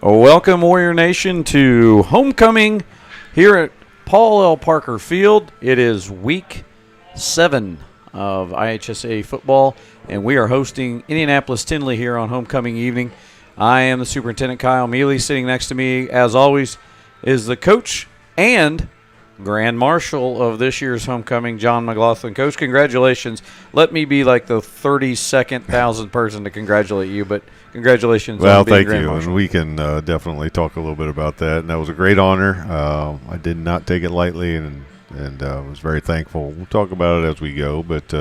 Welcome, Warrior Nation, to homecoming here at Paul L. Parker Field. It is week 7 of IHSA football, and we are hosting Indianapolis Tindley here on homecoming evening. I am the superintendent, Kyle Mealy. Sitting next to me, as always, is the coach and Grand Marshal of this year's homecoming, John McLaughlin. Coach, congratulations. Let me be like the 32nd thousandth person to congratulate you, but congratulations. Well, on being thank Grand you, Marshal. and we can definitely talk a little bit about that. And that was a great honor. I did not take it lightly, and was very thankful. We'll talk about it as we go, but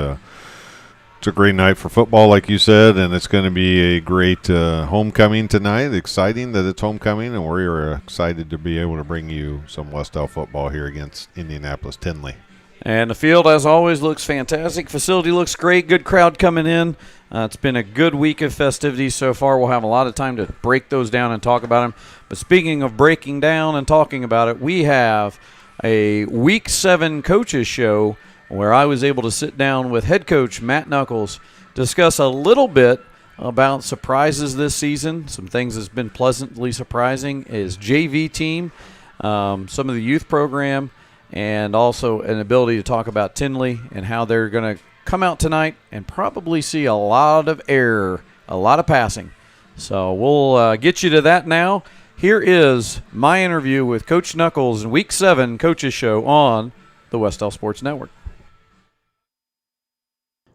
it's a great night for football, like you said, and it's going to be a great homecoming tonight. Exciting that it's homecoming, and we're excited to be able to bring you some Wes-Del football here against Indianapolis Tindley. And the field, as always, looks fantastic. Facility looks great. Good crowd coming in. It's been a good week of festivities so far. We'll have a lot of time to break those down and talk about them. But speaking of breaking down and talking about it, we have a Week 7 coaches show where I was able to sit down with head coach Matt Knuckles, discuss a little bit about surprises this season. Some things that's been pleasantly surprising is JV team, some of the youth program, and also an ability to talk about Tindley and how they're going to come out tonight and probably see a lot of error, a lot of passing. So we'll get you to that now. Here is my interview with Coach Knuckles in Week 7 Coaches Show on the Wes-Del Sports Network.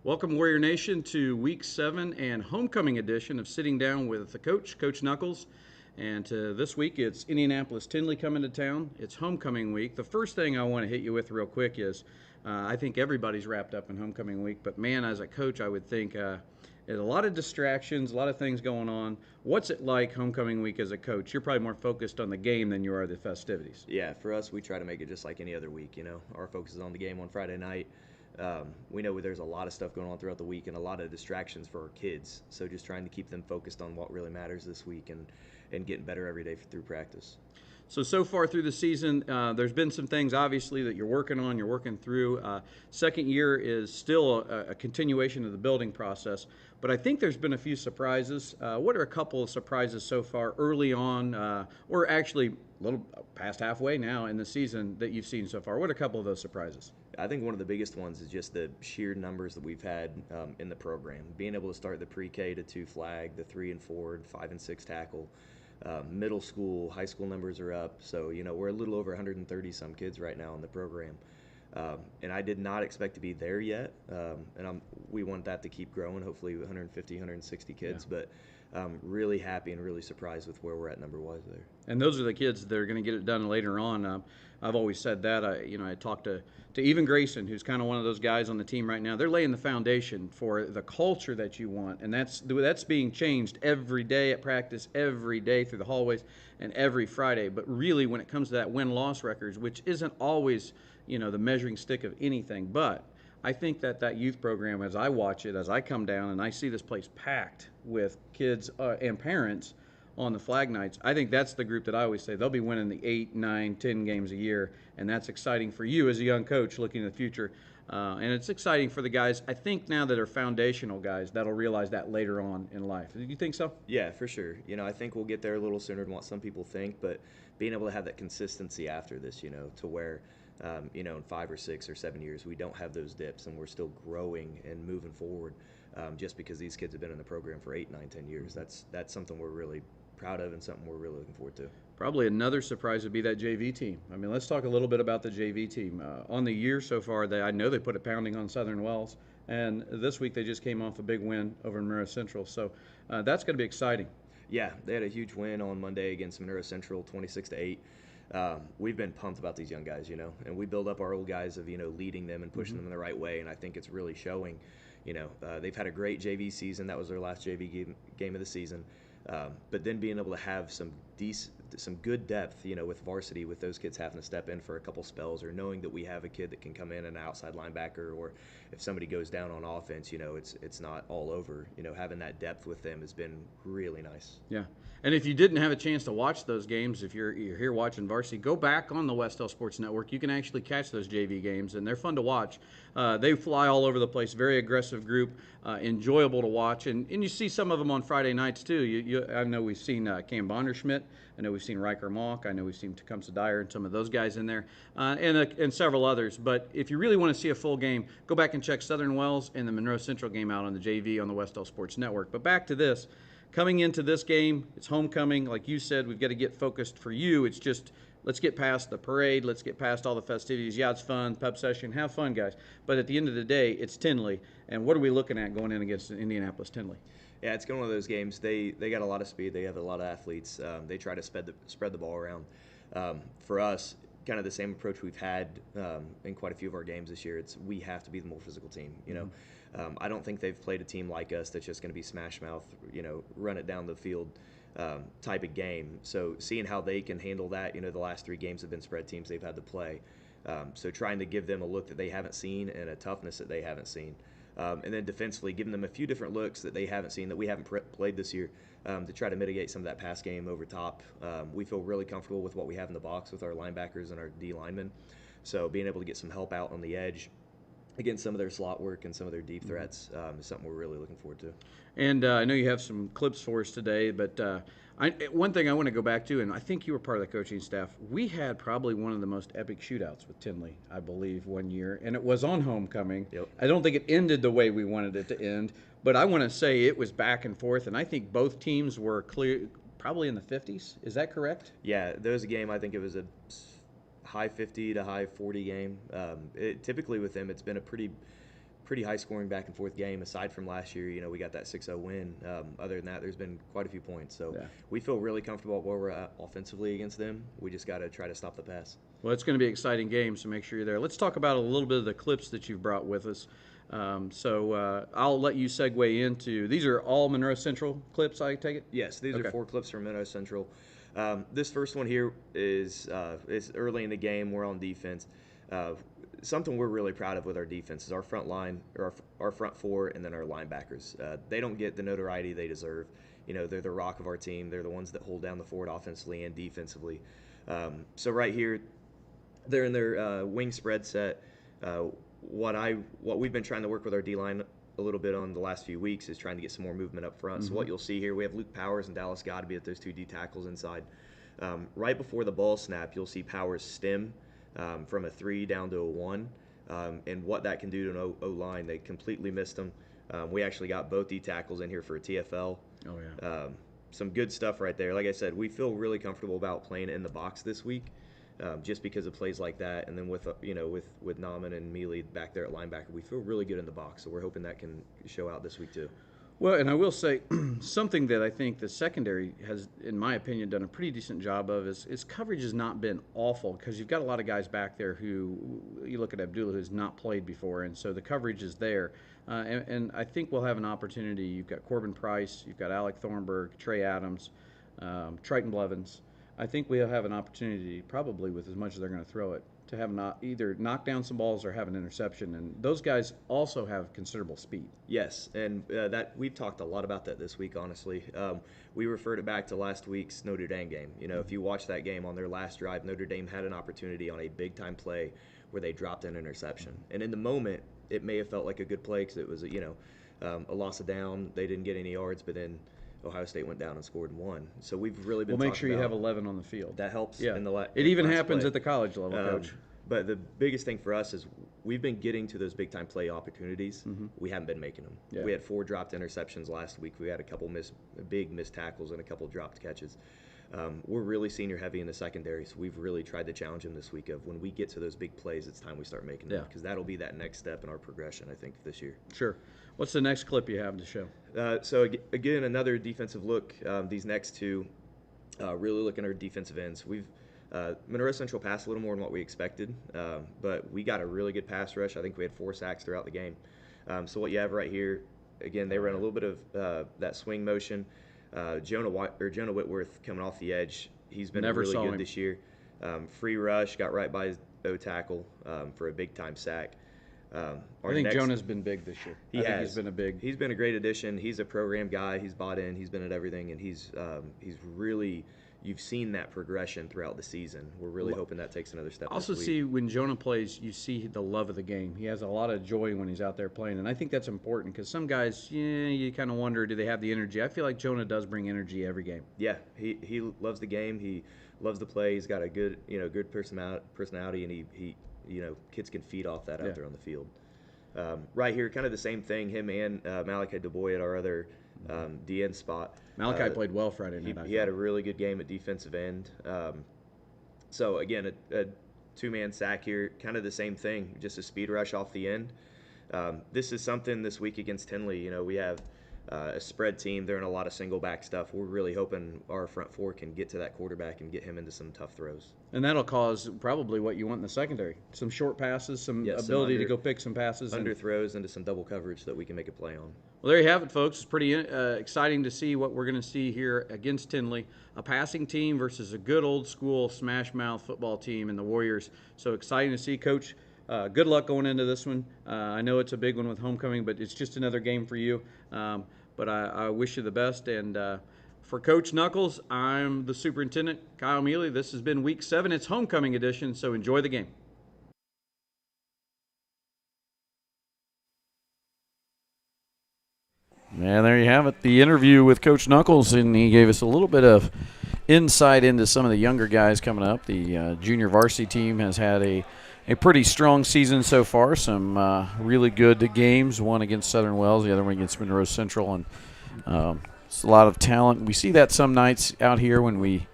Welcome, Warrior Nation, to Week 7 and homecoming edition of Sitting Down with the Coach, Coach Knuckles. And this week, it's Indianapolis Tindley coming to town. It's homecoming week. The first thing I want to hit you with real quick is I think everybody's wrapped up in homecoming week. But, man, as a coach, I would think there's a lot of distractions, a lot of things going on. What's it like homecoming week as a coach? You're probably more focused on the game than you are the festivities. Yeah, for us, we try to make it just like any other week. You know, our focus is on the game on Friday night. We know there's a lot of stuff going on throughout the week and a lot of distractions for our kids. So just trying to keep them focused on what really matters this week and getting better every day through practice. So far through the season, there's been some things, obviously, that you're working on, you're working through. Second year is still a continuation of the building process, but I think there's been a few surprises. What are a couple of surprises so far early on, or actually a little past halfway now in the season that you've seen so far? What are a couple of those surprises? I think one of the biggest ones is just the sheer numbers that we've had in the program. Being able to start the pre-K to 2 flag, the 3 and 4, 5 and 6 tackle. Middle school, high school numbers are up. So, we're a little over 130 some kids right now in the program. And I did not expect to be there yet. And we want that to keep growing, hopefully 150, 160 kids. Yeah. But really happy and really surprised with where we're at number-wise there. And those are the kids that are going to get it done later on. I've always said that. I talked to Even Grayson, who's kind of one of those guys on the team right now. They're laying the foundation for the culture that you want, and that's being changed every day at practice, every day through the hallways, and every Friday. But really, when it comes to that win-loss records, which isn't always the measuring stick of anything, but I think that youth program, as I watch it, as I come down and I see this place packed with kids and parents on the flag nights, I think that's the group that I always say they'll be winning the 8, 9, 10 games a year, and that's exciting for you as a young coach looking in the future. And it's exciting for the guys, I think, now that are foundational guys that'll realize that later on in life. Do you think so? Yeah, for sure. I think we'll get there a little sooner than what some people think, but being able to have that consistency after this, to where in 5 or 6 or 7 years, we don't have those dips and we're still growing and moving forward just because these kids have been in the program for 8, 9, 10 years. That's something we're really proud of and something we're really looking forward to. Probably another surprise would be that JV team. I mean, let's talk a little bit about the JV team. On the year so far, I know they put a pounding on Southern Wells, and this week they just came off a big win over Monroe Central. So that's going to be exciting. Yeah, they had a huge win on Monday against Monroe Central, 26-8. We've been pumped about these young guys, and we build up our old guys of, leading them and pushing them in the right way, and I think it's really showing. They've had a great JV season. That was their last JV game of the season. But then being able to have some good depth, with varsity, with those kids having to step in for a couple spells, or knowing that we have a kid that can come in an outside linebacker, or if somebody goes down on offense, it's not all over. Having that depth with them has been really nice. Yeah. And if you didn't have a chance to watch those games, if you're here watching varsity, go back on the Wes-Del Sports Network. You can actually catch those JV games, and they're fun to watch. They fly all over the place. Very aggressive group, enjoyable to watch. And you see some of them on Friday nights, too. I know we've seen Cam Bonderschmidt I know we've seen Riker Mock. I know we've seen Tecumseh Dyer and some of those guys in there, and several others. But if you really want to see a full game, go back and check Southern Wells and the Monroe Central game out on the JV on the Wes-Del Sports Network. But back to this. Coming into this game, it's homecoming. Like you said, we've got to get focused for you. It's just, let's get past the parade. Let's get past all the festivities. Yeah, it's fun, pep session. Have fun, guys. But at the end of the day, it's Tindley. And what are we looking at going in against Indianapolis Tindley? Yeah, it's one of those games. They got a lot of speed. They have a lot of athletes. They try to spread the ball around. For us, kind of the same approach we've had in quite a few of our games this year. It's we have to be the more physical team. You know, I don't think they've played a team like us that's just going to be smash mouth. You know, run it down the field type of game. So seeing how they can handle that, you know, the last 3 games have been spread teams they've had to play. So trying to give them a look that they haven't seen and a toughness that they haven't seen. And then defensively, giving them a few different looks that they haven't seen, that we haven't played this year, to try to mitigate some of that pass game over top. We feel really comfortable with what we have in the box with our linebackers and our D linemen. So being able to get some help out on the edge against some of their slot work and some of their deep threats is something we're really looking forward to. And I know you have some clips for us today, but one thing I want to go back to, and I think you were part of the coaching staff, we had probably one of the most epic shootouts with Tindley, I believe, one year, and it was on homecoming. Yep. I don't think it ended the way we wanted it to end, but I want to say it was back and forth, and I think both teams were clear, probably in the 50s. Is that correct? Yeah, there was a game, I think it was a high 50 to high 40 game. Typically with them, it's been a pretty high scoring back and forth game. Aside from last year, you know, we got that 6-0 win. Other than that, there's been quite a few points. So we feel really comfortable where we're at offensively against them. We just got to try to stop the pass. Well, it's going to be an exciting game, so make sure you're there. Let's talk about a little bit of the clips that you've brought with us. I'll let you segue into, these are all Monroe Central clips, I take it? Yes, these are 4 clips from Monroe Central. This first one here is early in the game. We're on defense. Something we're really proud of with our defense is our front line, or our front 4, and then our linebackers. They don't get the notoriety they deserve. You know, they're the rock of our team. They're the ones that hold down the fort offensively and defensively. So right here, they're in their wing spread set. What we've been trying to work with our D-line a little bit on the last few weeks is trying to get some more movement up front. So what you'll see here, we have Luke Powers and Dallas Godby at those 2 D tackles inside. Right before the ball snap, you'll see Powers stem from a 3 down to a 1, and what that can do to an O-line. They completely missed him. We actually got both D tackles in here for a TFL. Oh yeah. Some good stuff right there. Like I said, we feel really comfortable about playing in the box this week. Just because of plays like that, and then with Nauman and Mealy back there at linebacker, we feel really good in the box. So we're hoping that can show out this week too. Well, and I will say something that I think the secondary has, in my opinion, done a pretty decent job of is coverage has not been awful, because you've got a lot of guys back there who, you look at Abdullah, who's not played before, and so the coverage is there. And I think we'll have an opportunity. You've got Corbin Price, you've got Alec Thornburg, Trey Adams, Triton Blevins. I think we'll have an opportunity, probably with as much as they're going to throw it, to have either knock down some balls or have an interception. And those guys also have considerable speed. Yes, and that we've talked a lot about that this week, honestly. We referred it back to last week's Notre Dame game. You know, if you watch that game, on their last drive, Notre Dame had an opportunity on a big-time play where they dropped an interception. And in the moment, it may have felt like a good play because it was, a loss of down. They didn't get any yards, but then Ohio State went down and scored and won. So we've really been. Well, make sure you have 11 on the field. That helps. Yeah. It even happens at the college level, Coach. But the biggest thing for us is we've been getting to those big time play opportunities. We haven't been making them. Yeah. We had 4 dropped interceptions last week. We had a couple big missed tackles and a couple dropped catches. We're really senior heavy in the secondary, so we've really tried to challenge them this week of when we get to those big plays, it's time we start making them, because that'll be that next step in our progression, I think, this year. Sure. What's the next clip you have to show? So again, another defensive look. These next 2, really looking at our defensive ends. Monroe Central passed a little more than what we expected, but we got a really good pass rush. I think we had 4 sacks throughout the game. So what you have right here, again, they ran a little bit of that swing motion. Jonah Whitworth coming off the edge. He's been really good this year. Free rush, got right by his O-tackle for a big-time sack. I think Jonah's been big this year. He's been a great addition. He's a program guy. He's bought in. He's been at everything, and he's really you've seen that progression throughout the season. We're really hoping that takes another step. Also, see when Jonah plays, you see the love of the game. He has a lot of joy when he's out there playing, and I think that's important because some guys, you kind of wonder, do they have the energy? I feel like Jonah does bring energy every game. Yeah, he loves the game. He loves to play. He's got a good good personality, and he kids can feed off that out there on the field. Right here, kind of the same thing. Him and Malachi DuBois at our other DN spot. Malachi played well Friday night. He had a really good game at defensive end. So again, a two-man sack here, kind of the same thing, just a speed rush off the end. This is something this week against Tindley. We have a spread team. They're in a lot of single back stuff. We're really hoping our front four can get to that quarterback and get him into some tough throws. And that'll cause probably what you want in the secondary. Some short passes, some ability to go pick some passes. Under throws into some double coverage that we can make a play on. Well, there you have it, folks. It's pretty exciting to see what we're going to see here against Tindley. A passing team versus a good old school smash mouth football team in the Warriors. So exciting to see, Coach. Good luck going into this one. I know it's a big one with homecoming, but it's just another game for you. But I wish you the best. And for Coach Knuckles, I'm the superintendent, Kyle Mealy. This has been Week 7. It's homecoming edition, so enjoy the game. And there you have it, the interview with Coach Knuckles, and he gave us a little bit of insight into some of the younger guys coming up. The junior varsity team has had a pretty strong season so far. Some really good games, one against Southern Wells, the other one against Monroe Central, and it's a lot of talent. We see that some nights out here when we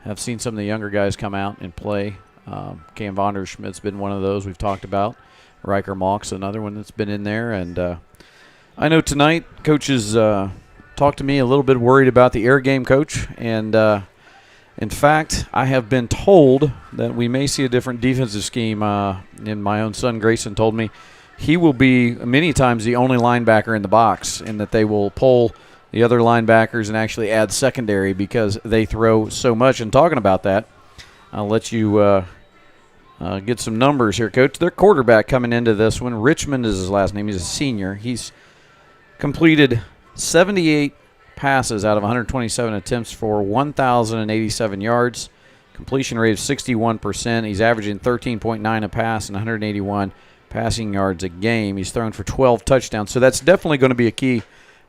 have seen some of the younger guys come out and play. Cam Vonderschmidt's been one of those we've talked about. Riker Mock's another one that's been in there, and I know tonight coaches talked to me a little bit worried about the air game, Coach, and in fact, I have been told that we may see a different defensive scheme. And my own son Grayson told me he will be many times the only linebacker in the box, and that they will pull the other linebackers and actually add secondary because they throw so much. And talking about that, I'll let you get some numbers here, Coach. Their quarterback coming into this one, Richmond is his last name. He's a senior. He's completed 78 passes out of 127 attempts for 1,087 yards. Completion rate of 61%. He's averaging 13.9 a pass and 181 passing yards a game. He's thrown for 12 touchdowns. So that's definitely going to be a key.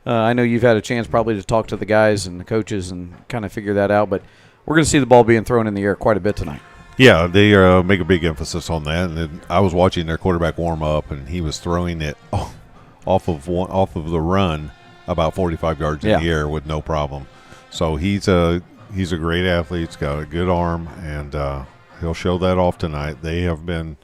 I know you've had a chance probably to talk to the guys and the coaches and kind of figure that out, but we're going to see the ball being thrown in the air quite a bit tonight. Yeah, they make a big emphasis on that. And then I was watching their quarterback warm up, and he was throwing it off of the run about 45 yards in the air with no problem. So he's a great athlete. He's got a good arm, and he'll show that off tonight. They have been,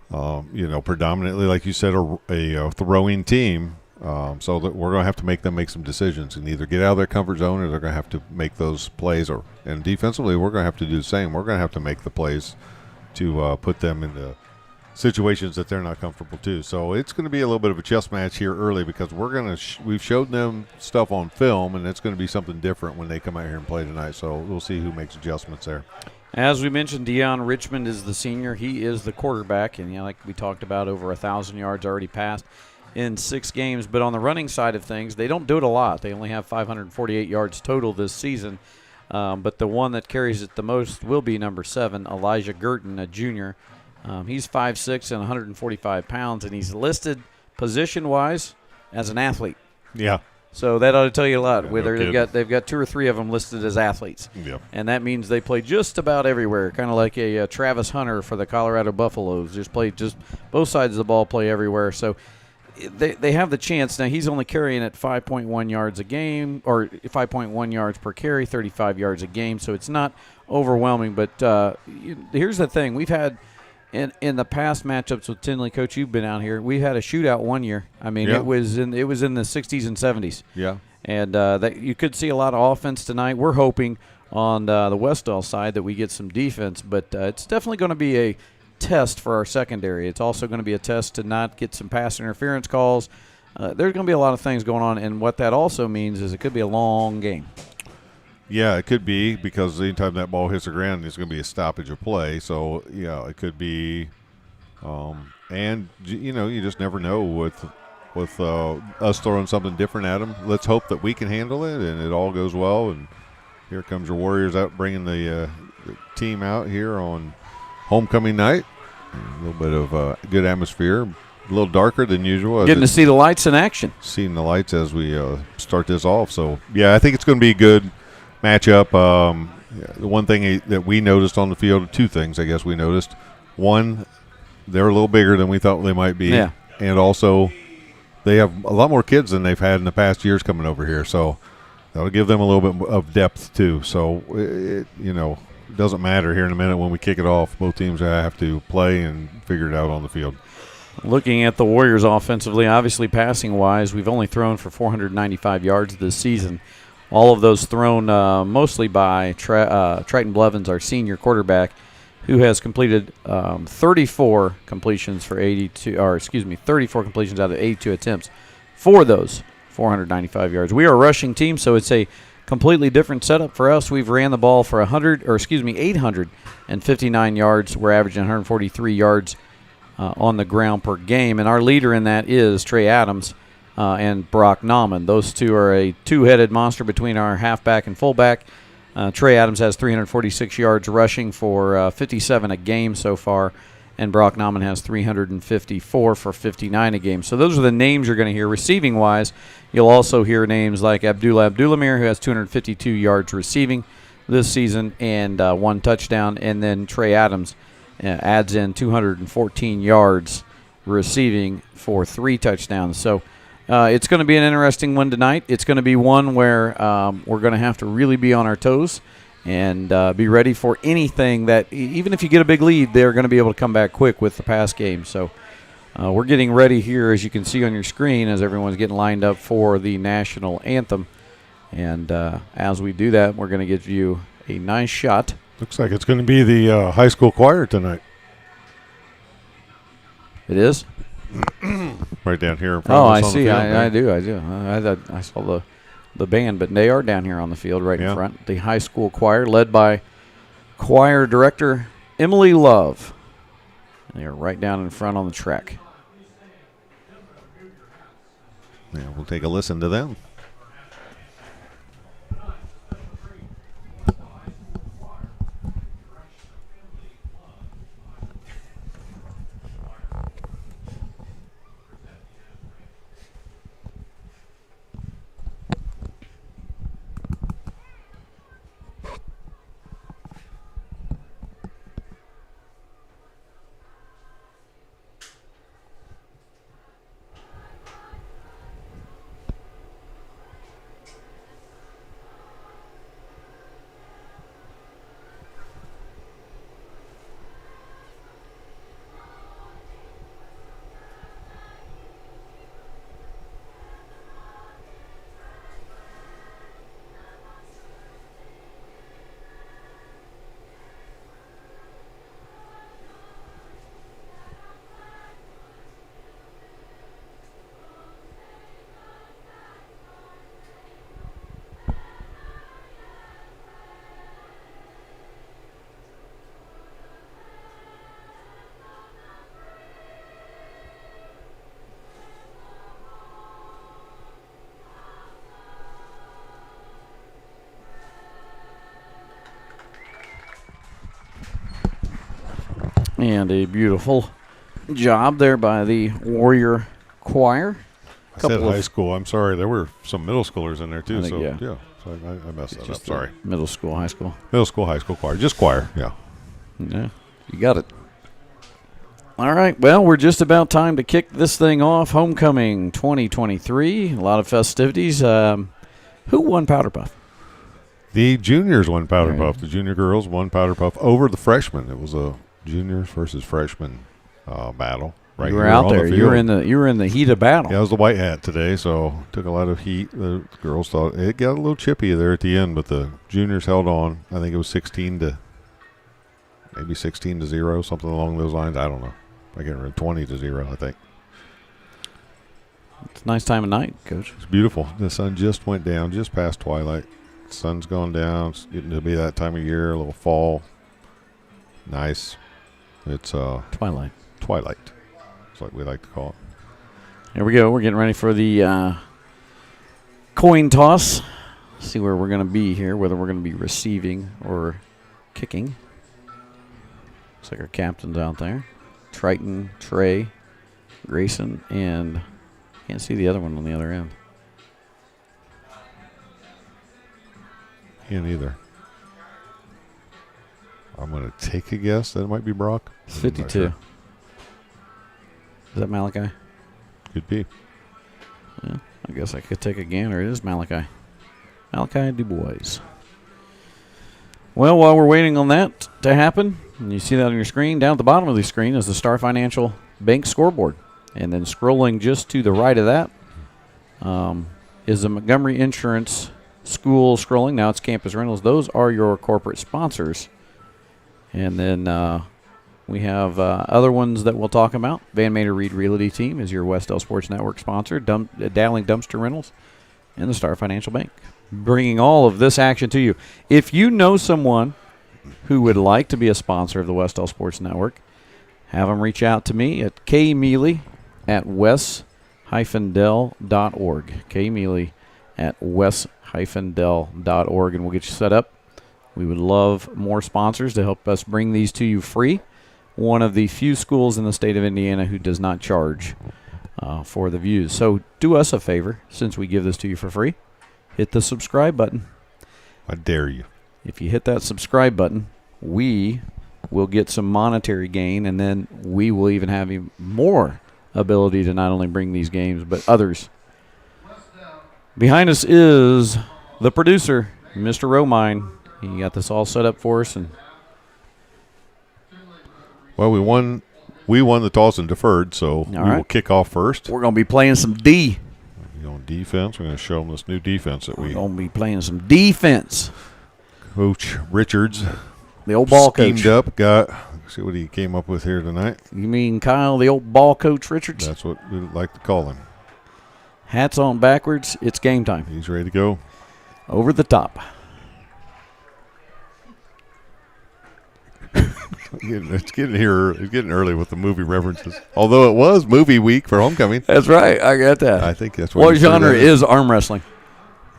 predominantly, like you said, a throwing team. So that we're going to have to make them make some decisions and either get out of their comfort zone, or they're going to have to make those plays. And defensively, we're going to have to do the same. We're going to have to make the plays to put them in the situations that they're not comfortable too. So it's going to be a little bit of a chess match here early because we've showed them stuff on film, and it's going to be something different when they come out here and play tonight. So we'll see who makes adjustments there. As we mentioned, Deion Richmond is the senior. He is the quarterback, and like we talked about, over 1,000 yards already passed in 6 games. But on the running side of things, they don't do it a lot. They only have 548 yards total this season. But the one that carries it the most will be number 7, Elijah Girton, a junior. He's 5'6" and 145 pounds, and he's listed position-wise as an athlete. Yeah. So that ought to tell you a lot. Yeah, Whether they've got 2 or 3 of them listed as athletes. Yeah. And that means they play just about everywhere, kind of like a Travis Hunter for the Colorado Buffaloes. Just both sides of the ball, play everywhere. So they have the chance. Now, he's only carrying at 5.1 yards a game, or 5.1 yards per carry, 35 yards a game. So it's not overwhelming. But here's the thing. We've had in the past matchups with Tindley, Coach, you've been out here. We had a shootout one year. I mean, it was in the 60s and 70s. Yeah. And that you could see a lot of offense tonight. We're hoping on the Wes-Del side that we get some defense, but it's definitely going to be a test for our secondary. It's also going to be a test to not get some pass interference calls. There's going to be a lot of things going on, and what that also means is it could be a long game. Yeah, it could be, because anytime that ball hits the ground, there's going to be a stoppage of play. So, yeah, it could be. And, you just never know with us throwing something different at them. Let's hope that we can handle it and it all goes well. And here comes your Warriors out bringing the team out here on homecoming night. A little bit of good atmosphere. A little darker than usual. Getting to see the lights in action. Seeing the lights as we start this off. So, yeah, I think it's going to be a good matchup. The one thing that we noticed on the field, two things I guess we noticed. One, they're a little bigger than we thought they might be. Yeah. And also, they have a lot more kids than they've had in the past years coming over here. So, that'll give them a little bit of depth, too. So, it doesn't matter here in a minute when we kick it off. Both teams have to play and figure it out on the field. Looking at the Warriors offensively, obviously passing-wise, we've only thrown for 495 yards this season. All of those thrown mostly by Triton Blevins, our senior quarterback, who has completed 34 completions for 34 completions out of 82 attempts for those 495 yards. We are a rushing team, so it's a completely different setup for us. We've ran the ball for 859 yards. We're averaging 143 yards on the ground per game, and our leader in that is Trey Adams and Brock Nauman. Those two are a two-headed monster between our halfback and fullback. Trey Adams has 346 yards rushing for 57 a game so far, and Brock Nauman has 354 for 59 a game. So those are the names you're going to hear. Receiving-wise, you'll also hear names like Abdulameer, who has 252 yards receiving this season and 1 touchdown, and then Trey Adams adds in 214 yards receiving for 3 touchdowns. So it's going to be an interesting one tonight. It's going to be one where we're going to have to really be on our toes and be ready for anything that, even if you get a big lead, they're going to be able to come back quick with the pass game. So we're getting ready here, as you can see on your screen, as everyone's getting lined up for the national anthem. And as we do that, we're going to give you a nice shot. Looks like it's going to be the high school choir tonight. It is? Right down here in front of us. I on see. The field, I do. I saw the band, but they are down here on the field right in front. The high school choir, led by choir director Emily Love. They are right down in front on the track. Yeah, we'll take a listen to them. And a beautiful job there by the Warrior Choir. I said high school. I'm sorry. There were some middle schoolers in there, too. So I messed that up. Sorry. Middle school, high school. Middle school, high school choir. Just choir, yeah. Yeah, you got it. All right, well, we're just about time to kick this thing off. Homecoming 2023, a lot of festivities. Who won Powder Puff? The juniors won Powder Puff. The junior girls won Powder Puff over the freshmen. It was a juniors versus freshman battle. Right, you were out there. You were in the heat of battle. Yeah, I was the white hat today, so took a lot of heat. The girls thought it got a little chippy there at the end, but the juniors held on. I think it was 16 to 0, something along those lines. I don't know. I can't remember. 20 to 0, I think. It's a nice time of night, Coach. It's beautiful. The sun just went down, just past twilight. The sun's gone down. It's getting to be that time of year, a little fall. Nice. It's Twilight. It's like we like to call it. Here we go. We're getting ready for the coin toss. See where we're going to be here, whether we're going to be receiving or kicking. Looks like our captain's out there. Triton, Trey, Grayson, and can't see the other one on the other end. Can't either. I'm going to take a guess that it might be Brock. It's 52. Sure. Is that Malachi? Could be. Yeah, I guess I could take a gander. It is Malachi. Malachi Dubois. Well, while we're waiting on that to happen, and you see that on your screen, down at the bottom of the screen is the Star Financial Bank scoreboard. And then scrolling just to the right of that is the Montgomery Insurance School scrolling. Now it's Campus Rentals. Those are your corporate sponsors. And then we have other ones that we'll talk about. Van Mater Reed Realty Team is your Wes-Del Sports Network sponsor. Dowling Dumpster Rentals and the Star Financial Bank. Bringing all of this action to you. If you know someone who would like to be a sponsor of the Wes-Del Sports Network, have them reach out to me at kmealy@wes-del.org. kmealy@wes-del.org, and we'll get you set up. We would love more sponsors to help us bring these to you free. One of the few schools in the state of Indiana who does not charge for the views. So do us a favor, since we give this to you for free. Hit the subscribe button. I dare you. If you hit that subscribe button, we will get some monetary gain, and then we will even have even more ability to not only bring these games, but others. Behind us is the producer, Mr. Romine. He got this all set up for us. And well, we won the toss and deferred, so we will kick off first. We're going to be playing some D. On defense, we're going to show them this new defense that we're going to be playing some defense. Coach Richards, the old ball coach, schemed up. See what he came up with here tonight. You mean Kyle, the old ball coach Richards? That's what we like to call him. Hats on backwards. It's game time. He's ready to go. Over the top. It's getting here. It's getting early with the movie references. Although it was movie week for homecoming. That's right. I got that. I think that's what. What genre is arm wrestling?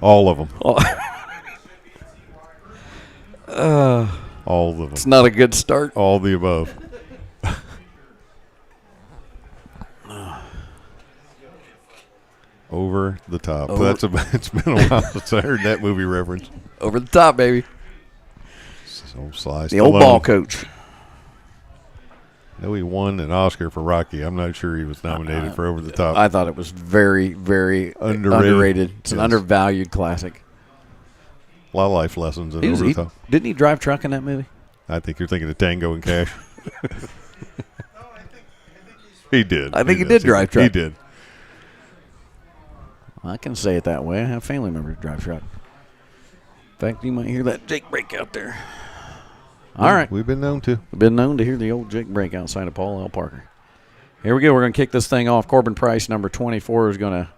All of them. All of them. It's not a good start. All the above. Over the top. It's been a while since I heard that movie reference. Over the top, baby. So Sly the old ball coach. I know he won an Oscar for Rocky. I'm not sure he was nominated for Over the Top. I thought it was very, very underrated. It's an undervalued classic. A lot of life lessons in Over the Top. Didn't he drive truck in that movie? I think you're thinking of Tango and Cash. He did. I think he did drive truck. He did. I can say it that way. I have family members who drive truck. In fact, you might hear that Jake break out there. All right. We've been known to. We've been known to hear the old Jake break outside of Paul L. Parker. Here we go. We're going to kick this thing off. Corbin Price, number 24, is going to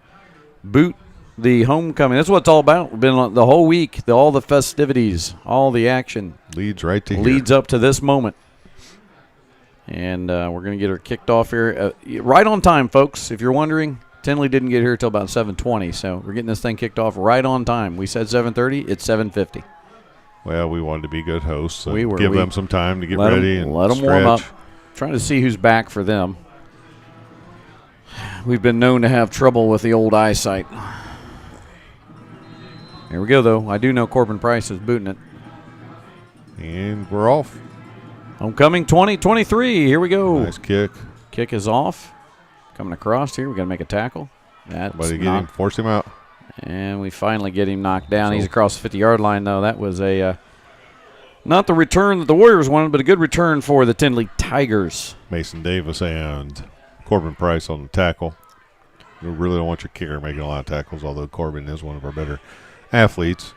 boot the homecoming. That's what it's all about. We've been the whole week, all the festivities, all the action. Leads right to Leads up to this moment. And we're going to get her kicked off here. Right on time, folks. If you're wondering, Tindley didn't get here until about 7:20, so we're getting this thing kicked off right on time. We said 7:30. It's 7:50. Well, we wanted to be good hosts. So we were. Give them some time to get ready and let them warm up. Trying to see who's back for them. We've been known to have trouble with the old eyesight. Here we go, though. I do know Corbin Price is booting it. And we're off. Homecoming 2023. Here we go. Nice kick. Kick is off. Coming across here. We got to make a tackle. Somebody get him. Force him out. And we finally get him knocked down. He's across the 50-yard line, though. That was a not the return that the Warriors wanted, but a good return for the Tindley Tigers. Mason Davis and Corbin Price on the tackle. We really don't want your kicker making a lot of tackles, although Corbin is one of our better athletes.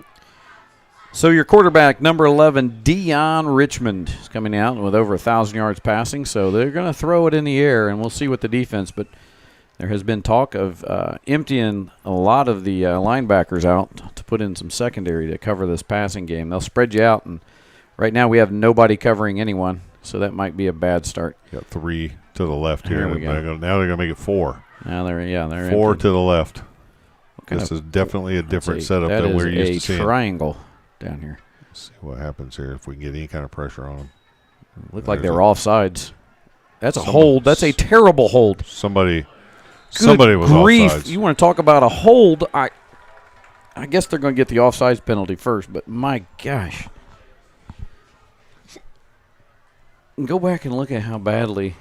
So your quarterback, number 11, Dion Richmond, is coming out with over 1,000 yards passing. So they're going to throw it in the air, and we'll see what the defense. But there has been talk of emptying a lot of the linebackers out to put in some secondary to cover this passing game. They'll spread you out, and right now we have nobody covering anyone, so that might be a bad start. Got 3 to the left here. There we go. Now they're going to make it 4. Now they're 4 to the left. This is definitely a different setup that than is we're used to a seeing. triangle down here. Let's see what happens here if we can get any kind of pressure on them. Looked like they There's were offsides. That's a Somebody- hold. That's a terrible hold. Somebody Good was grief. offsides. You want to talk about a hold? I guess they're going to get the offsides penalty first, but my gosh. Go back and look at how badly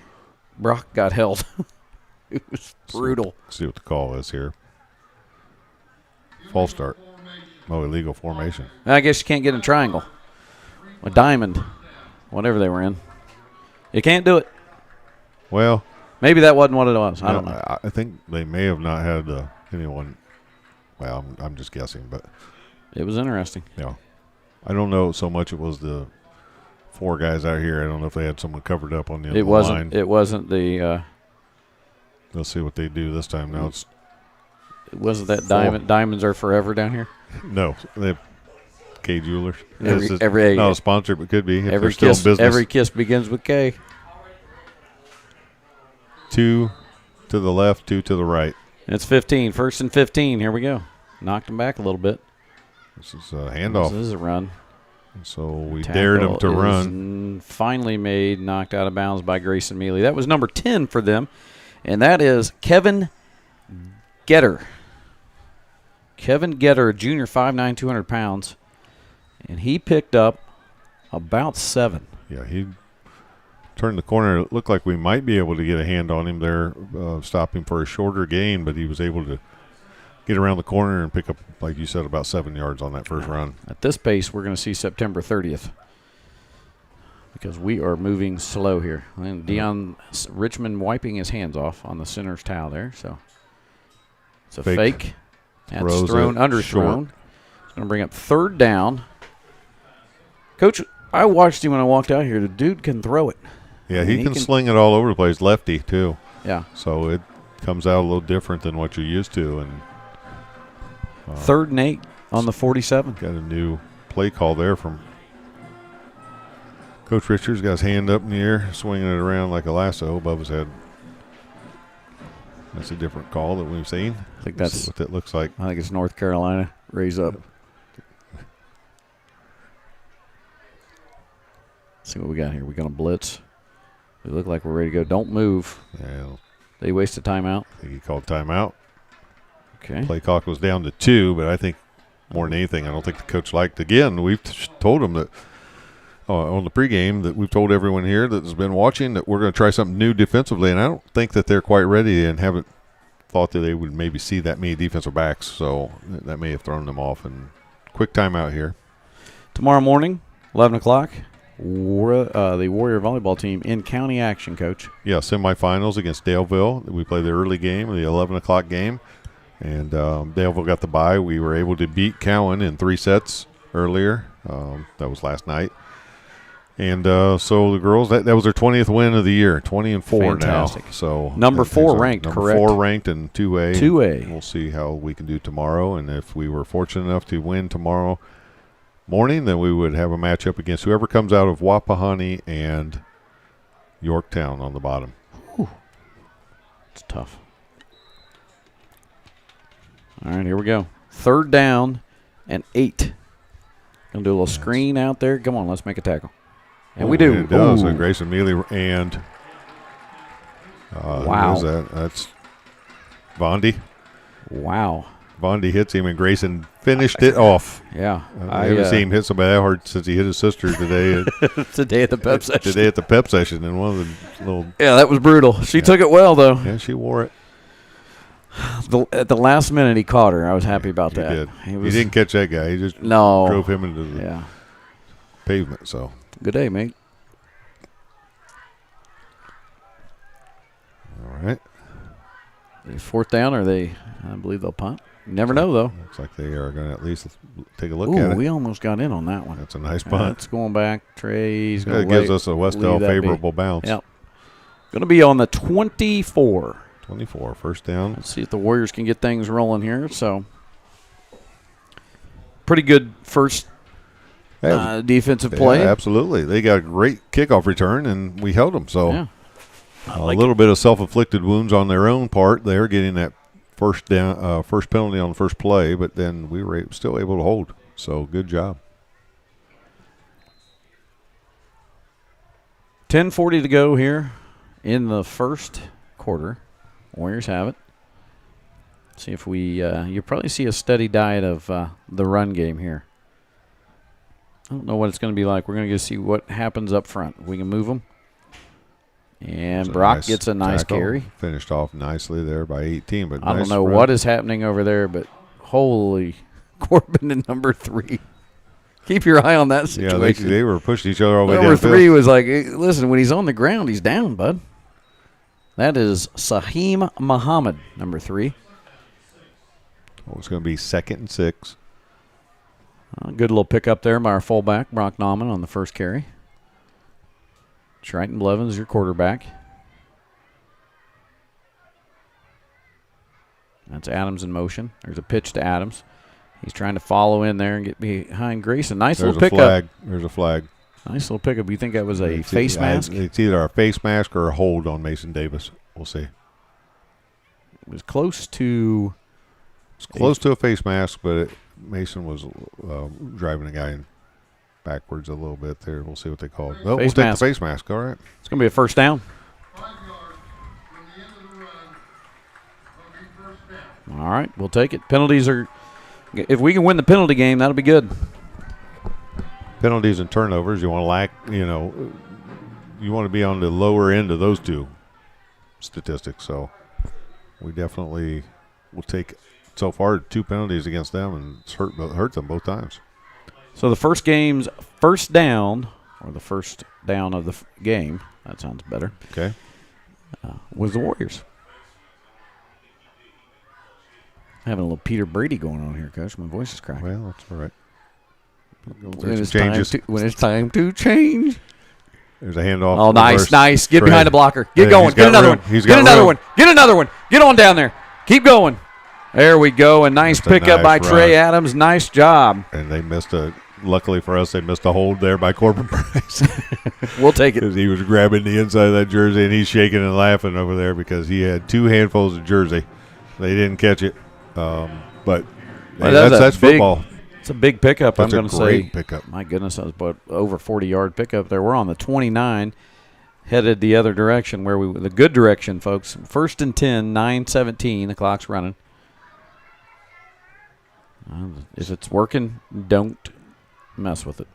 Brock got held. It was brutal. See what the call is here. False start. Oh, illegal formation. I guess you can't get a triangle. A diamond. Whatever they were in. You can't do it. Well, Maybe that wasn't what it was. I don't know. I think they may have not had anyone. Well, I'm just guessing, but It was interesting. I don't know so much. It was the 4 guys out here. I don't know if they had someone covered up on the end It of the wasn't. line. It wasn't the. Let's see what they do this time. Now it's It wasn't that diamond. Diamonds are forever down here. no. They have K Jewelers. Every not a sponsor, but could be. If every they're still in kiss. business. Every kiss begins with K. 2 to the left, 2 to the right. And it's 15. First and 15. Here we go. Knocked him back a little bit. This is a handoff. This is a run. So we dared them to Tackle run. is finally made, knocked out of bounds by Grayson Mealy. That was number 10 for them, and that is Kevin Getter. Kevin Getter, junior, 5'9", 200 pounds, and he picked up about 7. Yeah, he turned the corner. It looked like we might be able to get a hand on him there, stop him for a shorter gain, but he was able to get around the corner and pick up, like you said, about 7 yards on that first run. At this pace, we're going to see September 30th because we are moving slow here. And Deion Richmond wiping his hands off on the center's towel there. So it's a fake. That's Throws thrown, it underthrown. short. It's going to bring up 3rd down. Coach, I watched him when I walked out here. The dude can throw it. Yeah, he can sling it all over the place, lefty too. Yeah. So it comes out a little different than what you're used to. And 3rd and 8 on the 47. got a new play call there from Coach Richards. Got his hand up in the air, swinging it around like a lasso above his head. That's a different call that we've seen. I think Let's that's see what that looks like. I think it's North Carolina. Raise up. Let's see what we got here. We're going to blitz. We look like we're ready to go. Don't move. Yeah, They waste a timeout. I think he called timeout. Okay. Play clock was down to 2, but I think more than anything, I don't think the coach liked. Again, we've told him that on the pregame that we've told everyone here that has been watching that we're going to try something new defensively, and I don't think that they're quite ready and haven't thought that they would maybe see that many defensive backs, so that may have thrown them off. And quick timeout here. Tomorrow morning, 11 o'clock, the Warrior volleyball team in county action, Coach. Yeah, semifinals against Daleville. We play the early game, the 11 o'clock game. And Daleville got the bye. We were able to beat Cowan in 3 sets earlier. That was last night. And so the girls, that was their 20th win of the year, 20-4 Fantastic. now. So Number 4 ranked, number correct? 4 ranked in 2A. 2A. We'll see how we can do tomorrow. And if we were fortunate enough to win tomorrow morning, then we would have a matchup against whoever comes out of Wapahani and Yorktown on the bottom. It's tough. All right, here we go. 3rd down and 8. Gonna do a little screen out there. Come on, let's make a tackle. And we do. It does. Ooh. And Grayson Mealy and Wow. who is that? That's Vondi. Wow. Vondi hits him, and Grayson finished it off. Yeah. I haven't seen him hit somebody that hard since he hit his sister today. Today at the pep session. Today at the pep session, and one of the little. Yeah, that was brutal. She took it well, though. Yeah, she wore it. At the last minute, he caught her. I was happy about He that. did. He didn't catch that guy. He just No. drove him into the Yeah. pavement. So Good day, mate. all right, 4th down, or I believe they'll punt. You never know, though. looks like they are going to at least take a look Ooh, at it. we almost got in on that one. That's a nice punt. It's going back. Trey's going That to gives us a Wes-Del leave that be. favorable bounce. Yep. Going to be on the 24. 24, first down. Let's see if the Warriors can get things rolling here. So, pretty good first defensive play. Yeah, absolutely. They got a great kickoff return, and we held them. So Yeah. a little bit of self-inflicted wounds on their own part. They're getting that first penalty on the first play, but then we were still able to hold. So good job. 10:40 to go here in the first quarter. Warriors have it. See if you'll probably see a steady diet of the run game here. I don't know what it's going to be like. We're going to go see what happens up front. We can move them. And Brock gets a nice carry. Finished off nicely there by 18. But I don't know what is happening over there, but holy Corbin and number 3. Keep your eye on that situation. Yeah, they were pushing each other all the way down. Number 3 was like, hey, listen, when he's on the ground, he's down, bud. That is Saheem Muhammad, number 3. Oh, it's going to be 2nd and 6. Good little pickup there by our fullback, Brock Nauman, on the first carry. Triton Blevins, your quarterback. That's Adams in motion. There's a pitch to Adams. He's trying to follow in there and get behind Grayson. Nice little pickup. There's a flag. Nice little pickup. You think that was a face mask? It's either a face mask or a hold on Mason Davis. We'll see. It was close to... It's close to a face mask, but Mason was driving a guy in backwards a little bit there. We'll see what they call it. Well, we'll take the face mask. All right. It's going to be a first down. 5 yards from the end of the run. Will be first down. All right, we'll take it. Penalties are... If we can win the penalty game, that'll be good. Penalties and turnovers, you want to you want to be on the lower end of those two statistics. So we definitely will take so far 2 penalties against them, and it's hurt them both times. So the first game's first down, or the first down of the game, that sounds better, okay, was the Warriors. Having a little Peter Brady going on here, Coach. My voice is cracking. Well, that's all right. When it's time to change. There's a handoff. Oh, nice. Get Trey. behind the blocker. Get going. Get another one. Get another one. Get on down there. Keep going. There we go. A nice pickup by Trey Adams. Nice job. And they missed luckily for us, they missed a hold there by Corbin Price. We'll take it. Because he was grabbing the inside of that jersey, and he's shaking and laughing over there because he had 2 handfuls of jersey. They didn't catch it. But that's football. It's a big pickup, That's I'm going to say. Great pickup. My goodness, that was about over 40-yard pickup there. We're on the 29, headed the other direction, the good direction, folks. 1st and 10, 9:17, the clock's running. If it's working, don't mess with it.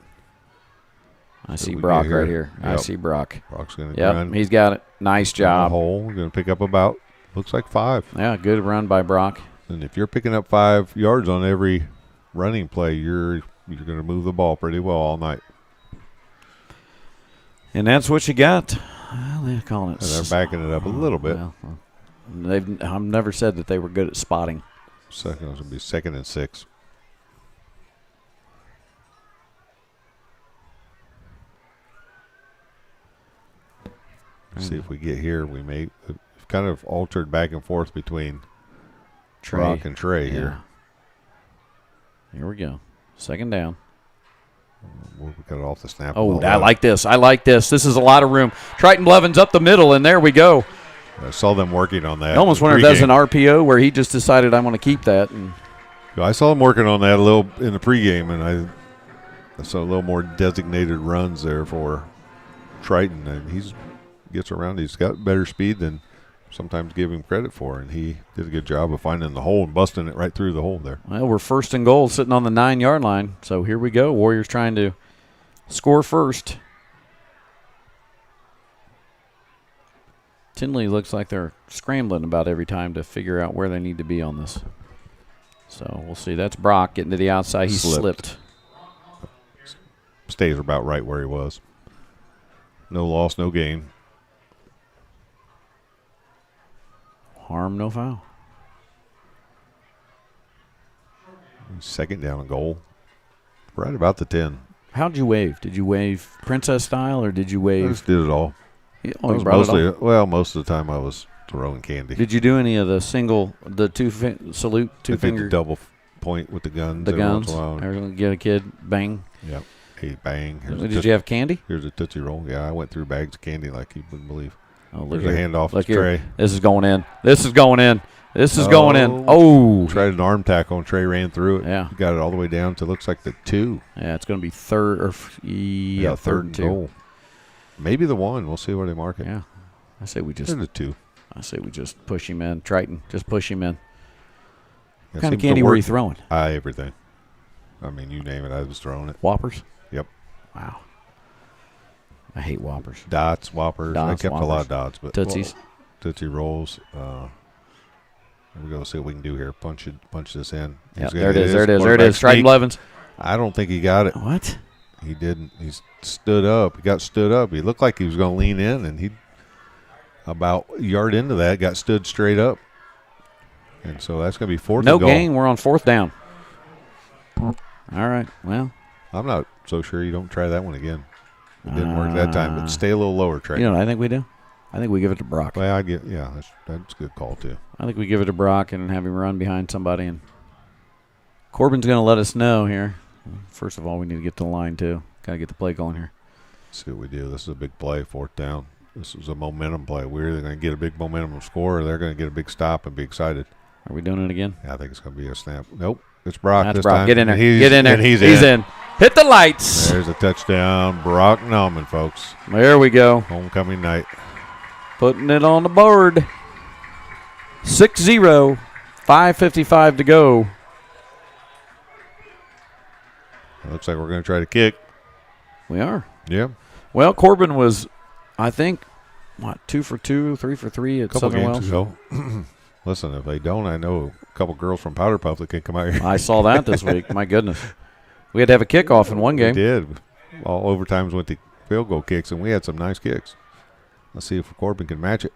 I see Brock right here. Yep. I see Brock. Brock's going to run. He's got it. Nice job. We're going to pick up about, looks like 5. Yeah, good run by Brock. And if you're picking up 5 yards on every running play, you're going to move the ball pretty well all night. And that's what you got. Well, they're calling it. And they're backing it up a little bit. Well, I've never said that they were good at spotting. Second, it's going to be 2nd and 6. See if we get here. We've kind of altered back and forth between Brock and Trey here. Here we go. 2nd down. We got it off the snap. Oh, I like this. This is a lot of room. Triton Blevins up the middle, and there we go. I saw them working on that. I almost wonder if that's an RPO where he just decided I want to keep that. And I saw them working on that a little in the pregame, and I saw a little more designated runs there for Triton, and he gets around. He's got better speed than sometimes give him credit for, and he did a good job of finding the hole and busting it right through the hole there. Well, we're 1st and goal, sitting on the 9-yard line. So here we go. Warriors trying to score first. Tindley looks like they're scrambling about every time to figure out where they need to be on this. So we'll see. That's Brock getting to the outside. He slipped. Stays about right where he was. No loss, no gain. Harm, no foul. 2nd down and goal. Right about the 10. How'd you wave? Did you wave princess style or did you wave? I just did it all. Most of the time I was throwing candy. Did you do any of the salute, 2 finger? The double point with the guns. The guns. Everyone get a kid, bang. Yep. Hey, bang. Did you have candy? Here's a Tootsie Roll. Yeah, I went through bags of candy like you wouldn't believe. Oh, look There's here. a handoff Look to Trey. This is going in. This is going in. Oh. Tried an arm tackle and Trey ran through it. Yeah. Got it all the way down to looks like the 2. Yeah, it's going to be third and 2. Goal. Maybe the 1. We'll see where they mark it. Yeah. I say we just the 2. I say we just push him in. Triton, just push him in. What What kind of candy were you throwing? Everything. I mean, you name it, I was throwing it. Whoppers? Yep. Wow. I hate Whoppers. Dots, Whoppers. I kept a lot of dots. But Tootsies. Tootsie Rolls. We're going to see what we can do here. Punch this in. Yeah, there it is. Triton Blevins. I don't think he got it. What? He didn't. He stood up. He got stood up. He looked like he was going to lean in, and he about a yard into that got stood straight up. And so that's going to be 4th No and goal. gain. We're on 4th down. All right. Well, I'm not so sure you don't try that one again. It didn't work that time, but stay a little lower, Trey. you know what I think we do? I think we give it to Brock. Well, that's a good call too. I think we give it to Brock and have him run behind somebody. And Corbin's going to let us know here. First of all, we need to get to the line, too. Got to get the play going here. Let's see what we do. This is a big play, 4th down. This is a momentum play. We're either going to get a big momentum score or they're going to get a big stop and be excited. Are we doing it again? Yeah, I think it's going to be a snap. Nope. It's Brock That's this Brock. time. Get in there. And Get in there. He's in. Hit the lights. There's a touchdown. Brock Nauman, folks. There we go. Homecoming night. Putting it on the board. 6-0. 5:55 to go. It looks like we're going to try to kick. We are. Yeah. Well, Corbin was, I think, 2 for 2, 3 for 3 at Couple Southern games Wells. ago. Listen, if they don't, I know a couple girls from Powder Puff that can come out here. I saw that this week. My goodness. We had to have a kickoff in one game. We did. All overtimes went to field goal kicks, and we had some nice kicks. Let's see if Corbin can match it.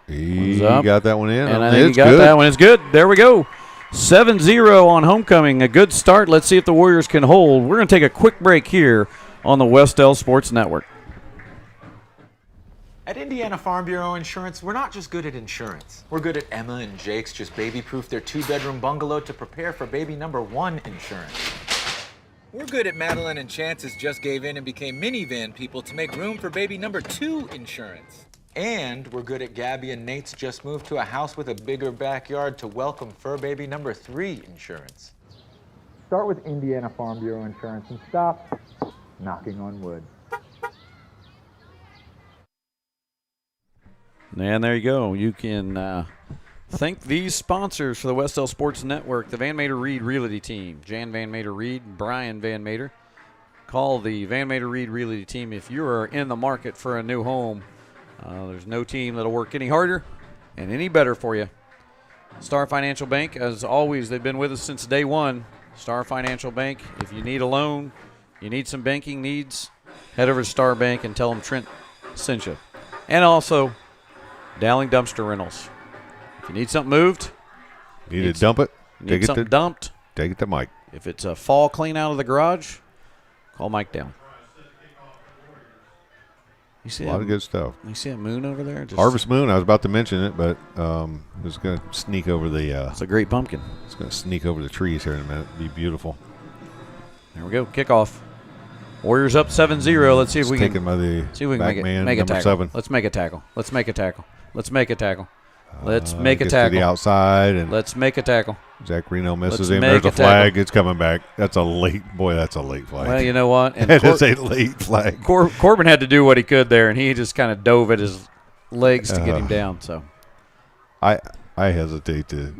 He got that one in. And I think he got that one. It's good. There we go. 7-0 on homecoming. A good start. Let's see if the Warriors can hold. We're going to take a quick break here on the Wes-Del Sports Network. At Indiana Farm Bureau Insurance, we're not just good at insurance. We're good at Emma and Jake's just baby-proof their 2-bedroom bungalow to prepare for baby number 1 insurance. We're good at Madeline and Chance's just gave in and became minivan people to make room for baby number 2 insurance. And we're good at Gabby and Nate's just moved to a house with a bigger backyard to welcome fur baby number 3 insurance. Start with Indiana Farm Bureau Insurance and stop knocking on wood. And there you go. You can thank these sponsors for the Wes-Del Sports Network. The Van Mater Reed Realty Team. Jan Van Mater Reed, Brian Van Mater. Call the Van Mater Reed Realty Team if you are in the market for a new home. There's no team that'll work any harder and any better for you. Star Financial Bank, as always, they've been with us since day one. Star Financial Bank, if you need a loan, you need some banking needs, head over to Star Bank and tell them Trent sent you. And also, Dowling Dumpster Rentals. If you need something moved, Need to dump it? need something dumped, Take it to Mike. if it's a fall clean out of the garage, call Mike Dowling. You see A lot of good stuff. You see that moon over there? Harvest Moon. I was about to mention it, but it's going to sneak over the. It's a great pumpkin. It's going to sneak over the trees here in a minute. Be beautiful. There we go. Kickoff. Warriors up 7-0. Let's see if we can taken by the see if we can back make man, a number tackle. 7. Let's make a tackle. Let's make a tackle. Let's make a tackle. Let's make a Gets to tackle. the outside, and Let's make a tackle. Zach Reno misses Let's him. make There's a a tackle. flag. It's coming back. That's a late flag. Well, you know what? And That is a late flag. Corbin had to do what he could there, and he just kind of dove at his legs to get him down. So I hesitate to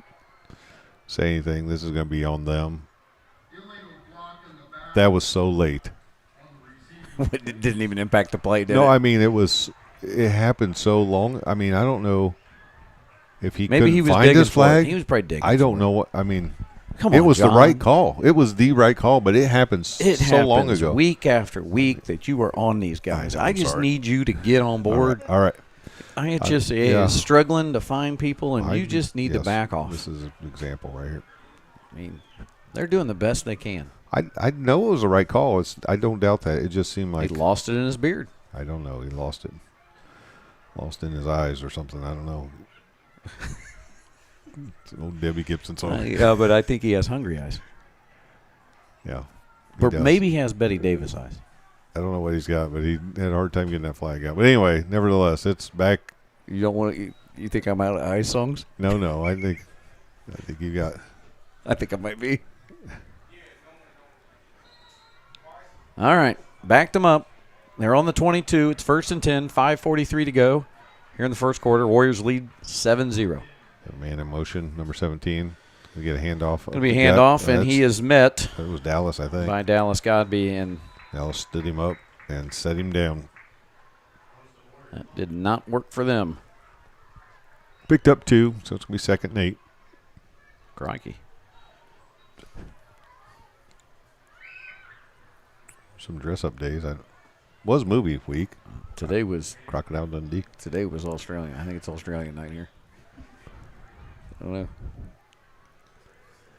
say anything. This is going to be on them. That was so late. it didn't even impact the play, did No, it? I mean it happened so long. I mean, I don't know if he Maybe couldn't he was find digging his flag. For it. He was probably digging. I don't for know it. what. I mean, Come it on, was John. the right call. It was the right call, but it happened It so long happens ago. week after week that you are on these guys. I know, I I'm just sorry. need you to get on board. All right. I just yeah. struggling to find people, and I- you just need to yes, back off. This is an example right here. I mean, they're doing the best they can. I know it was the right call. I don't doubt that. It just seemed like He lost it in his beard. I don't know. He lost it. Lost in his eyes or something. I don't know. It's an old Debbie Gibson song. Yeah, but I think he has hungry eyes. Yeah. Or does. maybe he has Betty Davis eyes. I don't know what he's got, but he had a hard time getting that flag out. But anyway, nevertheless, it's back. You don't want to. You think I'm out of ice songs? No. I think you got. I think I might be. All right. Backed them up. They're on the 22. It's 1st and 10. 5:43 to go here in the first quarter. Warriors lead 7-0. Man in motion, number 17. We get a handoff. Going to be a handoff, and he is met. It was Dallas, I think. By Dallas Godby, and Dallas stood him up and set him down. That did not work for them. Picked up 2, so it's going to be 2nd and 8. Crikey. Some dress-up days. Was movie week. Today was Crocodile Dundee. Today was Australian. I think it's Australian night here. I don't know.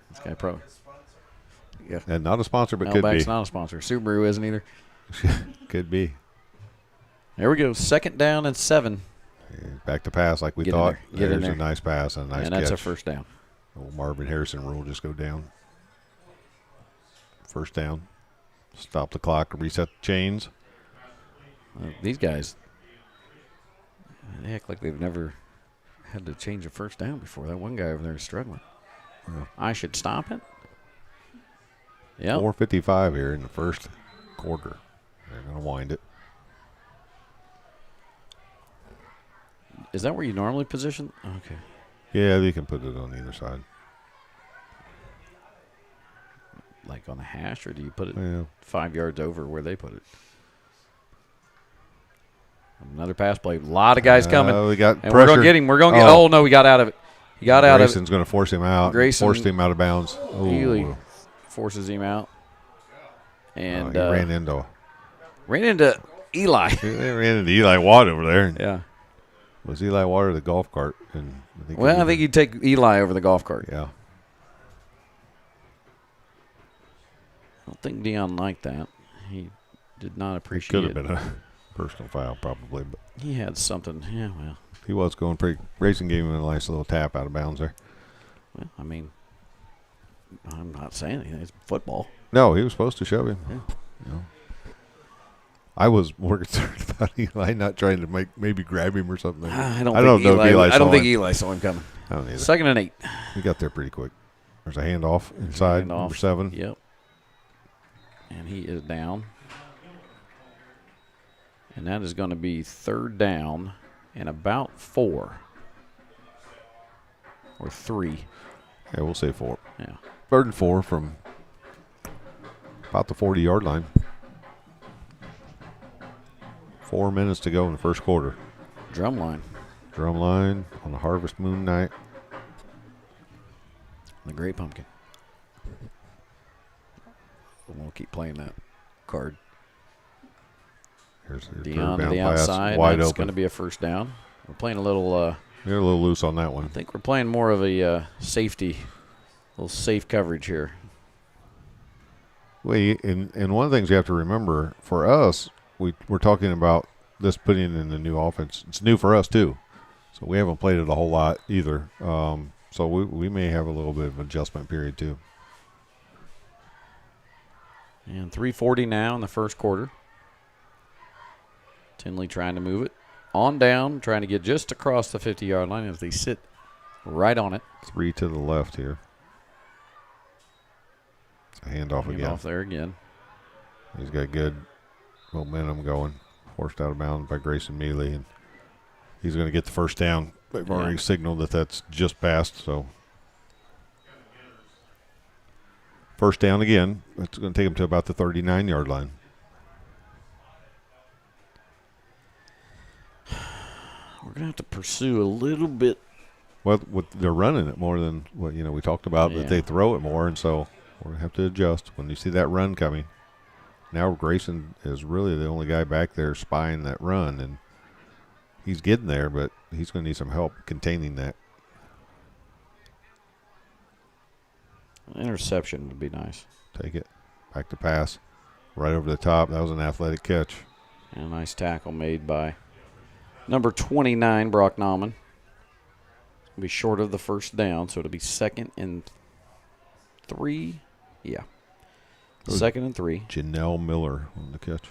This guy probably. Yeah. And not a sponsor, but could Outback's be. not a sponsor. Subaru isn't either. Could be. There we go. 2nd down and 7. Back to pass like we Get in thought. there. Get in There's there. a nice pass and a nice And that's catch. a 1st down. Old Marvin Harrison rule just go down. 1st down. Stop the clock. Reset the chains. These guys, they act like they've never had to change a 1st down before. That one guy over there is struggling. Yeah. I should stop it. Yeah. 4:55 here in the first quarter. They're going to wind it. Is that where you normally position? Okay. Yeah, you can put it on either side. Like on the hash, or do you put it Yeah. 5 yards over where they put it? Another pass play. A lot of guys coming. We got and pressure. we're going to get him. We're going to get. Oh, no, we got out of it. He got out of it. Grayson's going to force him out. Grayson Forced him out of bounds. Healy Ooh. forces him out. And He ran into Eli. He ran into Eli Watt over there. Yeah. Was Eli Watt or the golf cart? And I think you'd take Eli over the golf cart. Yeah. I don't think Dion liked that. He did not It appreciate could it. have been a personal foul probably, but He had something. Yeah, well. he was going pretty. Racing gave him a nice little tap out of bounds there. Well, I mean, I'm not saying anything. It's football. No, he was supposed to shove him. Yeah. You know. I was more concerned about Eli not trying to maybe grab him or something. I don't know think if Eli. Eli I don't saw think him. Eli saw him coming. I don't either. 2nd and 8. He got there pretty quick. There's a handoff inside, Handoff. number 7. Yep. And he is down. And that is going to be 3rd down and about 4 or 3. Yeah, we'll say 4. Yeah. 3rd and 4 from about the 40-yard line. 4 minutes to go in the first quarter. Drumline. Drumline on the Harvest Moon night. The Great Pumpkin. We'll keep playing that card. Here's your Dion third to the down pass, outside. wide That's open. going to be a 1st down. We're playing a little. You're a little loose on that one. I think we're playing more of a safety, little safe coverage here. And one of the things you have to remember for us, we're talking about this putting in the new offense. It's new for us too, so we haven't played it a whole lot either. So we may have a little bit of adjustment period too. And 3:40 now in the first quarter. Tindley trying to move it on down, trying to get just across the 50-yard line as they sit right on it. 3 to the left here. It's a handoff again. Handoff there again. He's got good momentum going. Forced out of bounds by Grayson Mealy, and he's going to get the 1st down. They've already signaled that that's just passed, so 1st down again. That's going to take him to about the 39-yard line. We're going to have to pursue a little bit. Well, they're running it more than what we talked about, that they throw it more, and so we're going to have to adjust when you see that run coming. Now Grayson is really the only guy back there spying that run, and he's getting there, but he's going to need some help containing that. An interception would be nice. Take it. Back to pass. Right over the top. That was an athletic catch. And a nice tackle made by number 29, Brock Nauman. It'll be short of the 1st down, so it'll be 2nd and 3. Yeah. 2nd and 3. Janelle Miller on the catch.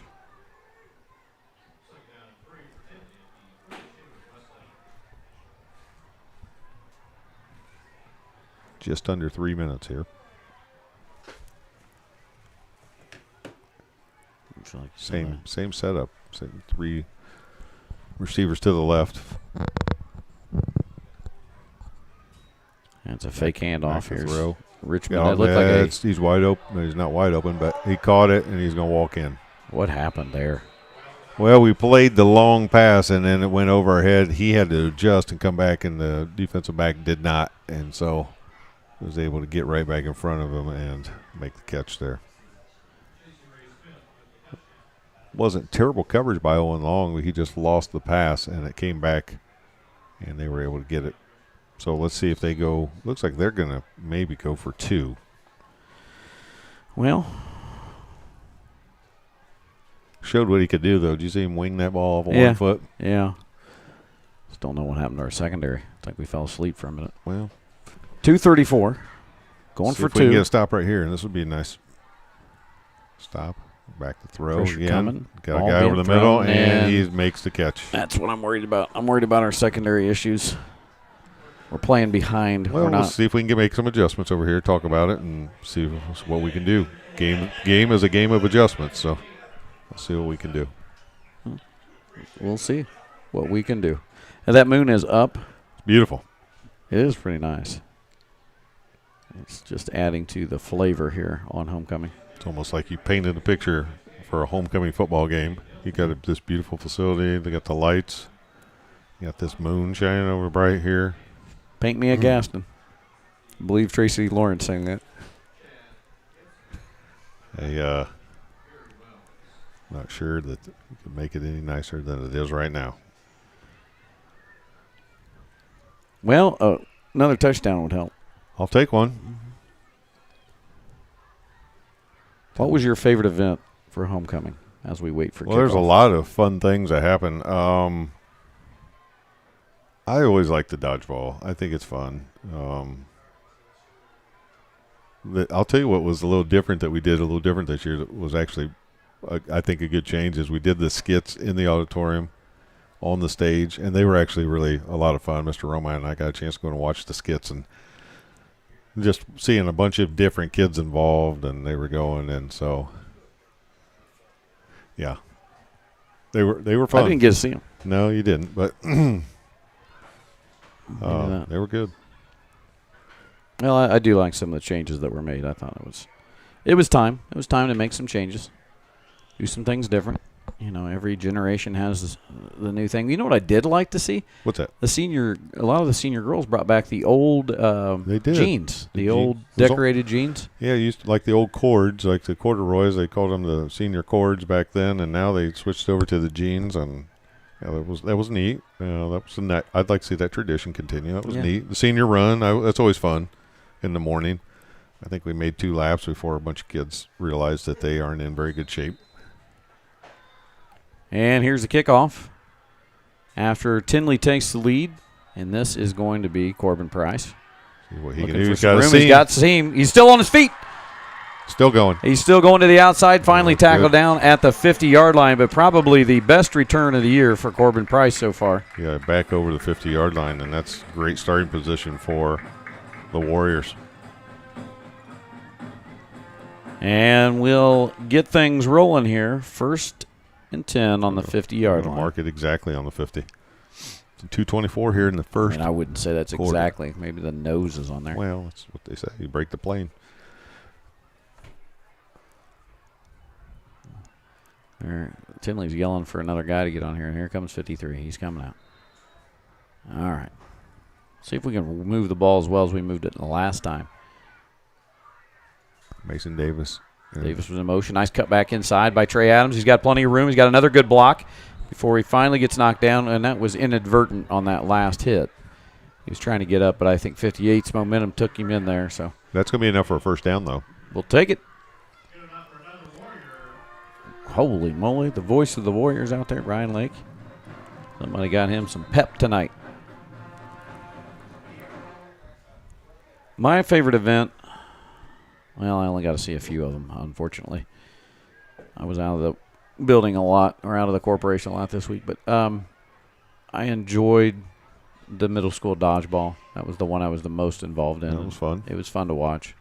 just under 3 minutes here. Same setup. Same 3 receivers to the left. That's a fake handoff here. Throw. Richmond. Yeah, It looked like he's wide open. He's not wide open, but he caught it, and he's going to walk in. what happened there? Well, we played the long pass, and then it went over our head. He had to adjust and come back, and the defensive back did not, and so was able to get right back in front of him and make the catch there. Wasn't terrible coverage by Owen Long, but he just lost the pass, and it came back, and they were able to get it. So let's see if they go. Looks like they're going to maybe go for 2. Well, showed what he could do, though. Did you see him wing that ball off of Yeah. 1 foot? yeah. Just don't know what happened to our secondary. I think we fell asleep for a minute. Well, 2:34. Going see for if we can 2. get a stop right here, and this would be a nice stop. Back to throw Pressure again. coming. Got a Ball guy over being the middle, thrown, and and he makes the catch. That's what I'm worried about. I'm worried about our secondary issues. We're playing behind. Well, We're we'll not. see if we can make some adjustments over here, talk about it, and see what we can do. Game is a game of adjustments, so we'll see what we can do. We'll see what we can do. And that moon is up. It's beautiful. It is pretty nice. It's just adding to the flavor here on homecoming. It's almost like you painted a picture for a homecoming football game. You got this beautiful facility. They got the lights. You got this moon shining over bright here. Paint me a Gaston. I believe Tracy Lawrence sang that. Not sure that you can make it any nicer than it is right now. Well, another touchdown would help. I'll take one. What was your favorite event for homecoming as we wait for Well, there's a kickoff? lot of fun things that happen. I always like the dodgeball. I think it's fun. I'll tell you what was a little different that we did a little different this year. That was actually, I think, a good change is we did the skits in the auditorium on the stage, and they were actually really a lot of fun. Mr. Roma and I got a chance to go and watch the skits, and just seeing a bunch of different kids involved, and they were going, and so yeah, they were fun. I didn't get to see them. No, you didn't, but Maybe they were good. Well, I do like some of the changes that were made. I thought it was time. It was time to make some changes, do some things different. You know, every generation has the new thing. You know what I did like to see? What's that? A lot of the senior girls brought back the old They did. jeans, the old those decorated jeans. Yeah, used to, like the old cords, like the corduroys. They called them the senior cords back then, and now they switched over to the jeans, and yeah, that was neat. That was I'd like to see that tradition continue. That was neat. The senior run, that's always fun in the morning. I think we made 2 laps before a bunch of kids realized that they aren't in very good shape. And here's the kickoff after Tindley takes the lead, and this is going to be Corbin Price. See what he Looking can do. for He's some got a room. seam. He's got seam. He's still on his feet. Still going. He's still going to the outside, finally That's tackled good. down at the 50-yard line, but probably the best return of the year for Corbin Price so far. Yeah, back over the 50-yard line, and that's a great starting position for the Warriors. And we'll get things rolling here. 1st and 10 on the 50-yard line. Mark it exactly on the 50. It's 2:24 here in the first. And I wouldn't say that's quarter. exactly. Maybe the nose is on there. Well, that's what they say. You break the plane. Tinley's yelling for another guy to get on here, and here comes 53. He's coming out. All right. See if we can move the ball as well as we moved it the last time. Mason Davis. Davis was in motion. Nice cut back inside by Trey Adams. He's got plenty of room. He's got another good block before he finally gets knocked down, and that was inadvertent on that last hit. He was trying to get up, but I think 58's momentum took him in there. So That's going to be enough for a first down, though. we'll take it. Holy moly, the voice of the Warriors out there, Brian Lake. Somebody got him some pep tonight. My favorite event, well, I only got to see a few of them, unfortunately. I was out of the building a lot, or out of the corporation a lot this week, but I enjoyed the middle school dodgeball. That was the one I was the most involved in. That was fun. It was fun to watch.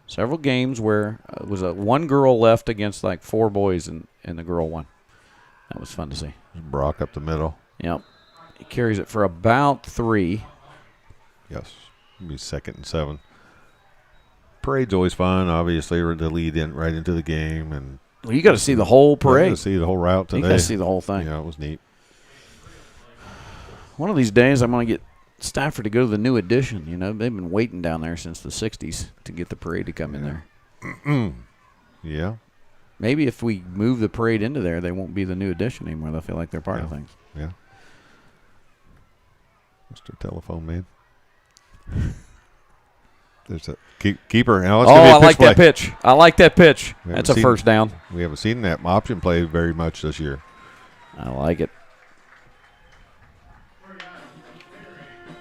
Several games where it was one girl left against like 4 boys, and the girl won. That was fun to see. Brock up the middle. Yep. He carries it for about 3. Yes. It'll be 2nd and 7. Parade's always fun, obviously, or to lead in right into the game. And Well, you got to see the whole parade. got to see the whole route today. You got to see the whole thing. Yeah, it was neat. One of these days, I'm going to get Stafford to go to the new edition. You know, they've been waiting down there since the 60s to get the parade to come in there. Yeah. Maybe if we move the parade into there, they won't be the new edition anymore. They'll feel like they're part of things. Yeah. Mr. Telephone Man. There's a keeper. Now it's I like that pitch. I like that pitch. We That's a haven't first down. We haven't seen that option play very much this year. I like it.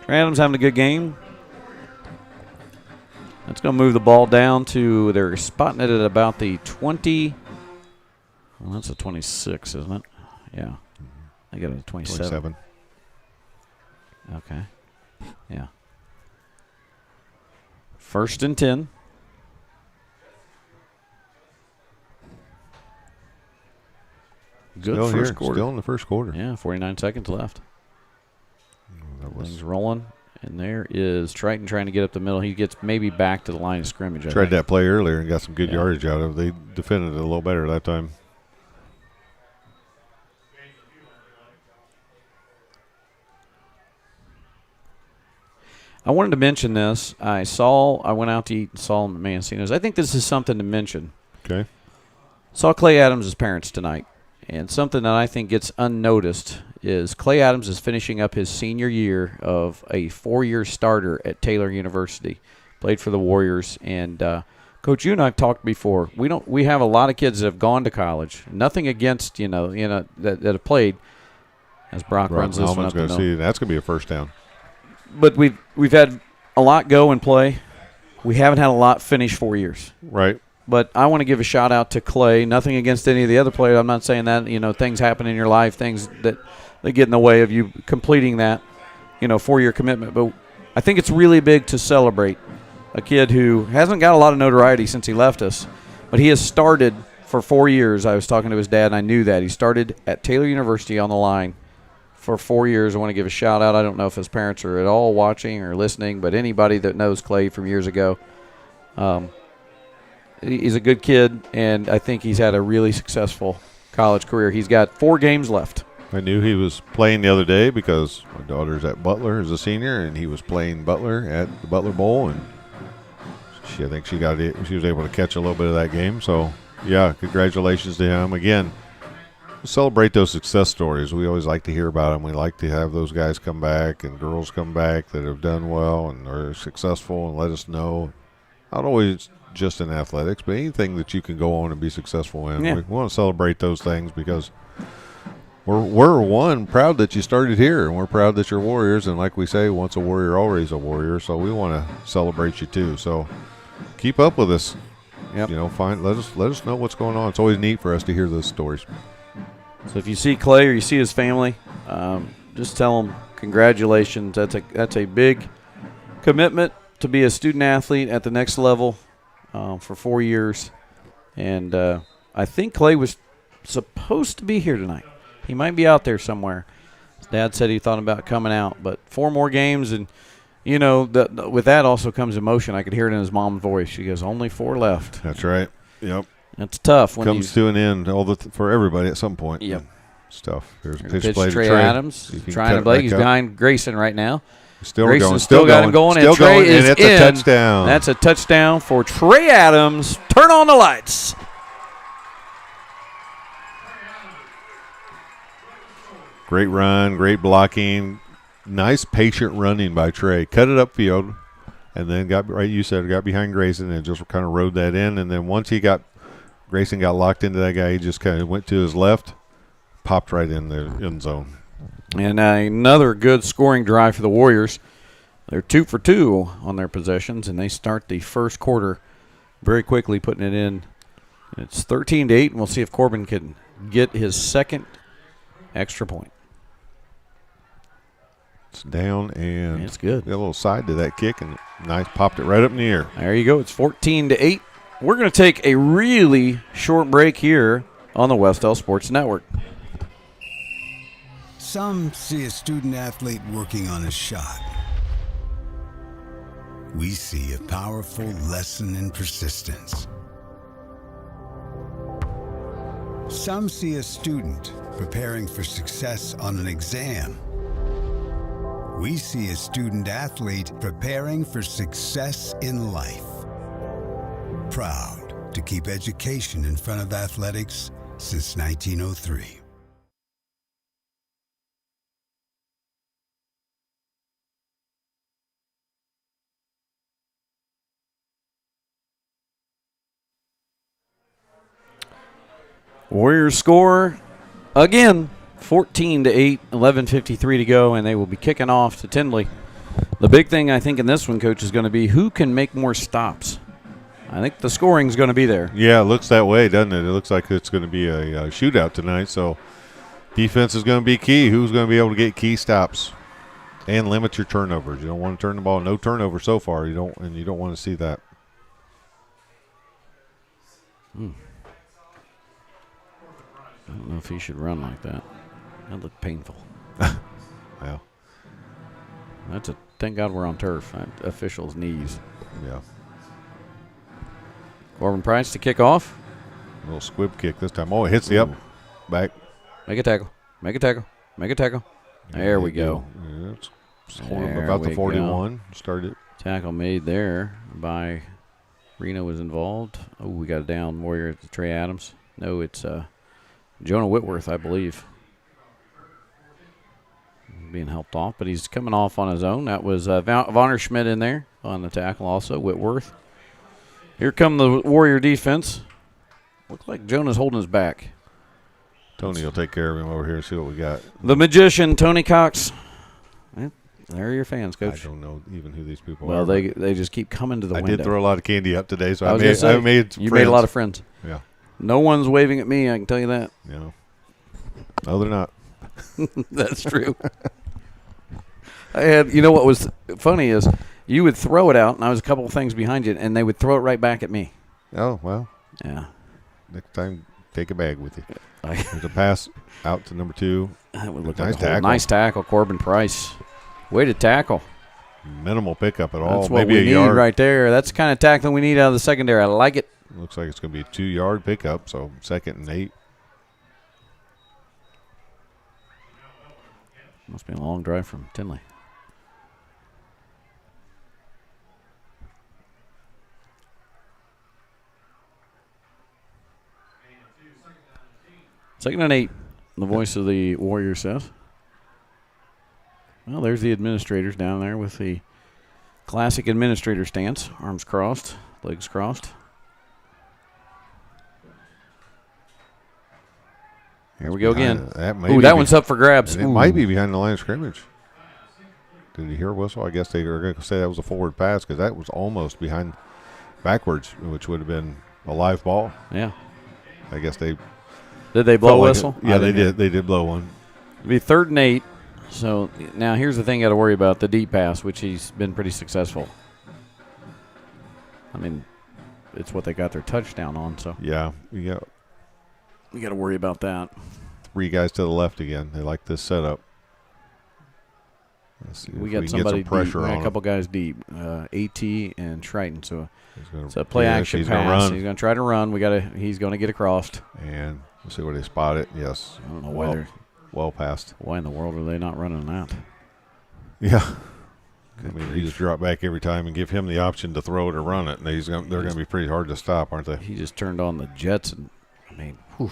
Trey Adams having a good game. That's going to move the ball down to, they're spotting it at about the 20. Well, that's a 26, isn't it? Yeah. I got it at 27. Okay. Yeah. 1st and 10. Good Still first here, quarter. Still in the first quarter. Yeah, 49 seconds left. That was Things rolling. And there is Triton trying to get up the middle. He gets maybe back to the line of scrimmage. I tried think. that play earlier and got some good yardage out of it. They defended it a little better that time. I wanted to mention this. I went out to eat and saw him at Mancino's. I think this is something to mention. Okay. Saw Clay Adams' parents tonight. And something that I think gets unnoticed is Clay Adams is finishing up his senior year of a 4-year starter at Taylor University. Played for the Warriors. And Coach, you and I have talked before. We have a lot of kids that have gone to college. Nothing against that have played. As Brock runs this one up the middle. That's going to be a first down. But we've had a lot go and play. We haven't had a lot finish 4 years. Right. But I want to give a shout-out to Clay. Nothing against any of the other players. I'm not saying that, things happen in your life, things that get in the way of you completing that, 4-year commitment. But I think it's really big to celebrate a kid who hasn't got a lot of notoriety since he left us, but he has started for 4 years. I was talking to his dad, and I knew that. He started at Taylor University on the line for 4 years. I want to give a shout-out. I don't know if his parents are at all watching or listening, but anybody that knows Clay from years ago, he's a good kid, and I think he's had a really successful college career. He's got 4 games left. I knew he was playing the other day because my daughter's at Butler as a senior, and he was playing Butler at the Butler Bowl, and I think she was able to catch a little bit of that game. So, yeah, congratulations to him. Again, celebrate those success stories. We always like to hear about them. We like to have those guys come back and girls come back that have done well and are successful and let us know. Not always just in athletics, but anything that you can go on and be successful in. Yeah. We want to celebrate those things because we're proud that you started here, and we're proud that you're Warriors. And like we say, once a Warrior, always a Warrior. So we want to celebrate you too. So keep up with us. Yep. Let us know what's going on. It's always neat for us to hear those stories. So if you see Clay or you see his family, just tell them congratulations. That's a big commitment to be a student athlete at the next level for 4 years. And I think Clay was supposed to be here tonight. He might be out there somewhere. His dad said he thought about coming out, but 4 more games, and with that also comes emotion. I could hear it in his mom's voice. She goes, "Only 4 left." That's right. Yep. That's tough. When Comes to an end for everybody at some point. Yep. It's tough. There's a pitch pitch play to Trey Trey Adams trying to play. He's behind Grayson right now. Grayson's still got him going, and Trey is and it's in. a touchdown. That's a touchdown for Trey Adams. Turn on the lights. Great run, great blocking, nice patient running by Trey. Cut it upfield, and then got behind Grayson and just kind of rode that in. And then once Grayson got locked into that guy, he just kind of went to his left, popped right in the end zone. And another good scoring drive for the Warriors. They're 2 for 2 on their possessions, and they start the first quarter very quickly, putting it in. It's 13-8, and we'll see if Corbin can get his second extra point. It's down, and it's good. Got a little side to that kick, and nice, popped it right up in the air. There you go. It's 14-8. We're going to take a really short break here on the Wes-Del Sports Network. Some see a student athlete working on a shot. We see a powerful lesson in persistence. Some see a student preparing for success on an exam. We see a student athlete preparing for success in life. Proud to keep education in front of athletics since 1903. Warriors score again, 14-8, 11:53 to go, and they will be kicking off to Tindley. The big thing I think in this one, Coach, is going to be who can make more stops. I think the scoring is going to be there. Yeah, it looks that way, doesn't it? It looks like it's going to be a shootout tonight, so defense is going to be key. Who's going to be able to get key stops and limit your turnovers? You don't want to turn the ball. No turnover so far. You don't want to see that. I don't know if he should run like that. That looked painful. Well, Thank God we're on turf. Officials' knees. yeah. Corbin Price to kick off. A little squib kick this time. Oh, it hits the up. Back. Make a tackle. Make a tackle. Make a tackle. There we go. Yeah, it's There about the we 41. Started. Tackle made there by Reno was involved. Oh, we got a down Warrior to Trey Adams. No, it's Jonah Whitworth, I believe. Being helped off, but he's coming off on his own. That was Vonner Schmidt in there on the tackle also, Whitworth. Here come the Warrior defense. Looks like Jonah's holding his back. Tony will take care of him over here and see what we got. The magician, Tony Cox. There are your fans, Coach. I don't know even who these people Well, are. they just keep coming to the window. I did throw a lot of candy up today, so I I was gonna say, made you friends. made a lot of friends. Yeah. No one's waving at me, I can tell you that. Yeah. No, they're not. That's true. You know what was funny is you would throw it out, and I was a couple of things behind you, and they would throw it right back at me. Oh, well. Yeah. Next time, take a bag with you. I- There's a pass out to number 2. That would look Nice like a tackle. nice tackle, Corbin Price. Way to tackle. Minimal pickup at all. That's what Maybe we a need yard. right there. That's the kind of tackling we need out of the secondary. I like it. Looks like it's going to be a 2-yard pickup, so 2nd and 8. Must be a long drive from Tindley. Second and 8, the voice of the Warrior says. Well, there's the administrators down there with the classic administrator stance. Arms crossed, legs crossed. Here we go again. Ooh, that one's up for grabs. It might be behind the line of scrimmage. Did you hear a whistle? I guess they were going to say that was a forward pass because that was almost behind backwards, which would have been a live ball. Yeah. I guess they Did they blow a whistle? Yeah, they did. They did blow one. It'll be 3rd and 8. So now here's the thing you got to worry about, the deep pass, which he's been pretty successful. I mean, it's what they got their touchdown on. So Yeah, we got to worry about that. 3 guys to the left again. They like this setup. Let's see We if got can somebody get some pressure deep. We got on a couple guys deep, AT and Triton. So it's a him. play Yes, action he's pass. gonna run. He's going to try to run. He's going to get across. And we'll see where they spot it. Yes. I don't know why well past. Why in the world are they not running that? Yeah. I mean, you just drop back every time and give him the option to throw it or run it, and they're going to be pretty hard to stop, aren't they? He just turned on the jets, and I mean, whew.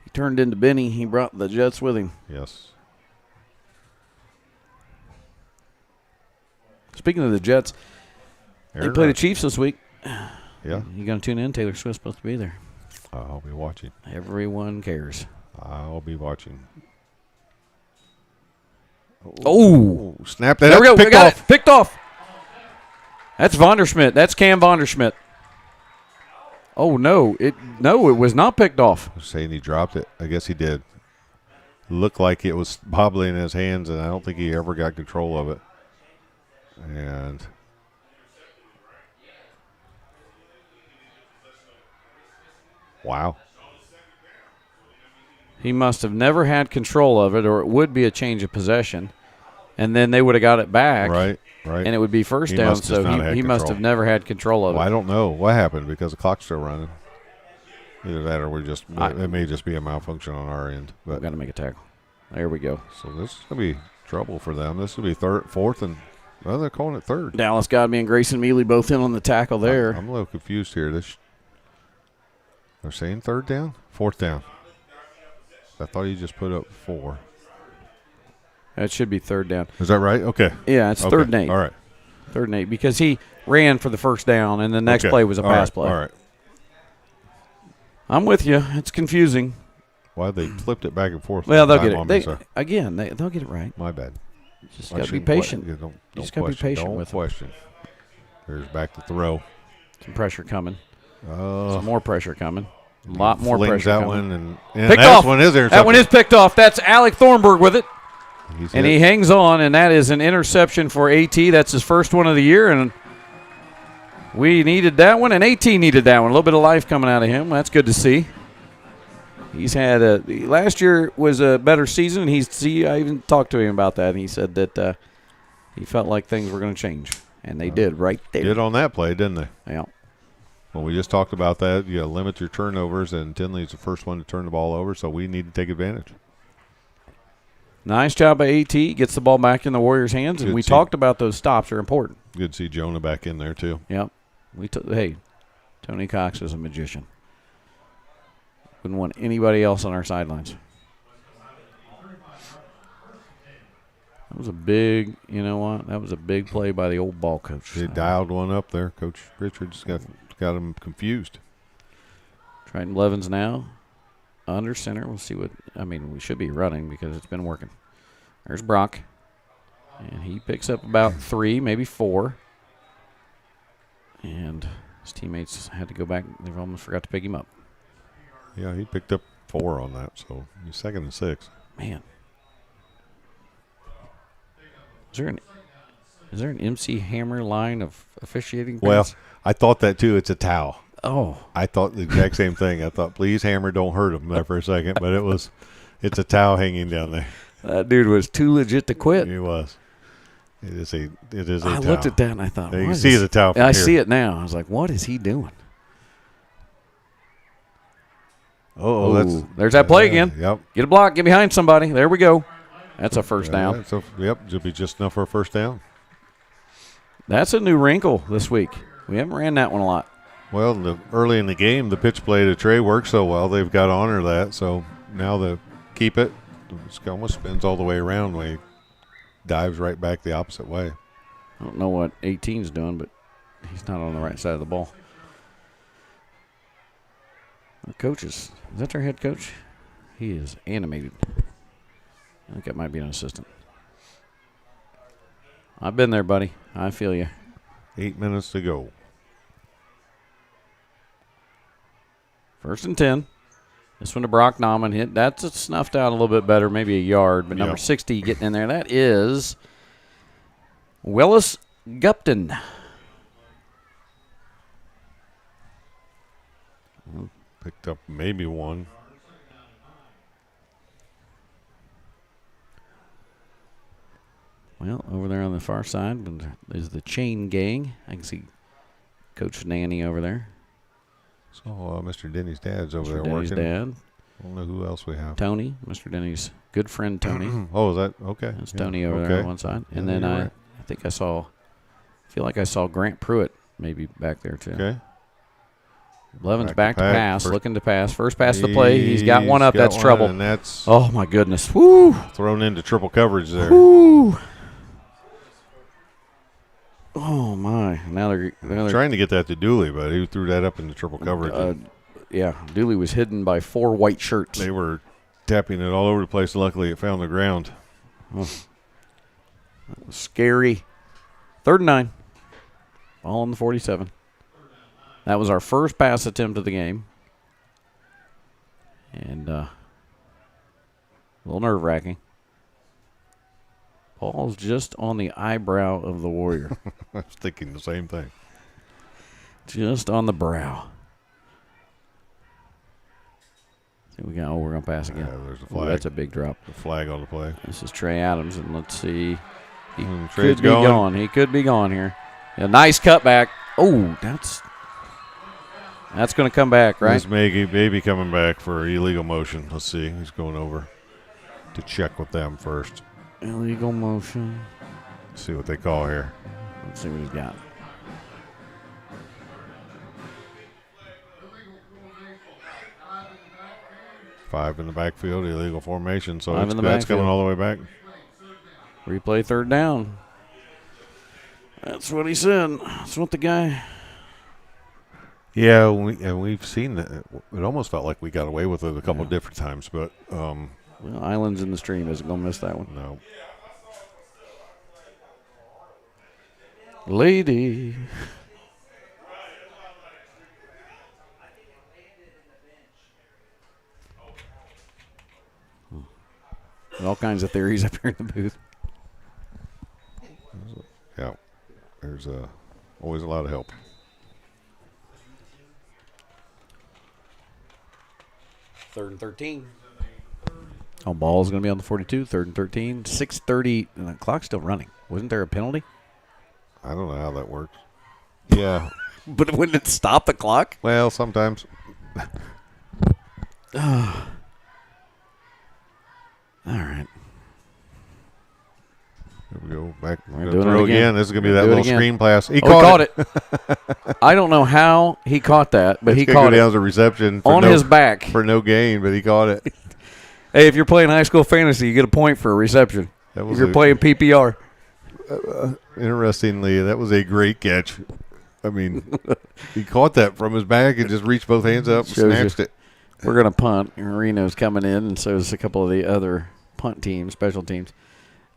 He turned into Benny. He brought the jets with him. Yes. Speaking of the Jets, they play the Chiefs this week. Yeah. You going to tune in? Taylor Swift's supposed to be there. I'll be watching. Everyone cares. I'll be watching. Oh, snap that there up. we go. Picked We got off. it. Picked off. That's Vonderschmidt. That's Cam Vonderschmidt. Oh no, it was not picked off. Saying he dropped it. I guess he did. looked like it was bobbling in his hands, and I don't think he ever got control of it. And wow. He must have never had control of it, or it would be a change of possession. And then they would have got it back. Right. And it would be first down, so he must have never had control of it. I don't know what happened because the clock's still running. Either that or it may just be a malfunction on our end. But we've got to make a tackle. There we go. So this is going to be trouble for them. This will be fourth, and well, they're calling it third. Dallas Godby and Grayson Mealy both in on the tackle there. I'm a little confused here. They're saying third down? Fourth down. I thought he just put up 4. That should be third down. Is that right? Okay. Yeah, it's third and 8. All right. Third and 8 because he ran for the first down, and the next play was a pass play. All right. I'm with you. It's confusing. Why they flipped it back and forth? Well, they'll get it. They'll get it right. My bad. Just got to be patient. Don't just got to be patient with them. Don't question. There's back to throw. Some pressure coming. Some more pressure coming. A lot more pressure that coming. One and picked off. One is there. That one is picked off. That's Alec Thornburg with it. And he hangs on, and that is an interception for AT. That's his first one of the year, and we needed that one, and AT needed that one. A little bit of life coming out of him. That's good to see. He's had last year was a better season. I even talked to him about that, and he said that he felt like things were going to change, and they did right there. Did on that play, didn't they? Yeah. Well, we just talked about that. You limit your turnovers, and Tindley's the first one to turn the ball over, so we need to take advantage. Nice job by AT. Gets the ball back in the Warriors' hands, and we talked about those stops are important. Good to see Jonah back in there, too. Yep. Hey, Tony Cox is a magician. Wouldn't want anybody else on our sidelines. That was a big, that was a big play by the old ball coach. They dialed one up there. Coach Richards got him confused. Triton Blevins now under center. We'll see we should be running because it's been working. There's Brock. And he picks up about 3, maybe 4. And his teammates had to go back. They almost forgot to pick him up. Yeah, he picked up 4 on that, so he's 2nd and 6. Man. Is there an MC Hammer line of officiating? Well, I thought that too. It's a towel. Oh. I thought the exact same thing. I thought, please, Hammer, don't hurt him there for a second. But it's a towel hanging down there. That dude was too legit to quit. He was. It is a towel. I looked at that and I thought, you can see the towel from here. see it now. I was like, what is he doing? There's that play again. Yep. Get a block. Get behind somebody. There we go. That's a first down. It'll be just enough for a first down. That's a new wrinkle this week. We haven't ran that one a lot. Well, early in the game, the pitch play to Trey worked so well, they've got to honor that. So now they keep it. It almost spins all the way around when he dives right back the opposite way. I don't know what 18's doing, but he's not on the right side of the ball. Our coach is that their head coach? He is animated. I think that might be an assistant. I've been there, buddy. I feel you. 8 minutes to go. 1st and 10. This one to Brock Nauman hit. That's snuffed out a little bit better, maybe a yard. But number 60 getting in there. That is Willis Gupton. Picked up maybe 1. Well, over there on the far side is the chain gang. I can see Coach Nanny over there. So Mr. Denny's dad's over there Denny's working. Dad. I don't know who else we have. Tony, Mr. Denny's good friend Tony. Is that okay? That's Tony over there on one side. And then I feel like I saw Grant Pruitt maybe back there too. Okay. Levin's back to pass, looking to pass. First pass of the play. He's got one up. That's trouble. And that's oh, my goodness. Woo. Thrown into triple coverage there. Woo. Oh, my. Now they're trying to get that to Dooley, but he threw that up into triple coverage. Yeah, Dooley was hidden by 4 white shirts. They were tapping it all over the place. Luckily, it found the ground. Oh. That was scary. 3rd and 9. All on the 47. That was our first pass attempt of the game. And A little nerve-wracking. Ball's just on the eyebrow of the Warrior. I was thinking the same thing. Just on the brow. See, we're going to pass again. Yeah, there's a flag. Ooh, that's a big drop. The flag on the play. This is Trey Adams, and let's see. He Trey's could be gone. He could be gone here. A nice cutback. Oh, that's going to come back, right? This maybe coming back for illegal motion. Let's see. He's going over to check with them first. Illegal motion. Let's see what they call here. Let's see what he's got. Five in the backfield, illegal formation. So Five in the that's coming backfield. all the way back. Replay third down. That's what he said. That's what the guy. Yeah, we've seen that. It almost felt like we got away with it a couple different times, but Well, Islands in the Stream isn't going to miss that one. no. Lady. All kinds of theories up here in the booth. Yeah, there's always a lot of help. Third and 13. Oh, ball's going to be on the 42. Third and 13. 6:30. And the clock's still running. Wasn't there a penalty? I don't know how that works. Yeah. But wouldn't it stop the clock? Well, sometimes. All right. Here we go. Back. We're We're doing throw it again. again. This is going to be We're that doing it little again. screen pass. He Caught it. it. I don't know how he caught that, but he It's gonna caught go down it as a reception for on his back. for no gain, but he caught it. Hey, if you're playing high school fantasy, you get a point for a reception. That If was you're a- playing PPR. Interestingly, that was a great catch. I mean, he caught that from his back and just reached both hands up and Shows you. snatched it. We're going to punt. Reno's coming in, and so is a couple of the other punt teams, special teams.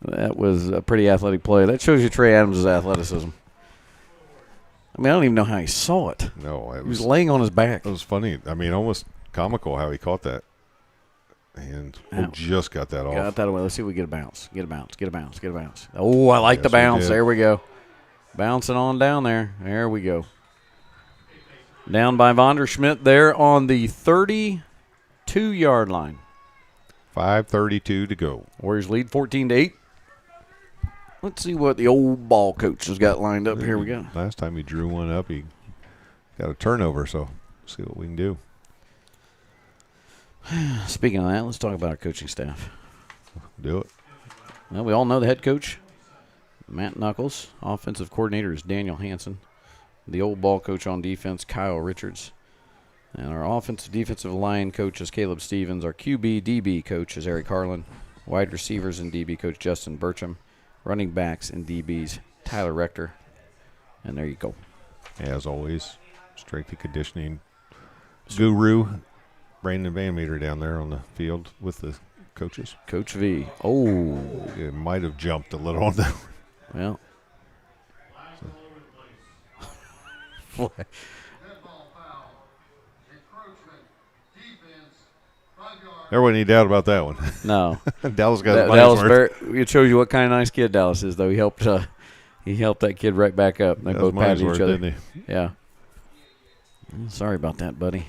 That was a pretty athletic play. That shows you Trey Adams' athleticism. I mean, I don't even know how he saw it. No, He was laying on his back. It was funny. I mean, almost comical how he caught that. And Ow. just got that off. Got that away. Let's see if we get a bounce. Get a bounce. Get a bounce. Get a bounce. Oh, I like Yes, the we bounce. did. There we go. Bouncing on down there. There we go. Down by Vonderschmidt there on the 32-yard line. 5:32 to go. Warriors lead 14-8. Let's see what the old ball coach has got lined up. Here we go. Last time he drew one up, he got a turnover, so see what we can do. Speaking of that, let's talk about our coaching staff. Do it. Well, we all know the head coach, Matt Knuckles. Offensive coordinator is Daniel Hansen. The old ball coach on defense, Kyle Richards. And our offensive defensive line coach is Caleb Stevens. Our QB DB coach is Eric Harlan. Wide receivers and DB coach Justin Burcham. Running backs and DBs, Tyler Rector. And there you go. As always, strength and conditioning guru, Brandon Van Meter down there on the field with the coaches. Coach V. Oh, It might have jumped a little on that. well. Dead ball foul. Encroachment. Defense. 5 yards. There wasn't any doubt about that one. No. Dallas got his Dallas money's worth. it shows you what kind of nice kid Dallas is, though. He helped that kid right back up. They Got both his money's patted worth, each other. didn't he? Yeah. Sorry about that, buddy.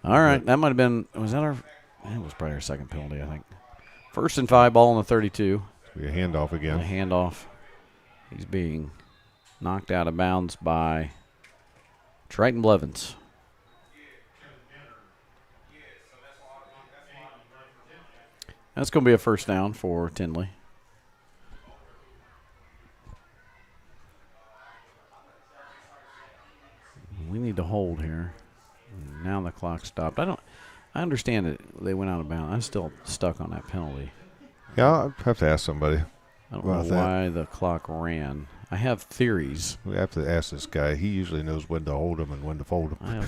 All right, that might have been. Was that our? That was probably our second penalty, I think. 1st and 5, ball on the 32. Be a handoff And a again. handoff. He's being knocked out of bounds by Triton Blevins. That's going to be a first down for Tindley. We need to hold here. Now the clock stopped. I understand that they went out of bounds. I'm still stuck on that penalty. Yeah, I'll have to ask somebody. I don't know About that. why the clock ran. I have theories. We have to ask this guy. He usually knows when to hold him and when to fold him. I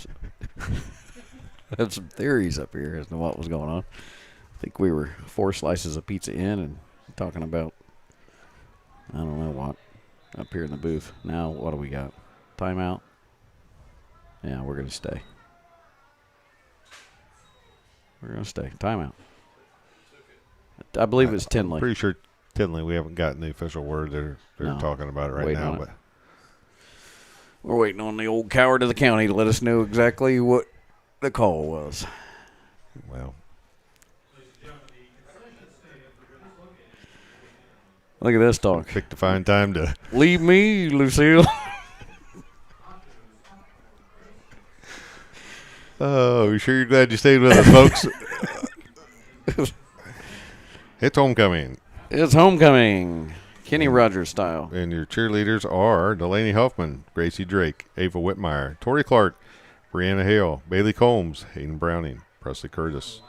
have some theories up here as to what was going on. I think we were 4 slices of pizza in and talking about, I don't know what, up here in the booth. Now, what do we got? Timeout? Yeah, we're going to stay. We're going to stay. Timeout. I believe it's Tindley. Pretty sure Tindley. We haven't gotten the official word. They're No. talking about it right Waiting now. on it. But We're waiting on the old coward of the county to let us know exactly what the call was. well, Look at this dog. pick to find time to. Leave me, Lucille. Oh, you sure you're glad you stayed with us, folks? It's homecoming. It's homecoming. Kenny Rogers style. And your cheerleaders are Delaney Huffman, Gracie Drake, Ava Whitmire, Tori Clark, Brianna Hale, Bailey Combs, Hayden Browning, Presley Curtis,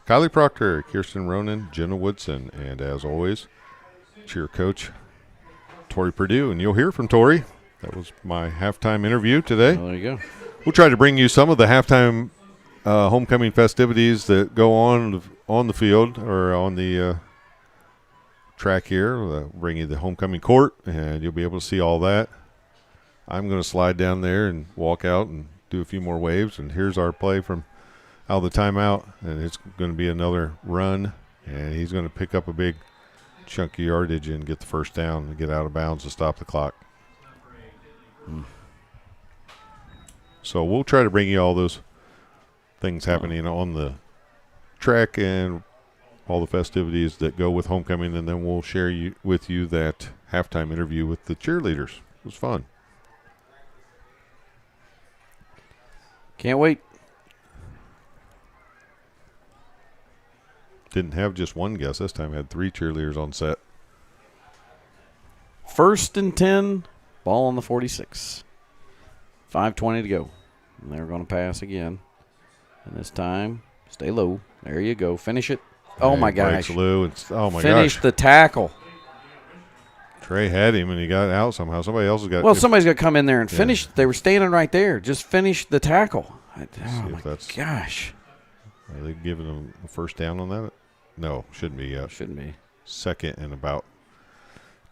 Kylie Proctor, Kirsten Ronan, Jenna Woodson, and as always, cheer coach Tori Purdue. And you'll hear from Tori. That was my halftime interview today. Well, there you go. We'll try to bring you some of the halftime homecoming festivities that go on the field or on the track here. We'll bring you the homecoming court, and you'll be able to see all that. I'm going to slide down there and walk out and do a few more waves. And here's our play from out of the timeout, and it's going to be another run, and he's going to pick up a big chunk of yardage and get the first down and get out of bounds to stop the clock. So we'll try to bring you all those things happening on the track and all the festivities that go with homecoming, and then we'll share with you that halftime interview with the cheerleaders. It was fun. Can't wait. Didn't have just one guest this time. Had 3 cheerleaders on set. 1st and 10, ball on the 46. 5:20 to go. And they're going to pass again. And this time, stay low. There you go. Finish it. Oh, And my breaks gosh. Lou. Oh, my Finish gosh. the tackle. Trey had him, and he got out somehow. Somebody else has got Well, somebody's got to come in there and Yeah. finish. They were standing right there. Just finish the tackle. Oh, see my if that's- gosh. Are they giving them a first down on that? No, shouldn't be yet. Shouldn't be. Second and about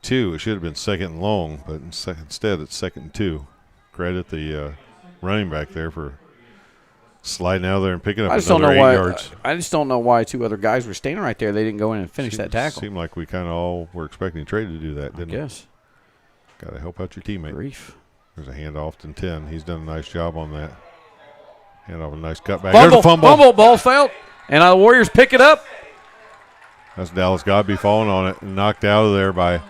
2. It should have been second and long, but instead it's second and 2. Credit the running back there for sliding out there and picking up I just don't another know 8 why. yards. I just don't know why 2 other guys were standing right there. They didn't go in and finish that tackle. Seemed like we kind of all were expecting Trey to do that, I didn't we? guess. Got to help out your teammate. Grief. There's a handoff to 10. He's done a nice job on that. Handoff, a nice cutback. There's Fumble, a fumble. fumble, ball foul, and the Warriors pick it up. That's Dallas Godby falling on it and knocked out of there by a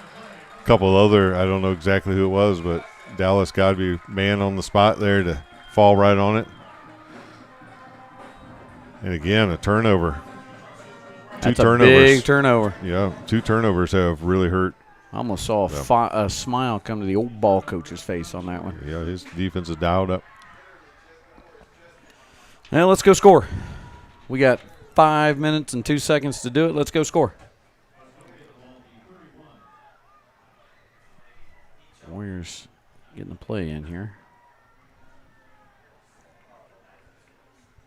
couple other, I don't know exactly who it was, but Dallas Godby man on the spot there to fall right on it. And again, a turnover. That's turnovers. a big turnover. Yeah, 2 turnovers have really hurt. I almost saw a smile come to the old ball coach's face on that one. Yeah, his defense is dialed up. Now let's go score. We got 5 minutes and 2 seconds to do it. Let's go score. Warriors getting the play in here.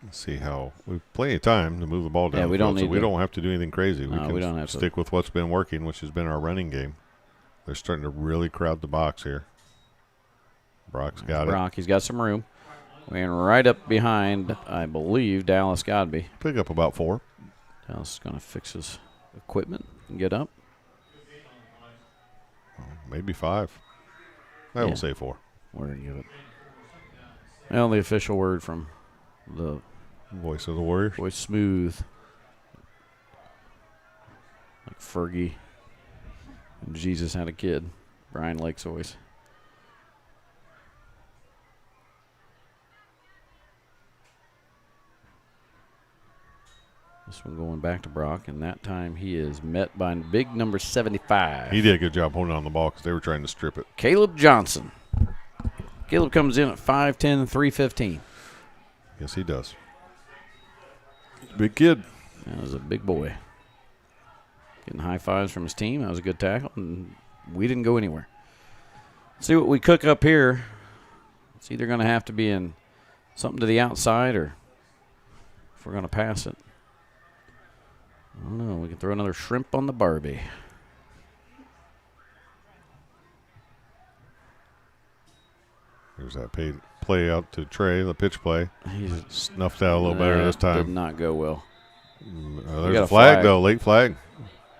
Let's see how we've plenty of time to move the ball down. Yeah, the we don't field, so need we to- don't have to do anything crazy. We No, can we don't have to. stick with what's been working, which has been our running game. They're starting to really crowd the box here. Brock's got Brock, he's got some room. And right up behind, I believe, Dallas Godby. it. Pick up about 4. Dallas is going to fix his equipment and get up. Maybe 5. I Yeah. will say 4. We're going to give it. Well, the official word from the Voice of the Warriors. voice smooth. Like Fergie. And Jesus had a kid. Brian Lake's voice. This one going back to Brock, and that time he is met by big number 75. He did a good job holding on the ball because they were trying to strip it. Caleb Johnson. Caleb comes in at 5'10", 315. Yes, he does. Big kid. That was a big boy. Getting high fives from his team. That was a good tackle, and we didn't go anywhere. See what we cook up here. It's either going to have to be in something to the outside or if we're going to pass it. I don't know. We can throw another shrimp on the Barbie. There's that play out to Trey, the pitch play. He's Snuffed out a little better this Did time. not go well. There's got a a flag, flag. though, late flag.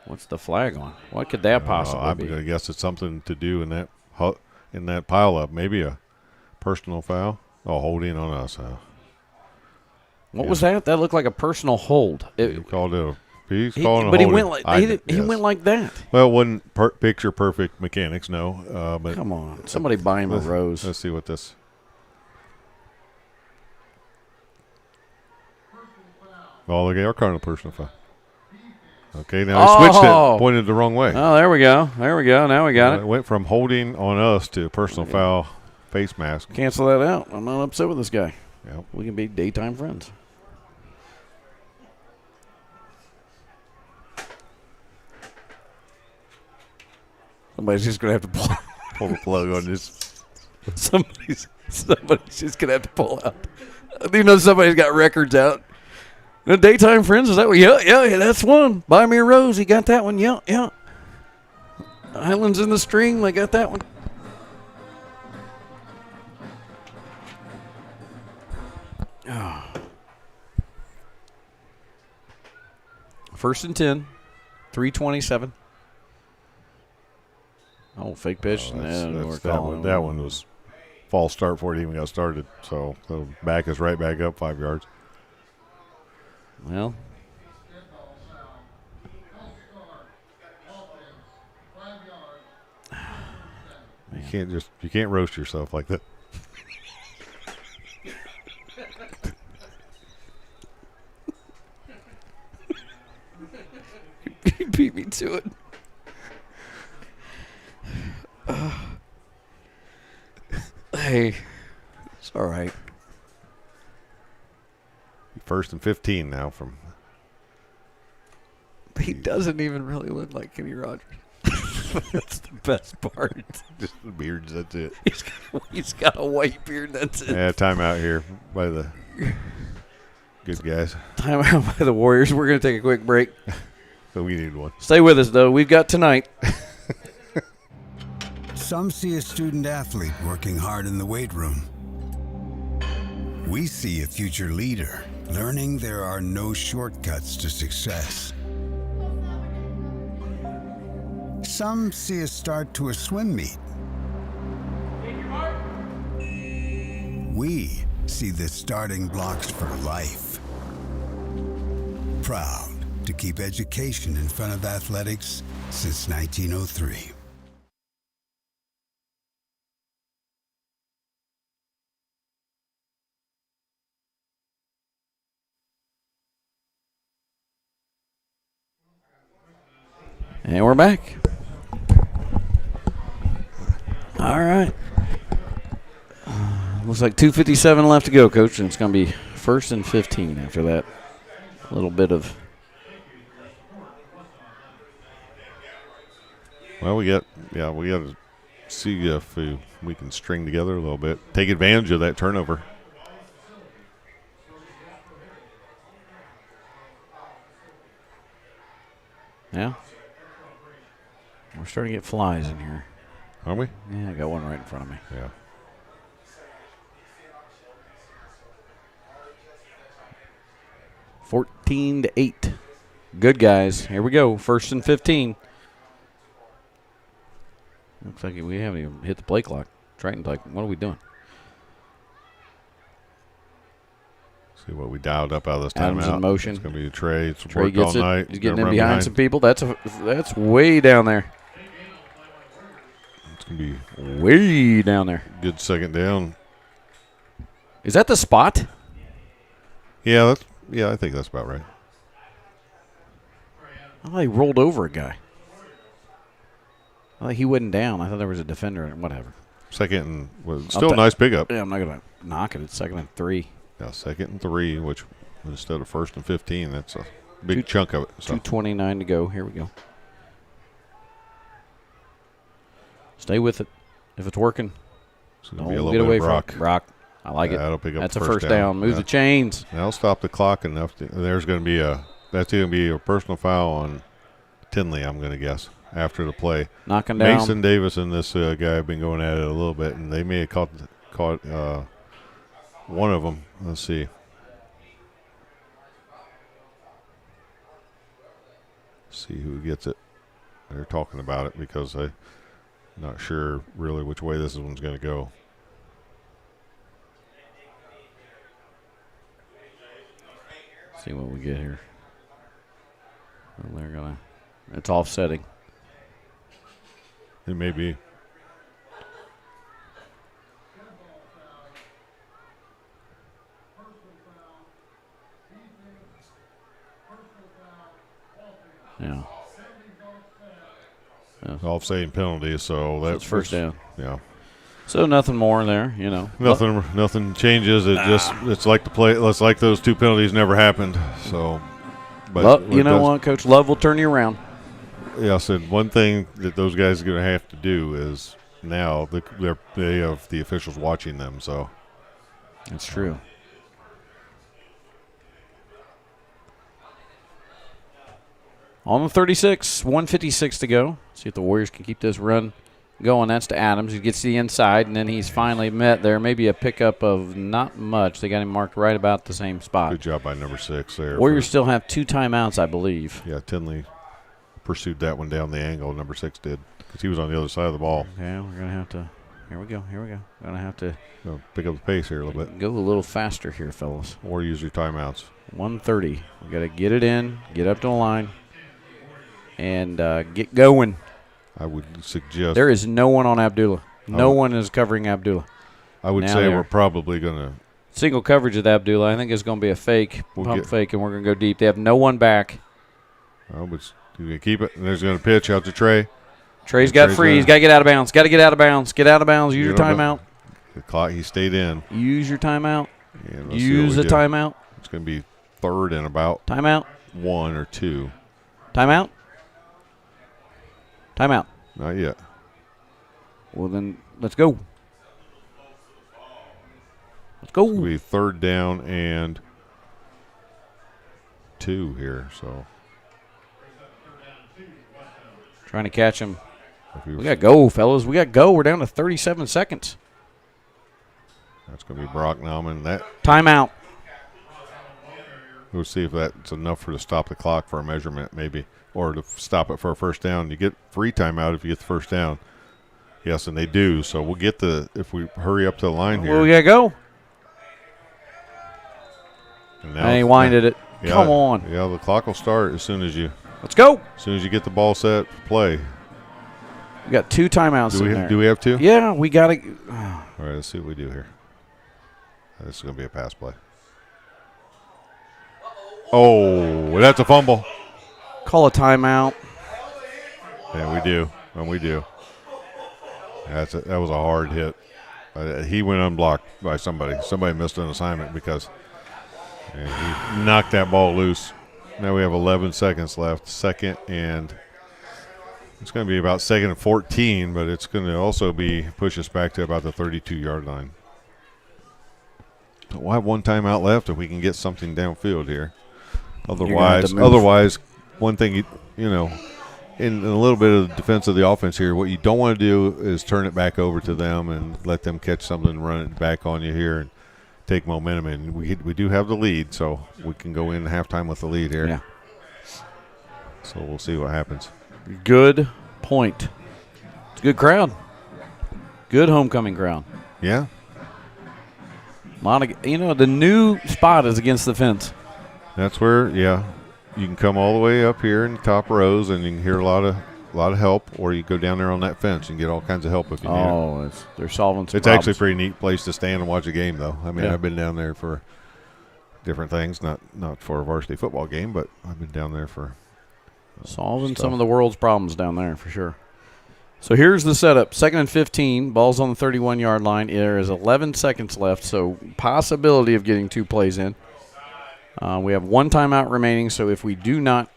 What's the flag on? What could that possibly I'm be? going to guess it's something to do in that pile up. Maybe a personal foul. Oh, holding on us. What was that? That looked like a personal hold. He called it a. He's He calling a but he holding. went like he went like that. Well, it wasn't picture perfect mechanics, no. But Come on, somebody buy him a rose. Let's see what this. Oh, they are calling a personal foul. Okay, now he switched it, pointed the wrong way. Oh, there we go. There we go. Now we got It it. went from holding on us to personal foul face mask. Cancel that out. I'm not upset with this guy. Yep. We can be daytime friends. Somebody's just gonna have to Pull the plug on this. Somebody's just gonna have to pull out. You know, somebody's got records out. The daytime friends, is that what? Yeah, that's one. Buy me a rose. He got that one. Yeah. Islands in the Stream. They got that one. Oh. 1st and 10. 3:27. Oh, fake pitch. That one was false start before it even got started. So the back is right back up 5 yards. Well, You can't roast yourself like that. he beat me to it. Hey, it's all right. 1st and 15 now from. He doesn't even really look like Kenny Rogers. That's the best part. Just the beards, that's it. He's got a white beard, that's it. Yeah, timeout here by the good guys. Timeout by the Warriors. We're going to take a quick break. So we need one. Stay with us, though. We've got tonight. Some see a student athlete working hard in the weight room. We see a future leader learning there are no shortcuts to success. Some see a start to a swim meet. We see the starting blocks for life. Proud to keep education in front of athletics since 1903. And we're back. All right. Looks like 2:57 left to go, Coach, and it's going to be 1st and 15 after that little bit of. Well, we got to see if we can string together a little bit, take advantage of that turnover. Yeah. We're starting to get flies in here. Are we? Yeah, I got one right in front of me. Yeah. Fourteen to 8. Good guys. Here we go. 1st and 15. Looks like we haven't even hit the play clock. Triton's like, what are we doing? See what we dialed up out of this Adams timeout. in motion. It's going to be a Trey. It's Trey worked gets all it. night. He's getting Gonna in run behind some people. That's way down there. It's going to be Way down there. good second down. Is that the spot? Yeah, I think that's about right. I thought he rolled over a guy. I thought he wasn't down. I thought there was a defender. Whatever. Second and still a nice pickup. Yeah, I'm not going to knock it. It's 2nd and 3. Yeah, 2nd and 3, which instead of 1st and 15, that's a big chunk of it. So. 2:29 to go. Here we go. Stay with it. If it's working, It's going to be a don't little get away bit of rock. from rock. I like it. That'll pick up That's a the first down. Move the chains. That'll stop the clock enough. There's going to be that's going to be a personal foul on Tindley, I'm going to guess, after the play. Knocking down. Mason Davis and this guy have been going at it a little bit, and they may have caught one of them. Let's see. See who gets it. They're talking about it because I'm not sure really which way this one's going to go. See what we get here. Well, they're gonna. It's offsetting. It may be. Yeah. Offsetting penalty, so that's first down. Yeah. So nothing more there, you know. Nothing changes. It's like the play. It's like those two penalties never happened. So, but You know what, Coach? Love will turn you around. Yeah, I said one thing that those guys are going to have to do is now they have the officials watching them. So that's true. On the 36, 1:56 to go. See if the Warriors can keep this run going. That's to Adams. He gets to the inside, and then he's finally met there. Maybe a pickup of not much. They got him marked right about the same spot. Good job by number 6 there. Warriors still have 2 timeouts, I believe. Yeah, Tindley pursued that one down the angle. Number 6 did because he was on the other side of the ball. Okay, we're going to have to – here we go. Going to have to pick up the pace here a little bit. Go a little faster here, fellas. Or use your timeouts. 1:30. We got to get it in, get up to the line, and get going. I would suggest there is no one on Abdullah. No one is covering Abdullah. I would say we're probably going to single coverage with Abdullah. I think it's going to be a fake, pump fake, and we're going to go deep. They have no one back. You're going to keep it, and there's going to pitch out to Trey. Trey's got free. He's got to get out of bounds. Get out of bounds. Use your timeout. The clock. He stayed in. Use your timeout. Use the timeout. It's going to be 3rd and about timeout 1 or 2. Timeout. Not yet. Well, then let's go. It'll be 3rd down and 2 here. So trying to catch him. We got to go, fellas. We got to go. We're down to 37 seconds. That's going to be Brock Nauman. That timeout. We'll see if that's enough to stop the clock for a measurement, maybe, or to stop it for a first down. You get free timeout if you get the first down. Yes, and they do. So we'll get if we hurry up to the line here. Well, we got to go. And he winded it. Yeah, come on. Yeah, the clock will start as soon as you. Let's go. As soon as you get the ball set for play. We got 2 timeouts in there. Do we have 2? Yeah, we got to. All right, let's see what we do here. This is going to be a pass play. Oh, that's a fumble. Call a timeout. Yeah, we do. And we do. That was a hard hit. He went unblocked by somebody. Somebody missed an assignment because he knocked that ball loose. Now we have 11 seconds left. 2nd and it's going to be about 2nd and 14, but it's going to also push us back to about the 32-yard line. But we'll have 1 timeout left if we can get something downfield here. Otherwise, one thing in a little bit of the defense of the offense here, what you don't want to do is turn it back over to them and let them catch something and run it back on you here and take momentum. And we do have the lead, so we can go in halftime with the lead here. Yeah. So we'll see what happens. Good point. It's a good crowd. Good homecoming crowd. Yeah. A lot of the new spot is against the fence. That's where, you can come all the way up here in the top rows and you can hear a lot of help, or you go down there on that fence and get all kinds of help if you need it. Oh, they're solving some It's problems. actually a pretty neat place to stand and watch a game, though. I mean, I've been down there for different things, not for a varsity football game, but I've been down there for solving some of the world's problems down there for sure. So here's the setup. 2nd and 15. Ball's on the 31-yard line. There is 11 seconds left, so possibility of getting 2 plays in. We have 1 timeout remaining, so if we do not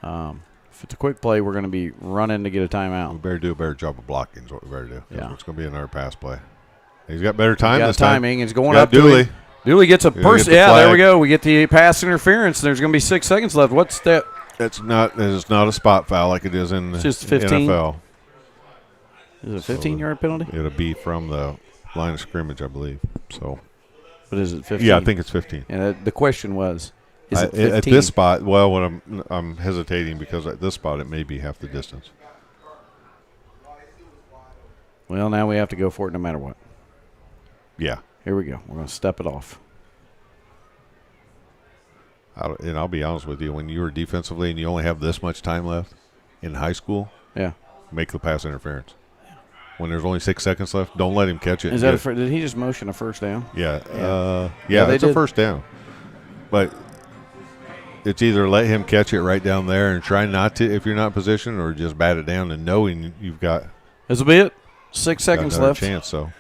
if it's a quick play, we're going to be running to get a timeout. We better do a better job of blocking is what we better do. Yeah. It's going to be another pass play. He's got better time He's got this timing. time. It's going up Dooley. to him. Dooley gets a person. Yeah, flag. there we go. We get the pass interference. There's going to be 6 seconds left. What's that? It's not a spot foul like it is in the just 15? NFL. Is it a 15-yard penalty? It'll be from the line of scrimmage, I believe. So, But is it 15? yeah, I think it's 15. And the question was, Is it 15? At this spot, well, when I'm hesitating because at this spot it may be half the distance. Well, now we have to go for it no matter what. Yeah. Here we go. We're going to step it off. And I'll be honest with you, when you were defensively and you only have this much time left in high school, Yeah. make the pass interference. When there's only 6 seconds left, don't let him catch it. Is that did he just motion a first down? Yeah. Yeah, It's a first down. But it's either let him catch it right down there and try not to if you're not in position, or just bat it down and knowing you've got This will be it. 6 seconds left. Chance, so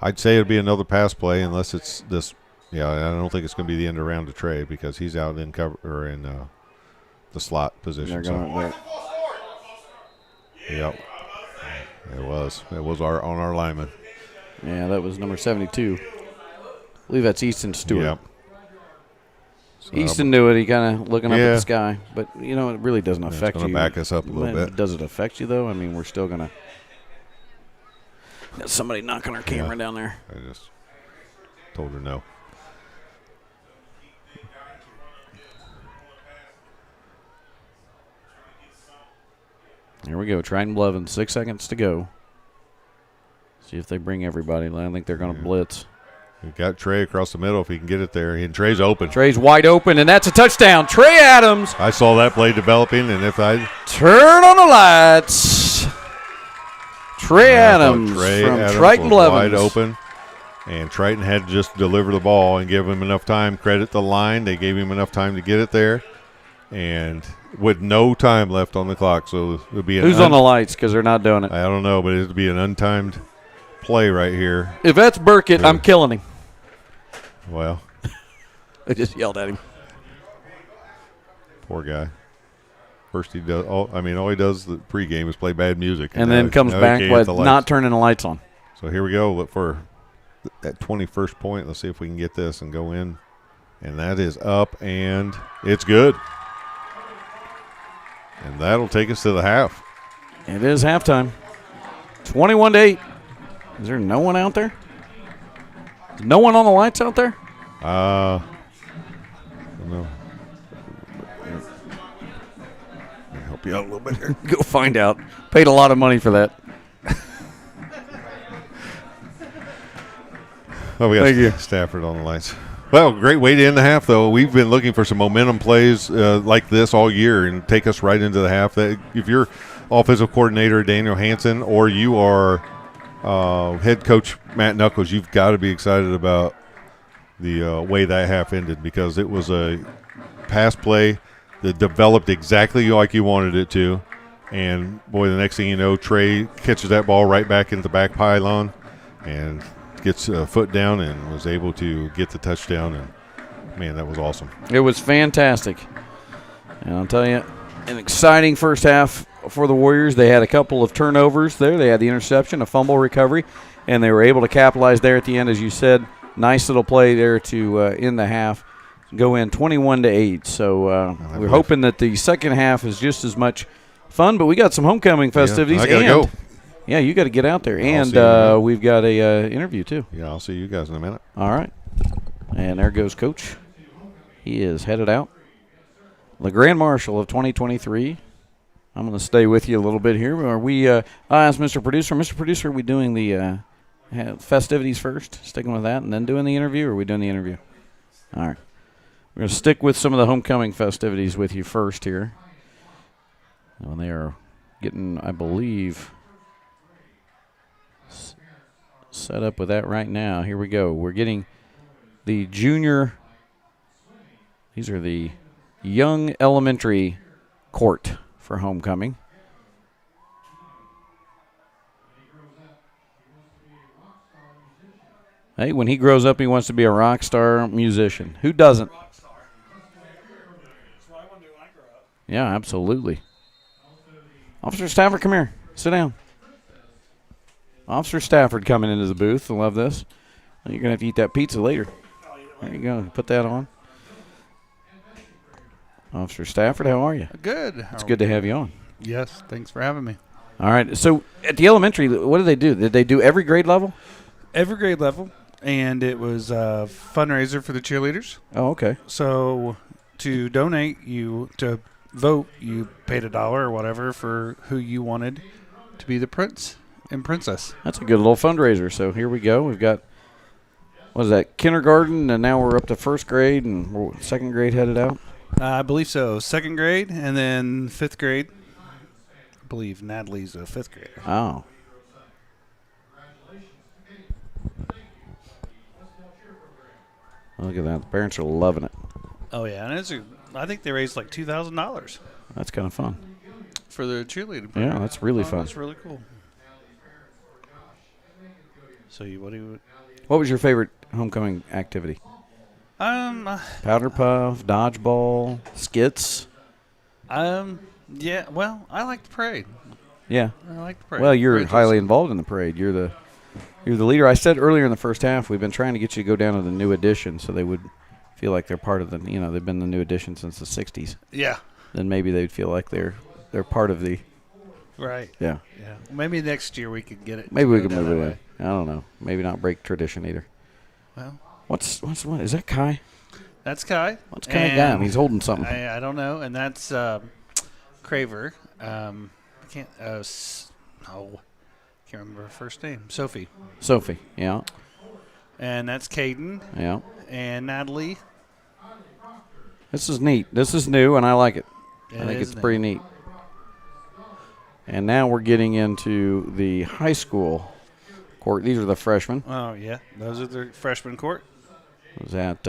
I'd say it'd be another pass play unless it's this. Yeah, I don't think it's going to be the end around to Trey because he's out in cover or in the slot position. Yep. It was on our lineman. Yeah, that was number 72. I believe that's Easton Stewart. Yep. So Easton knew it. He kind of looking up at the sky. But, you know, it really doesn't affect you. It's going to back us up a little bit. Does it affect you, though? I mean, we're still going to. Got somebody knocking our camera down there. I just told her no. Here we go. Triton Blevins, 6 seconds to go. See if they bring everybody. I think they're going to blitz. We got Trey across the middle if he can get it there. And Trey's open. Trey's wide open, and that's a touchdown. Trey Adams. I saw that play developing, and if I turn on the lights. Trey Adams from Triton Blevins. Wide open, and Triton had to just deliver the ball and give him enough time. Credit the line. They gave him enough time to get it there, and with no time left on the clock. So it would be who's on the lights because they're not doing it? I don't know, but it would be an untimed play right here. If that's Burkett, I'm killing him. Well, I just yelled at him. Poor guy. First he does. All he does the pregame is play bad music, and then comes back with not turning the lights on. So here we go. Look for that 21st point. Let's see if we can get this and go in, and that is up, and it's good. And that'll take us to the half. It is halftime. 21-8. Is there no one out there? No one on the lights out there? No. Let me help you out a little bit here. Go find out. Paid a lot of money for that. Oh, we got Stafford on the lights. Well, great way to end the half, though. We've been looking for some momentum plays like this all year and take us right into the half. That if you're offensive coordinator Daniel Hansen or you are head coach Matt Knuckles, you've got to be excited about the way that half ended because it was a pass play that developed exactly like you wanted it to. And, boy, the next thing you know, Trey catches that ball right back into the back pylon and gets a foot down and was able to get the touchdown. And, man, that was awesome. It was fantastic. And I'll tell you, an exciting first half for the Warriors. They had a couple of turnovers there. They had the interception, a fumble recovery, and they were able to capitalize there at the end, as you said. Nice little play there to end the half, go in 21-8. So we're hoping that the second half is just as much fun, but we got some homecoming festivities. Yeah, I got to go. Yeah, you got to get out there. And we've got a interview, too. Yeah, I'll see you guys in a minute. All right. And there goes Coach. He is headed out. The Grand Marshal of 2023. I'm going to stay with you a little bit here. I asked Mr. Producer. Mr. Producer, are we doing the festivities first, sticking with that, and then doing the interview, or are we doing the interview? All right. We're going to stick with some of the homecoming festivities with you first here. And they are getting, I believe, set up with that right now. Here we go. We're getting the junior. These are the young elementary court for homecoming. Hey, when he grows up, he wants to be a rock star musician. Who doesn't? Yeah, absolutely. Officer Stafford, come here. Sit down. Officer Stafford coming into the booth. I love this. You're going to have to eat that pizza later. There you go. Put that on. Officer Stafford, how are you? Good. It's good to have you on. Yes, thanks for having me. All right. So at the elementary, what do? Did they do every grade level? Every grade level. and it was a fundraiser for the cheerleaders. Oh, okay. So to donate, to vote, you paid $1 or whatever for who you wanted to be the prince and princess. That's a good little fundraiser. So here we go. We've got, what is that, kindergarten, and now we're up to first grade, and we're second grade headed out? I believe so. Second grade, and then fifth grade. I believe Natalie's a fifth grader. Oh. Look at that. The parents are loving it. Oh, yeah. And I think they raised like $2,000 That's kind of fun. for the cheerleading Yeah, program. that's really fun. That's really cool. So, what do you... What was your favorite homecoming activity? Powder puff, dodgeball, skits? Yeah, well, I like the parade. Yeah. I like the parade. Well, you're Parade's highly awesome. involved in the parade. You're the leader. I said earlier in the first half, we've been trying to get you to go down to the new edition so they would feel like they're part of the, they've been the new edition since the 60s. Yeah. Then maybe they'd feel like they're part of the, Right. yeah. Yeah. Maybe next year we could get it. Maybe we to could go move down it that in. way. I don't know. Maybe not break tradition either. Well, What is that Kai? that's Kai. What's Kai And got? He's holding something. I don't know. And that's Craver. I can't. Can't remember her first name. Sophie. Sophie. Yeah. And that's Caden Yeah. and Natalie. This is neat. This is new, and I like it. I It think is it's neat. pretty neat. And now we're getting into the high school court. These are the freshmen. Oh yeah, those are the freshman court. Was that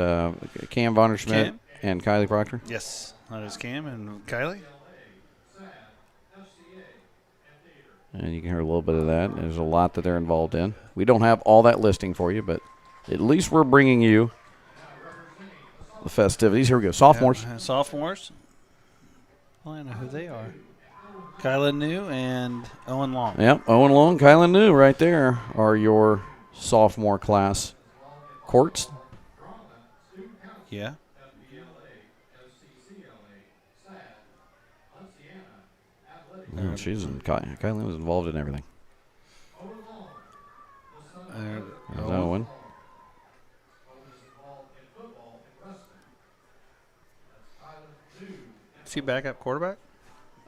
Cam Vonderschmidt Cam? and Kylie Proctor? Yes, that is Cam and Kylie. And you can hear a little bit of that. There's a lot that they're involved in. We don't have all that listing for you, but at least we're bringing you the festivities. Here we go. Sophomores. Yeah, sophomores. Well, I know who they are. Kyla New and Owen Long. Yep, Owen Long, Kylan New right there are your sophomore class courts. Yeah. Oh, Kylan was involved in everything. There's Owen. Is he backup quarterback?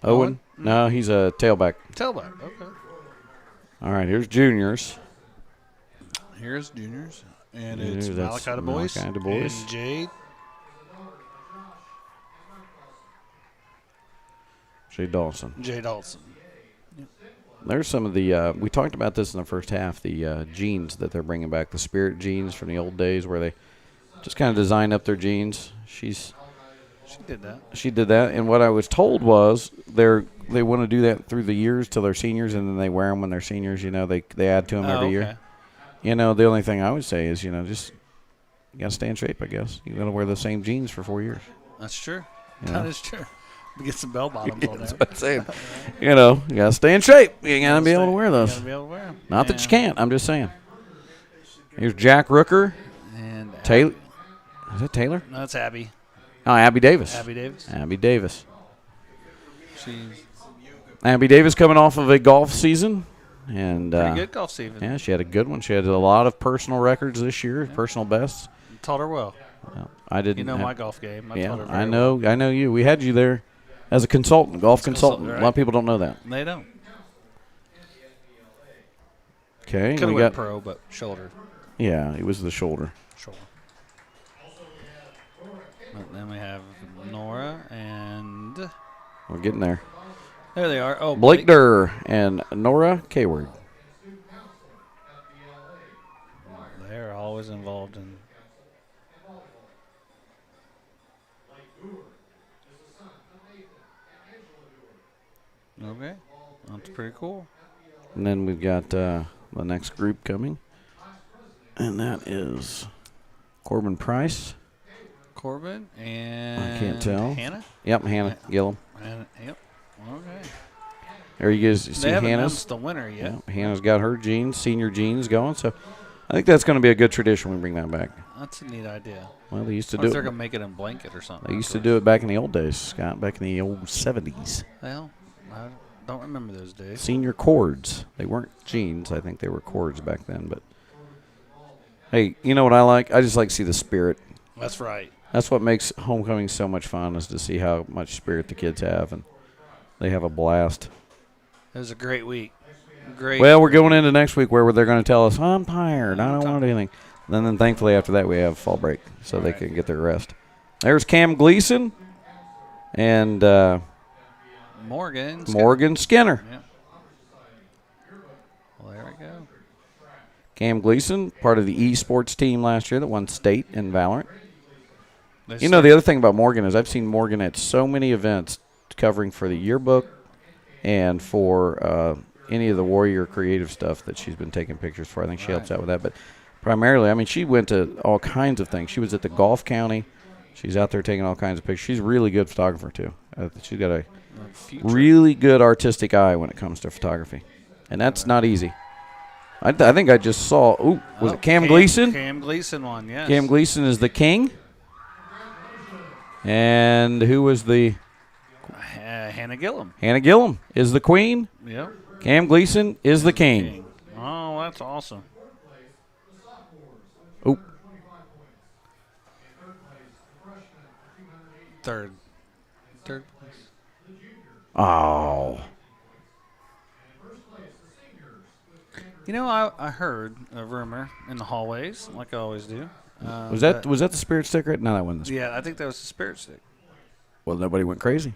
Owen? No, he's a tailback. Tailback. Okay. All right, here's juniors. Here's juniors, and Juniors, it's that's Malachi DuBois, Malachi DuBois. and Jade. Jay Dawson. Jay Dawson. There's some of the, we talked about this in the first half, the jeans that they're bringing back, the spirit jeans from the old days where they just kind of design up their jeans. She did that. She did that, and what I was told was they want to do that through the years till they're seniors, and then they wear them when they're seniors. They add to them every year. The only thing I would say is, just you got to stay in shape, I guess. You got to wear the same jeans for 4 years. That's true. Yeah. That is true. Get some bell bottoms on That's there. what I'm saying. You got to stay in shape. You got to be able to wear You those. gotta be able to wear 'em. Not that you can't. I'm just saying. Here's Jack Rooker. And Taylor. Is that Taylor? No, that's Abby. Oh, Abby Davis. Abby Davis. Abby Davis. She's Abby Davis coming off of a golf season. And pretty good golf season. yeah, she had a good one. She had a lot of personal records this year, personal bests. Taught her well. I didn't. You know have- my golf game. I Yeah, taught her very I know. I know you. We had you there as a consultant, golf consultant. consultant, A lot of people don't know that. well. They don't. Okay, Could have we went got. pro, but shoulder. Yeah, it was the shoulder. Shoulder. But then we have Nora and We're getting there. there they are. Oh, Blake Durr and Nora Kayward. They're always involved in. Okay, that's pretty cool. And then we've got the next group coming, and that is Corbin Price. Corbin and can't tell. Hannah. Yep, Hannah Gillum. And, yep. Okay. There you guys see They haven't Hannah's. announced the winner yet. Yeah, Hannah's got her jeans, senior jeans going. So I think that's going to be a good tradition when we bring that back. That's a neat idea. Well, they used to Unless do they're it. gonna make it in blanket or something. They used to do it back in the old days, Scott, back in the old 70s. Well, I don't remember those days. Senior cords. They weren't jeans. I think they were cords back then. But Hey, you know what I like? I just like to see the spirit. That's right. That's what makes homecoming so much fun, is to see how much spirit the kids have, and they have a blast. It was a great week. Great. Well, we're going into next week where they're going to tell us, I'm tired, I don't want to do anything. And then thankfully after that we have fall break, so they can get their rest. There's Cam Gleason and Morgan Skinner. Yeah. Well, there we go. Cam Gleason, part of the esports team last year that won state in Valorant. They You know, the other thing about Morgan is I've seen Morgan at so many events covering for the yearbook and for any of the Warrior creative stuff that she's been taking pictures for. I think she helps out with that. But primarily, I mean, she went to all kinds of things. She was at the Golf County. She's out there taking all kinds of pictures. She's a really good photographer, too. She's got a really good artistic eye when it comes to photography. And that's not easy. I think I just saw, was it Cam Gleason? Cam Gleason won, yes. Cam Gleason is the king. And who was the... Hannah Gillum. Hannah Gillum is the queen. Yep. Cam Gleason is the king. Oh, that's awesome. Oh, Third place. oh. You know, I heard a rumor in the hallways, like I always do. Was that the spirit stick? Right? No, that wasn't the spirit. Yeah, I think that was the spirit stick. Well, nobody went crazy.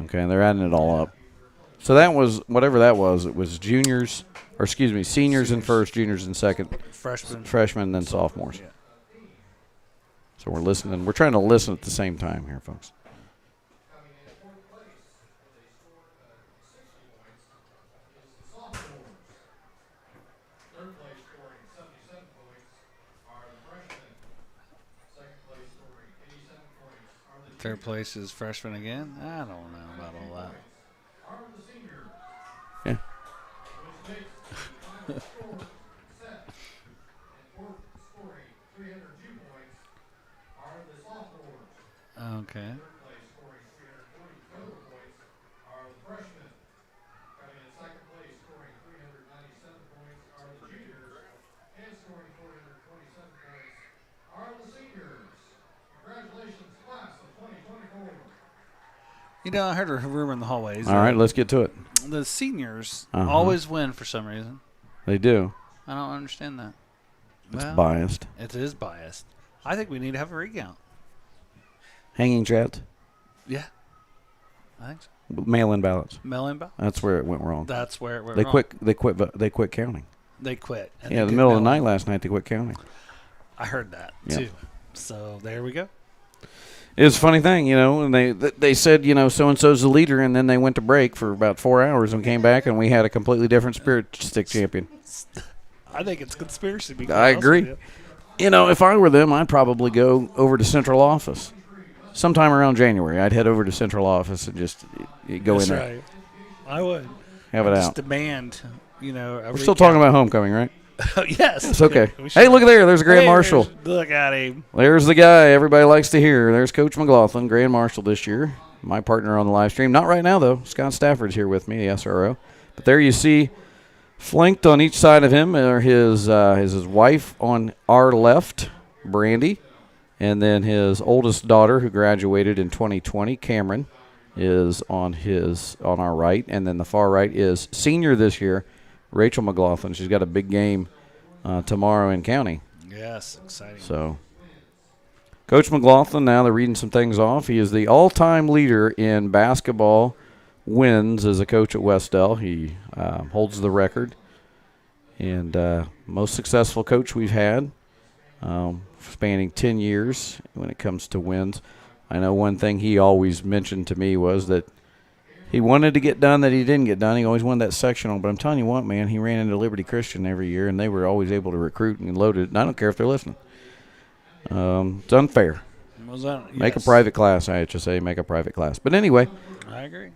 Okay, they're adding it all up. So that was, whatever that was, it was seniors in first, juniors in second, freshmen, and then sophomores. Yeah. So we're listening. We're trying to listen at the same time here, folks. Third place is freshman again. I don't know about all that. Yeah. Okay. You know, I heard a rumor in the hallways. All right, let's get to it. The seniors Uh-huh. always win for some reason. They do. I don't understand that. It's biased. It is biased. I think we need to have a recount. Hanging chats, Yeah. I think so. mail-in ballots. Mail-in ballot? That's where it went wrong. That's where it went They wrong. They quit counting. They quit. And Yeah, they in the did middle of the mail-in. night last night, they quit counting. I heard that, Yeah. too. So there we go. It's a funny thing, you know, and they said, you know, so-and-so's the leader, and then they went to break for about 4 hours and came back, and we had a completely different spirit stick champion. I think it's conspiracy. I agree. You know, if I were them, I'd probably go over to central office. Sometime around January, I'd head over to central office and just go That's in there. right. I would. Have it Just out. demand, you know. We're still talking about homecoming, right? Yes. It's okay. We should. Hey, look at there. There's a Grand Marshal. Look at him. There's the guy everybody likes to hear. There's Coach McLaughlin, Grand Marshal this year. My partner on the live stream. Not right now, though. Scott Stafford's here with me, the SRO. But there you see, flanked on each side of him are his wife on our left, Brandy, and then his oldest daughter, who graduated in 2020, Cameron, is on our right, and then the far right is senior this year, Rachel McLaughlin. She's got a big game tomorrow in county. Yes, exciting. So, Coach McLaughlin, now they're reading some things off. He is the all-time leader in basketball wins as a coach at Wes-Del. He holds the record, and most successful coach we've had, spanning 10 years when it comes to wins. I know one thing he always mentioned to me was that he wanted to get done that he didn't get done. He always wanted that sectional. But I'm telling you what, man, he ran into Liberty Christian every year, and they were always able to recruit and load it. And I don't care if they're listening. It's unfair. Make a private class, IHSA, make a private class. But anyway. I agree.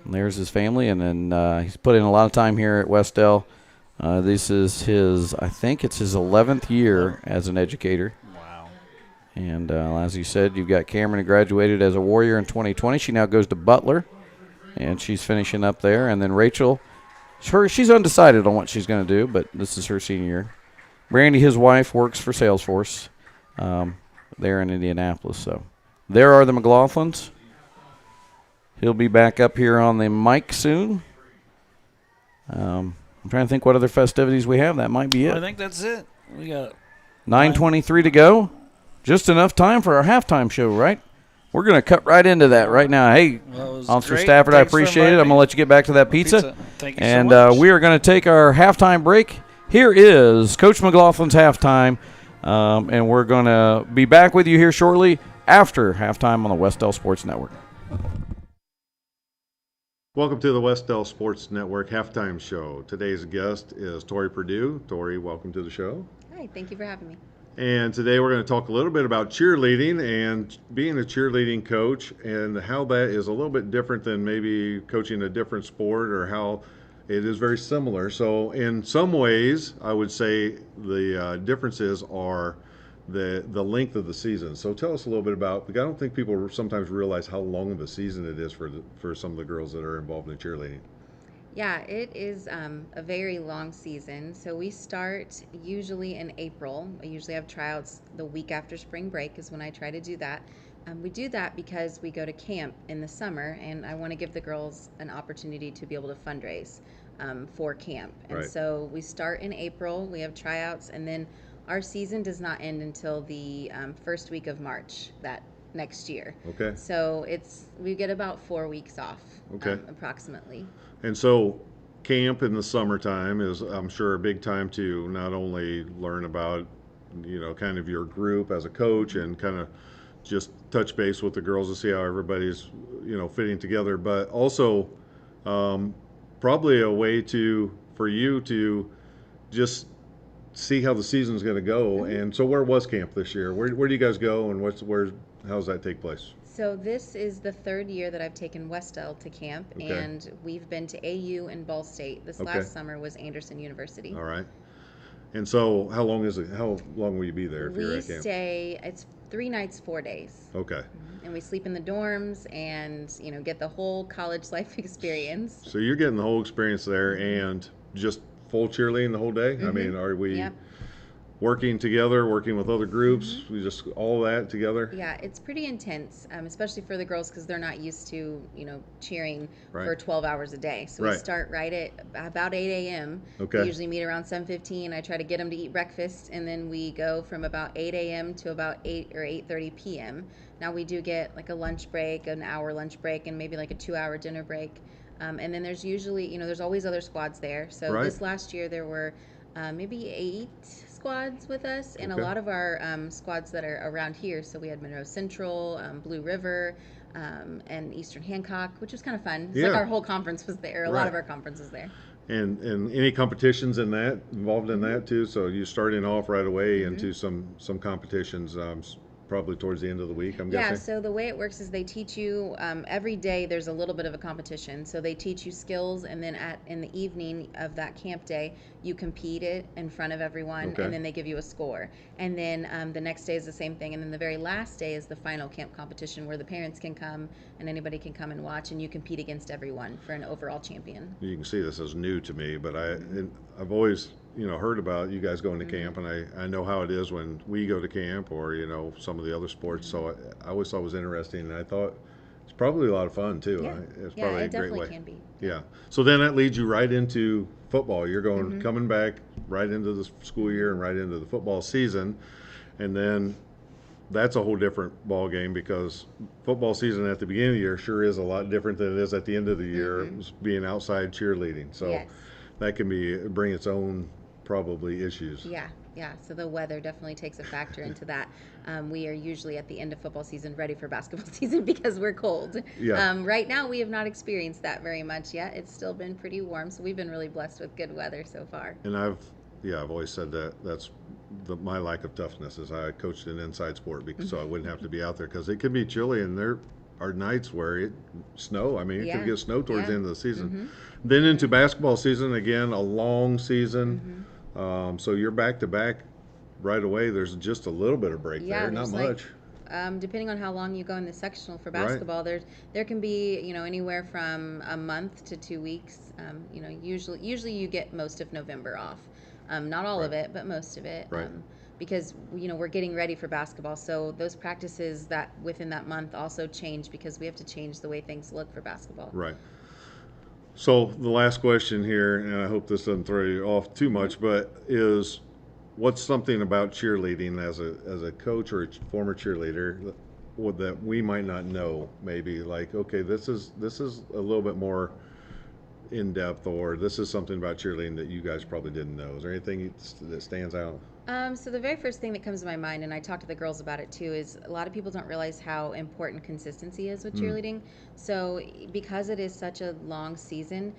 There's his family, and then he's put in a lot of time here at Wes-Del. This is I think it's his 11th year as an educator. Wow. And as you said, you've got Cameron, who graduated as a Warrior in 2020. She now goes to Butler. and she's finishing up there. And then Rachel, she's undecided on what she's going to do, but this is her senior year. Brandy, his wife, works for Salesforce there in Indianapolis. So there are the McLaughlins. He'll be back up here on the mic soon. I'm trying to think what other festivities we have. That might be it. I think that's it. We got 9:23 to go. Just enough time for our halftime show, right? We're going to cut right into that right now. Hey, Officer great. Stafford, Thanks I for appreciate it. inviting I'm going to me. let you get back to that pizza. Thank you And so much. we are going to take our halftime break. Here is Coach McLaughlin's halftime, and we're going to be back with you here shortly after halftime on the Wes-Del Sports Network. Welcome to the Wes-Del Sports Network halftime show. Today's guest is Tori Purdue. Tori, welcome to the show. Hi, thank you for having me. And today we're going to talk a little bit about cheerleading and being a cheerleading coach and how that is a little bit different than maybe coaching a different sport, or how it is very similar. So in some ways, I would say the differences are the length of the season. So tell us a little bit about, because I don't think people sometimes realize how long of a season it is for some of the girls that are involved in cheerleading. Yeah, it is a very long season. So we start usually in April. I usually have tryouts the week after spring break is when I try to do that. We do that because we go to camp in the summer, and I want to give the girls an opportunity to be able to fundraise for camp. And Right. so we start in April, we have tryouts, and then our season does not end until the first week of March that next year. Okay. So we get about 4 weeks off, Okay. approximately. And so camp in the summertime is, I'm sure, a big time to not only learn about, kind of your group as a coach and kind of just touch base with the girls to see how everybody's, fitting together, but also probably a way for you to just see how the season's going to go. And so where was camp this year? Where do you guys go, and how does that take place? So this is the third year that I've taken Wes-Del to camp, Okay. and we've been to AU and Ball State. This Okay. last summer was Anderson University. All right. And so how long will you be there if you're We at camp? it's 3 nights, 4 days. Okay. And we sleep in the dorms and, get the whole college life experience. So you're getting the whole experience there, and just full cheerleading the whole day? I mean, are we Yep. working together, working with other groups? We just all that together? Yeah, it's pretty intense, especially for the girls because they're not used to, cheering Right. for 12 hours a day. So we Right. start right at about 8 a.m. Okay. We usually meet around 7:15. I try to get them to eat breakfast, and then we go from about 8 a.m. to about 8 or 8:30 p.m. Now we do get like a lunch break, an hour lunch break, and maybe like a 2-hour dinner break. And then there's usually, there's always other squads there. So Right. this last year there were maybe 8 squads with us, and Okay. a lot of our squads that are around here. So we had Monroe Central, Blue River, and Eastern Hancock, which was kind of fun. It's Yeah. like our whole conference was there. A lot of Right. our conference was there. And any competitions involved in that too? So you starting off right away Mm-hmm. into some competitions, probably towards the end of the week, I'm Yeah, guessing? so the way it works is they teach you every day there's a little bit of a competition. So they teach you skills, and then in the evening of that camp day, you compete it in front of everyone, Okay. and then they give you a score. And then the next day is the same thing. And then the very last day is the final camp competition where the parents can come and anybody can come and watch, and you compete against everyone for an overall champion. You can see this is new to me, but I've always heard about you guys going to camp, and I know how it is when we go to camp, or some of the other sports. So I always thought it was interesting, and I thought it's probably a lot of fun too. Yeah, It's yeah, probably it a great definitely way. can be. Yeah. So then that leads you right into football. You're coming back right into the school year and right into the football season, and then that's a whole different ball game, because football season at the beginning of the year sure is a lot different than it is at the end of the year, being outside cheerleading. So Yes. that can bring its own probably issues. Yeah. So the weather definitely takes a factor into that. We are usually at the end of football season ready for basketball season because we're cold. Yeah. Right now we have not experienced that very much yet. It's still been pretty warm, so we've been really blessed with good weather so far. And I've always said that's my lack of toughness is I coached an inside sport so I wouldn't have to be out there, because it can be chilly, and there are nights where it snow. I mean, it Yeah. could get snow towards the Yeah. end of the season. Then into basketball season, again, a long season. So you're back to back right away. There's just a little bit of break Yeah, there, not there's like much. depending on how long you go in the sectional for Right. basketball, there can be, you know, anywhere from a month to 2 weeks. You know, usually you get most of November off. Not all of Right. it, but most of it. Right. Because, you know, we're getting ready for basketball, so those practices that within that month also change because we have to change the way things look for basketball. Right. So the last question here, and I hope this doesn't throw you off too much, but is what's something about cheerleading as a coach or a former cheerleader that we might not know? Maybe like, okay, this is a little bit more in depth, or this is something about cheerleading that you guys probably didn't know. Is there anything that stands out? So the very first thing that comes to my mind, and I talk to the girls about it too, is a lot of people don't realize how important consistency is with cheerleading. So because it is such a long season,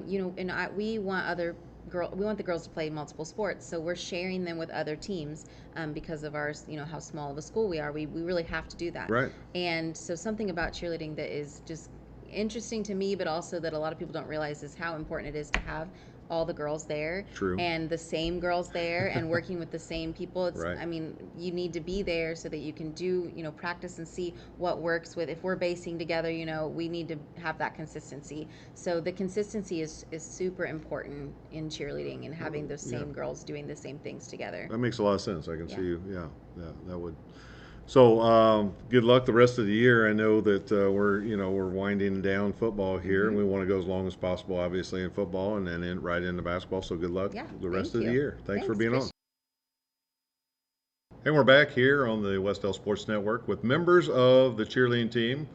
you know, and we want the girls to play multiple sports, so we're sharing them with other teams because of our, you know, how small of a school we are. We really have to do that. Right. And so something about cheerleading that is just interesting to me, but also that a lot of people don't realize is how important it is to have all the girls there. True. And the same girls there and working with the same people. It's, Right. I mean, you need to be there so that you can do, you know, practice and see what works with, if we're basing together, you know, we need to have that consistency. So the consistency is super important in cheerleading and having those same girls doing the same things together. That makes a lot of sense. I can Yeah. see you. Yeah, that would. So good luck the rest of the year. I know that we're winding down football here, and we want to go as long as possible, obviously, in football, and then right into basketball. So good luck Yeah, the rest thank of the you. year. Thanks for Thanks, being on. appreciate And we're back here on the Wes-Del Sports Network with members of the cheerleading team.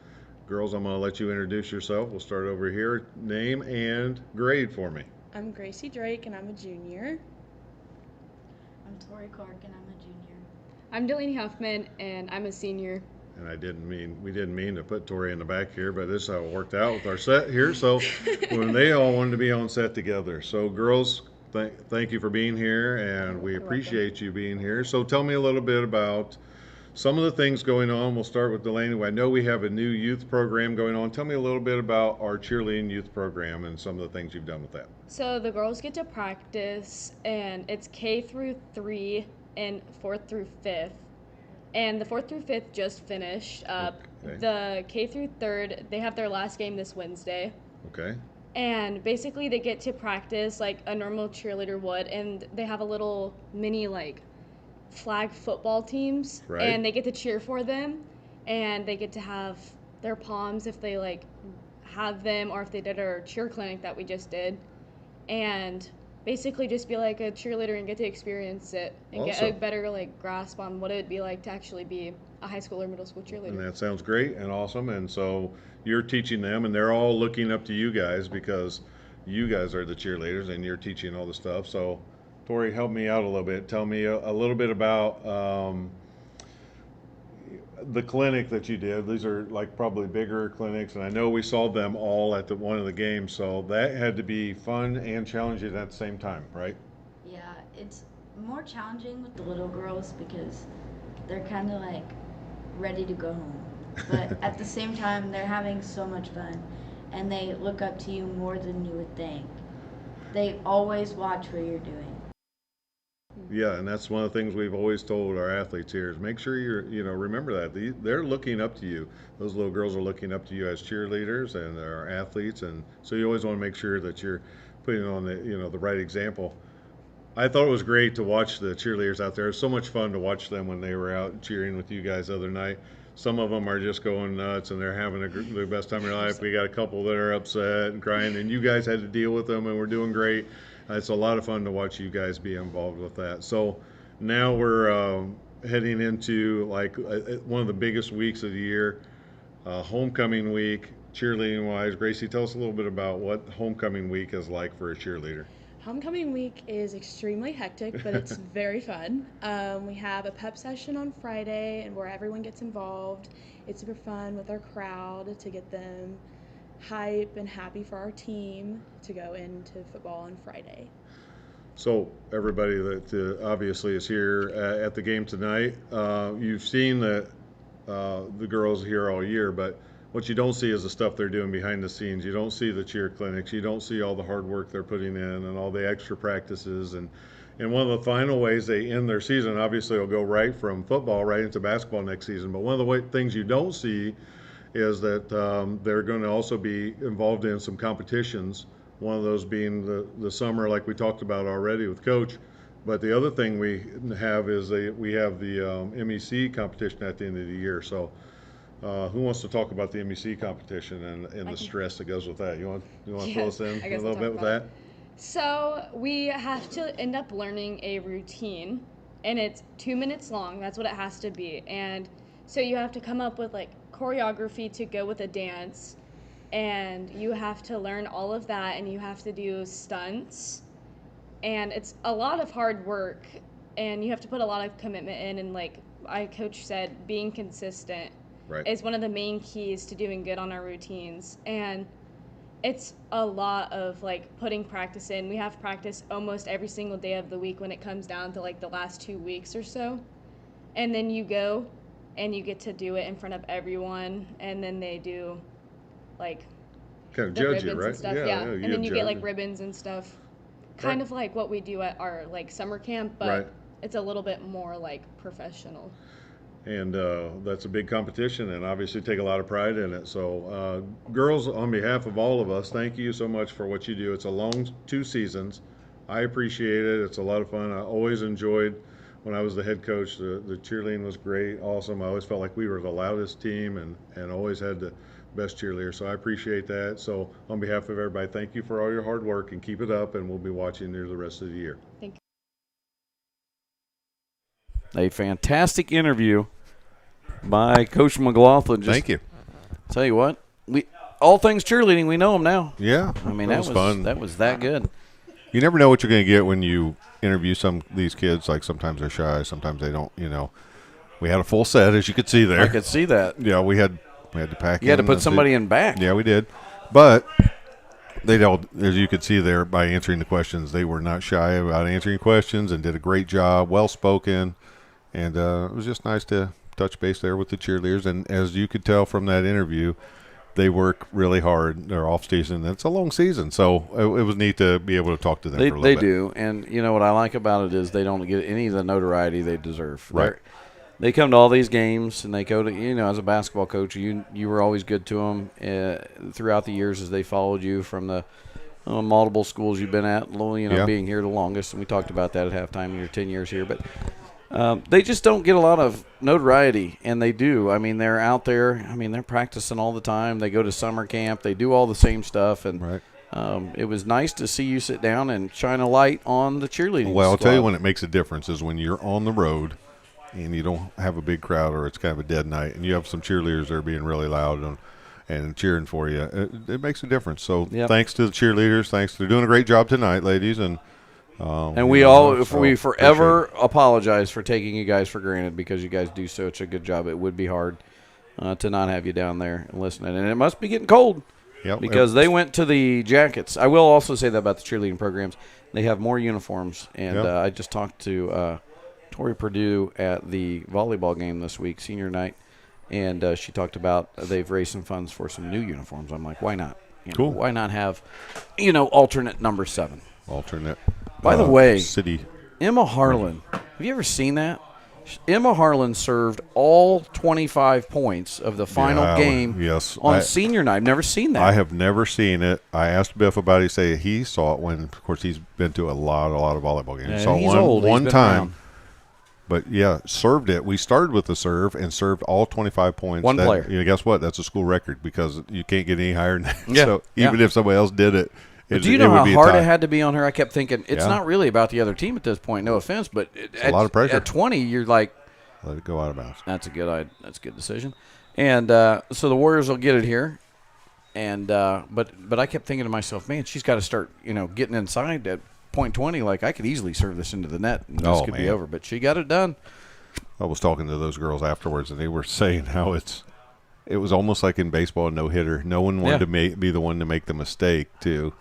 Girls, I'm going to let you introduce yourself. We'll start over here. Name and grade for me. I'm Gracie Drake, and I'm a junior. I'm Tori Clark, and I'm a junior. I'm Delaney Huffman, and I'm a senior. And we didn't mean to put Tori in the back here, but this is how it worked out with our set here. So when they all wanted to be on set together. So girls, thank you for being here, and we appreciate you being here. So tell me a little bit about some of the things going on. We'll start with Delaney. I know we have a new youth program going on. Tell me a little bit about our cheerleading youth program and some of the things you've done with that. So the girls get to practice, and it's K through 3 and 4th through 5th. And the 4th through 5th just finished up. Okay. The K through 3rd, they have their last game this Wednesday. Okay. And basically they get to practice like a normal cheerleader would, and they have a little mini like flag football teams. Right. And they get to cheer for them, and they get to have their palms if they like have them, or if they did our cheer clinic that we just did. And basically just be like a cheerleader and get to experience it and get a Awesome. better like grasp on what it would be like to actually be a high school or middle school And cheerleader. that sounds great and awesome. And so you're teaching them, and they're all looking up to you guys because you guys are the cheerleaders and you're teaching all the stuff. So Tori, help me out a little bit. Tell me a little bit about the clinic that you did. These are like probably bigger clinics, and I know we saw them all at one of the games, so that had to be fun and challenging at the same time, right? Yeah, it's more challenging with the little girls because they're kind of like ready to go home. But at the same time, they're having so much fun, and they look up to you more than you would think. They always watch what you're doing. Yeah, and that's one of the things we've always told our athletes here is make sure remember that they're looking up to you. Those little girls are looking up to you as cheerleaders and our athletes, and so you always want to make sure that you're putting on the right example. I thought it was great to watch the cheerleaders out there. It was so much fun to watch them when they were out cheering with you guys the other night. Some of them are just going nuts and they're having the best time of their life. We got a couple that are upset and crying, and you guys had to deal with them, and we're doing great. It's a lot of fun to watch you guys be involved with that. So now we're heading into like one of the biggest weeks of the year, homecoming week, cheerleading wise. Gracie, tell us a little bit about what homecoming week is like for a cheerleader. Homecoming week is extremely hectic, but it's very fun. We have a pep session on Friday, and where everyone gets involved. It's super fun with our crowd to get them hype and happy for our team to go into football on Friday. So everybody that obviously is here at the game tonight, you've seen that the girls here all year, but what you don't see is the stuff they're doing behind the scenes. You don't see the cheer clinics. You don't see all the hard work they're putting in and all the extra practices. And And one of the final ways they end their season, obviously, will go right from football right into basketball next season. But one of the things you don't see is that they're going to also be involved in some competitions. One of those being the summer, like we talked about already with Coach. But the other thing we have is we have the MEC competition at the end of the year. So who wants to talk about the MEC competition and the stress that goes with that? You want to fill us in a little bit with that? So we have to end up learning a routine, and it's 2 minutes long. That's what it has to be. And so you have to come up with like choreography to go with a dance, and you have to learn all of that, and you have to do stunts, and it's a lot of hard work, and you have to put a lot of commitment in. And like Coach said, being consistent is one of the main keys to doing good on our routines. And it's a lot of like putting practice in. We have practice almost every single day of the week when it comes down to like the last 2 weeks or so. And then you go and you get to do it in front of everyone, and then they do like kind of the judge ribbons you, right? and stuff. Yeah. And then you get like ribbons and stuff. Kind of like what we do at our like summer camp, but it's a little bit more like professional. And that's a big competition, and obviously take a lot of pride in it. So girls, on behalf of all of us, thank you so much for what you do. It's a long 2 seasons. I appreciate it. It's a lot of fun. I always enjoyed when I was the head coach. The cheerleading was great, awesome. I always felt like we were the loudest team and always had the best cheerleader. So I appreciate that. So on behalf of everybody, thank you for all your hard work, and keep it up, and we'll be watching you the rest of the year. Thank you. A fantastic interview by Coach McLaughlin. Thank you. Tell you what, all things cheerleading, we know them now. Yeah, I mean that was fun. That was that good. You never know what you're going to get when you interview some of these kids. Like sometimes they're shy, sometimes they don't. You know, we had a full set, as you could see there. I could see that. Yeah, we had to pack. You had to put somebody in back. Yeah, we did, but they don't. As you could see there by answering the questions, they were not shy about answering questions and did a great job, well spoken. And it was just nice to touch base there with the cheerleaders. And as you could tell from that interview, they work really hard. They're off season. It's a long season. So it was neat to be able to talk to them for a little bit. They do. And, you know, what I like about it is they don't get any of the notoriety they deserve. Right. They come to all these games, and they go to, you know, as a basketball coach, you were always good to them throughout the years as they followed you from the multiple schools you've been at, you know, being here the longest. And we talked about that at halftime in your 10 years here. But they just don't get a lot of notoriety, and they do. I mean, they're out there. I mean, they're practicing all the time. They go to summer camp. They do all the same stuff. And it was nice to see you sit down and shine a light on the cheerleading Well, I'll squad. tell you when it makes a difference is when you're on the road and you don't have a big crowd, or it's kind of a dead night, and you have some cheerleaders that are being really loud and cheering for you. It makes a difference. So thanks to the cheerleaders. Thanks. They're doing a great job tonight, ladies. And we forever apologize for taking you guys for granted, because you guys do such a good job. It would be hard to not have you down there and listening. And it must be getting cold because they went to the Jackets. I will also say that about the cheerleading programs. They have more uniforms. And I just talked to Tori Purdue at the volleyball game this week, senior night, and she talked about they've raised some funds for some new uniforms. I'm like, why not? Cool. Why not have, alternate number 7? Alternate. By the way, City. Emma Harlan, have you ever seen that? Emma Harlan served all 25 points of the final game on senior night. I've never seen that. I have never seen it. I asked Biff about it. He said he saw it when, of course, he's been to a lot of volleyball games. Yeah, saw he's one, old. one He's been time. around. But, served it. We started with the serve and served all 25 points. One player. Guess what? That's a school record, because you can't get any higher than that. Yeah. So even if somebody else did it, do you know how hard it had to be on her? I kept thinking, it's not really about the other team at this point, no offense, but a lot of pressure. At 20, you're like, let it go out of bounds. That's a good decision. And so the Warriors will get it here. And but I kept thinking to myself, man, she's got to start, getting inside at point 20. Like, I could easily serve this into the net and this could be over. But she got it done. I was talking to those girls afterwards, and they were saying how it was almost like in baseball, no hitter. No one wanted to be the one to make the mistake to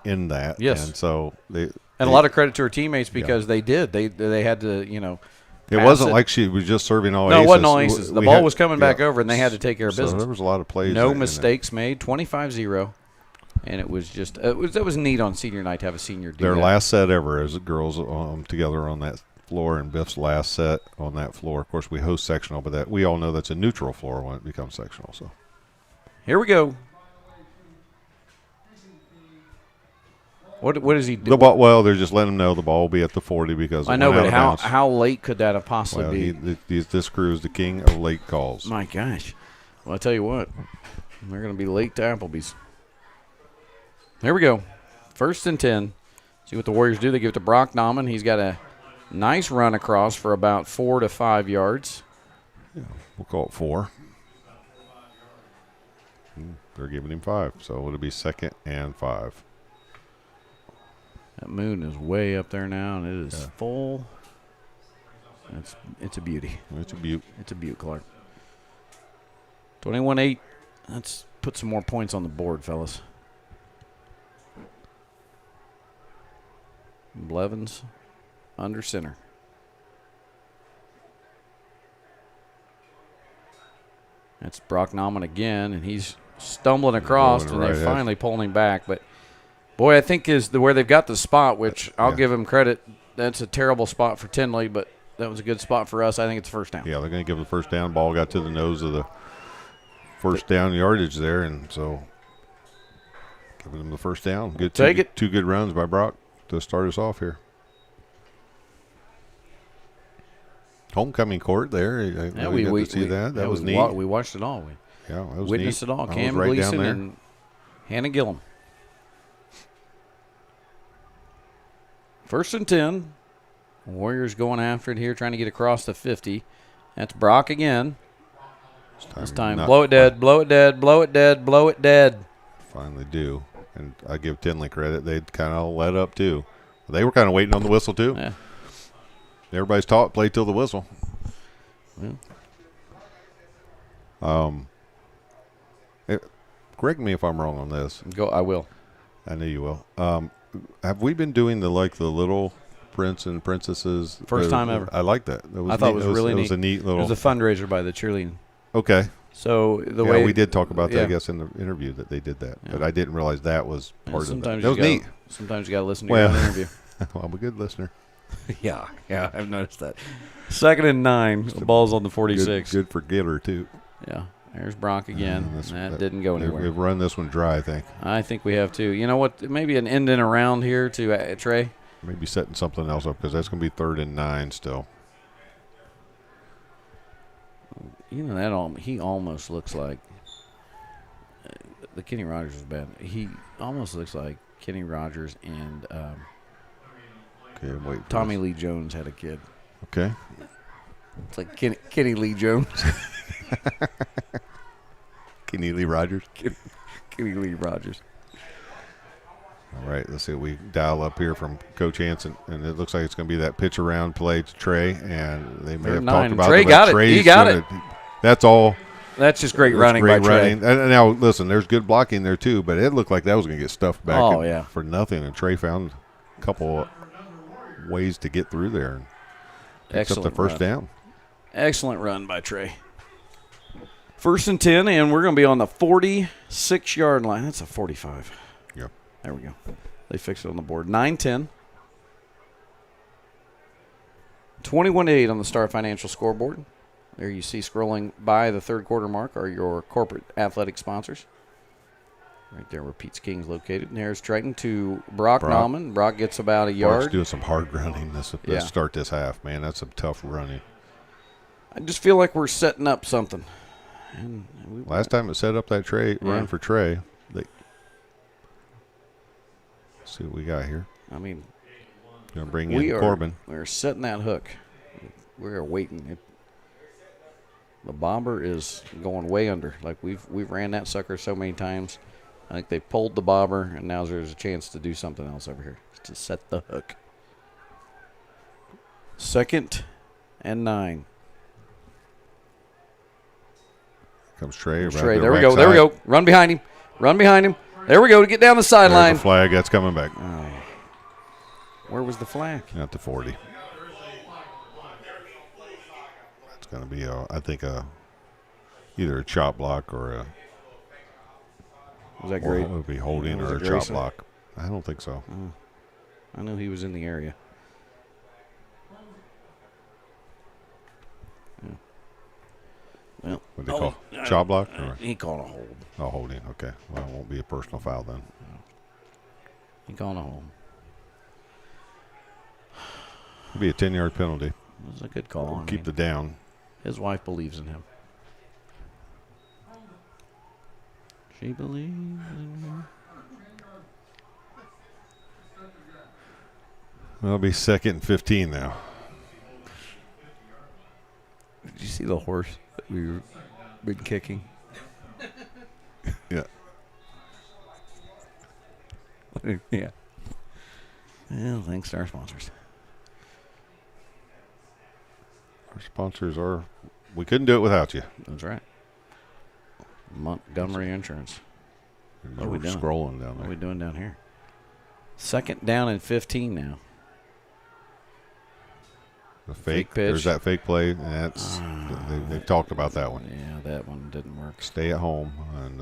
end that. Yes. And so they a lot of credit to her teammates, because they did. They had to, It wasn't like she was just serving all aces. No, it wasn't all aces. The ball was coming back over, and they had to take care of business. So there was a lot of plays. No mistakes made, 25-0. And it was just that was neat on senior night to have a senior do Their that. last set ever as the girls together on that floor, and Biff's last set on that floor. Of course, we host sectional, but that we all know that's a neutral floor when it becomes sectional. So Here we go. What is he doing? Well, they're just letting them know the ball will be at the 40 because I it know, went but out of bounds. how late could that have possibly be? This crew is the king of late calls. My gosh. Well, I tell you what, they're going to be late to Applebee's. Here we go. 1st and 10. See what the Warriors do. They give it to Brock Nauman. He's got a nice run across for about 4 to 5 yards. Yeah, we'll call it 4. They're giving him 5, so it'll be 2nd and 5. That moon is way up there now, and it is full. It's a beauty. It's a beaut. It's a beaut, Clark. 21-8. Let's put some more points on the board, fellas. Blevins under center. That's Brock Nauman again, and he's stumbling across, and they're finally pulling him back. But, boy, I think where they've got the spot, which I'll give them credit. That's a terrible spot for Tindley, but that was a good spot for us. I think it's first down. Yeah, they're going to give the first down. Ball got to the nose of the first down yardage there, and so giving them the first down. Good Take it. 2 good runs by Brock to start us off here. Homecoming court there. We got to see that. That was neat. We watched it all. That was witnessed neat. it all. I Cam was right Gleason down there. and Hannah Gillum. 1st and 10. Warriors going after it here, trying to get across the 50. That's Brock again. This time, blow it dead, blow it dead, blow it dead, blow it dead. Finally do. And I give Tindley credit. They'd kind of let up, too. They were kind of waiting on the whistle, too. Yeah. Everybody's taught play till the whistle. Correct me if I'm wrong on this. I will. I know you will. Have we been doing the little prince and princesses? First time ever. I like that. I thought it was really neat. It was a neat little. It was a fundraiser by the cheerleading. Okay. So the way we did talk about that, I guess, in the interview that they did that, but I didn't realize that was part of it. That was neat. Sometimes you got to listen to your own interview. Well, I'm a good listener. Yeah, I've noticed that. 2nd and 9. The ball's on the 46. Good for Gitter, too. Yeah. There's Brock again. That didn't go anywhere. We've run this one dry, I think we have too. You know what? Maybe an end in around here to Trey. Maybe setting something else up because that's going to be 3rd and 9 still. You know, he almost looks like the Kenny Rogers is bad. He almost looks like Kenny Rogers and Tommy Lee Jones had a kid. Okay. It's like Kenny Lee Jones. Kenny Lee Rogers. Kenny Lee Rogers. All right, let's see what we dial up here from Coach Hansen, and it looks like it's going to be that pitch around play to Trey, and they may have talked about Trey it. got it. He got it. That's all. That's just great running by Trey. And now, listen, there's good blocking there too, but it looked like that was going to get stuffed back for nothing, and Trey found a couple ways to get through there and picks up the first down. Excellent run by Trey. 1st and 10, and we're going to be on the 46-yard line. That's a 45. Yeah. There we go. They fixed it on the board. 9-10. 21-8 on the Star Financial scoreboard. There you see scrolling by the 3rd quarter mark are your corporate athletic sponsors. Right there where Pete's King's located. And there's Triton to Brock Nauman. Brock gets about a yard. Brock's doing some hard running to start this half, man. That's some tough running. I just feel like we're setting up something. And last time it set up that run for Trey. Let's see what we got here. I mean, going to bring in Corbin. We're setting that hook. We're waiting. The bobber is going way under. Like we've ran that sucker so many times. I think they pulled the bobber, and now there's a chance to do something else over here to set the hook. 2nd and 9. Comes Trey. Trey. There we go. There we go. Run behind him. Run behind him. There we go to get down the sideline. The flag. That's coming back. Where was the flag? At the 40. It's going to be, I think, either a chop block or a. Was that great? It would be holding Was or it a chop Grayson? block. I don't think so. I know he was in the area. Yeah. Well, What do they call chop block? Or? He called a hold. Oh, holding. Okay. Well, it won't be a personal foul then. He called a hold. It'll be a 10-yard penalty. It was a good call. Keep the down. His wife believes in him. She believes in him. It'll be 2nd and 15 now. Did you see the horse that we've been kicking? Yeah. Yeah. Well, thanks to our sponsors. Our sponsors are. We couldn't do it without you. That's right. Montgomery Insurance. What are we We're doing? scrolling down What there. are we doing down here? 2nd down and 15 now. The Fake fake. pitch. There's that fake play. And that's they've talked about that one. Yeah, that one didn't work. Stay at home, and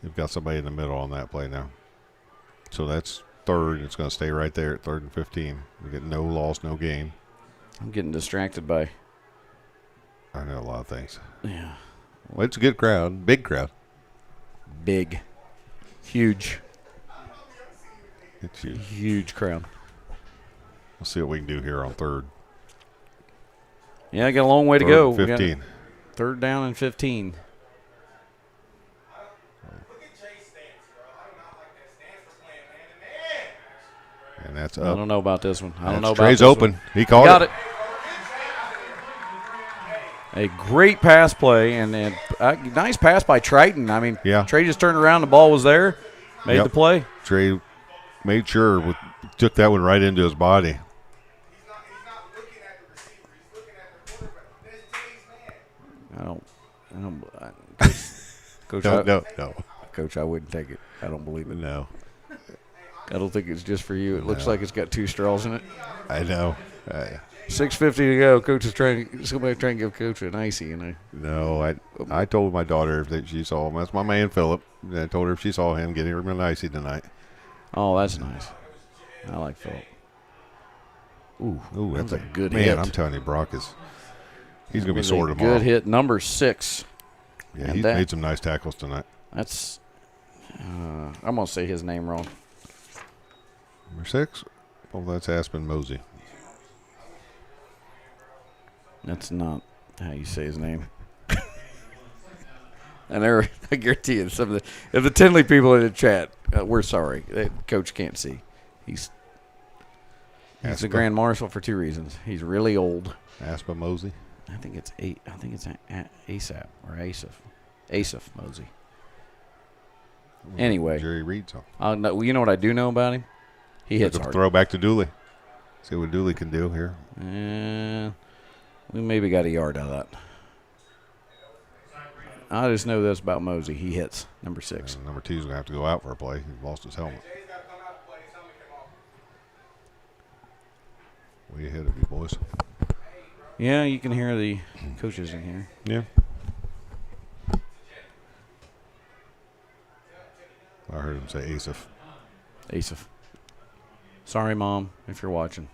you've got somebody in the middle on that play now. So that's 3rd. It's going to stay right there at 3rd and 15. We get no loss, no gain. I'm getting distracted by. I know a lot of things. Yeah. Well, it's a good crowd, big crowd. Big. Huge. It's huge. Huge crowd. We'll see what we can do here on 3rd. Yeah, I got a long way to 3rd go. and We got 15. 3rd down and 15. And that's I up. don't know about this one. I don't know about Trey's this open. one. He caught Got it. A great pass play and nice pass by Triton. I mean, Yeah. Trey just turned around. The ball was there. Made the play. Trey made sure took that one right into his body. Coach, No. Coach, I wouldn't take it. I don't believe it. No. I don't think it's just for you. It looks like it's got 2 straws in it. I know. 6:50 to go. Coach is somebody trying to give Coach an icy, No, I told my daughter that she saw him. That's my man Philip. I told her if she saw him getting him an icy tonight. Oh, that's nice. I like Philip. Ooh, that's a good man, hit. I'm telling you, Brock he's going to be Was sore a tomorrow. Good hit, number 6. Yeah, he's made some nice tackles tonight. That's I'm going to say his name wrong. Number 6? Well, that's Aspen Mosey. That's not how you say his name. And I guarantee you, if the Tindley people in the chat, we're sorry. Coach can't see. He's a grand marshal for 2 reasons. He's really old. Aspen Mosey. I think it's ASAP or Asaph Mosey. Anyway, Jerry Reed's on. You know what I do know about him? He hits hard. Throw back to Dooley. See what Dooley can do here. And we maybe got a yard out of that. I just know this about Mosey. He hits, number 6. And number 2's going to have to go out for a play. He lost his helmet. Way ahead of you, boys. Yeah, you can hear the coaches in here. Yeah. I heard him say Asaph. Asaph. Sorry, Mom, if you're watching.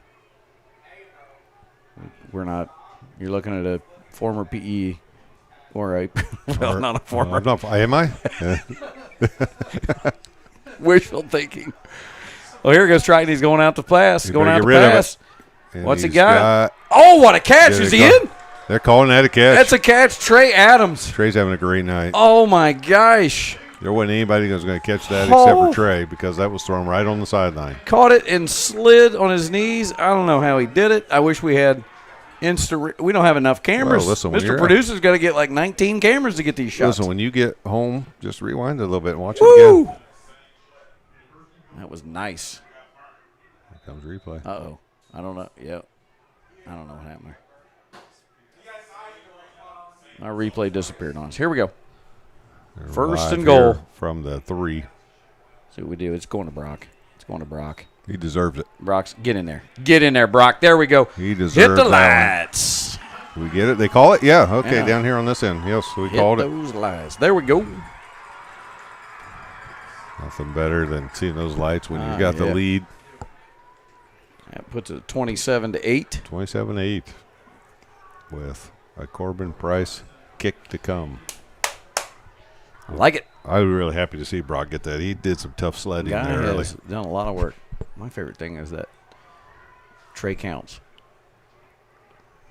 We're not. You're looking at a former PE or a well, not a former. Am I? Wishful thinking. Well, here goes Triton. He's going out to pass. You Going better out get to rid of pass. it. What's he he's got? Oh, what a catch. Is he in? They're calling that a catch. That's a catch. Trey Adams. Trey's having a great night. Oh, my gosh. There wasn't anybody that was going to catch that except for Trey because that was thrown right on the sideline. Caught it and slid on his knees. I don't know how he did it. I wish we had we don't have enough cameras. Well, listen, Mr. Producer's got to get like 19 cameras to get these shots. Listen, when you get home, just rewind it a little bit and watch it Woo! again. That was nice. Here comes replay. Uh-oh. I don't know. Yep. I don't know what happened there. Our replay disappeared on us. Here we go. They're First live and goal. here from the 3. See what we do. It's going to Brock. It's going to Brock. He deserves it. Brock's get in there. Get in there, Brock. There we go. He deserves Hit the that lights. We get it? They call it? Yeah. Okay, Yeah. down here on this end. Yes, we Hit called it. those lights. There we go. Nothing better than seeing those lights when you got the lead. That puts it 27-8. 27-8 with a Corbin Price kick to come. I like it. I was really happy to see Brock get that. He did some tough sledding there early. Has done a lot of work. My favorite thing is that Trey counts.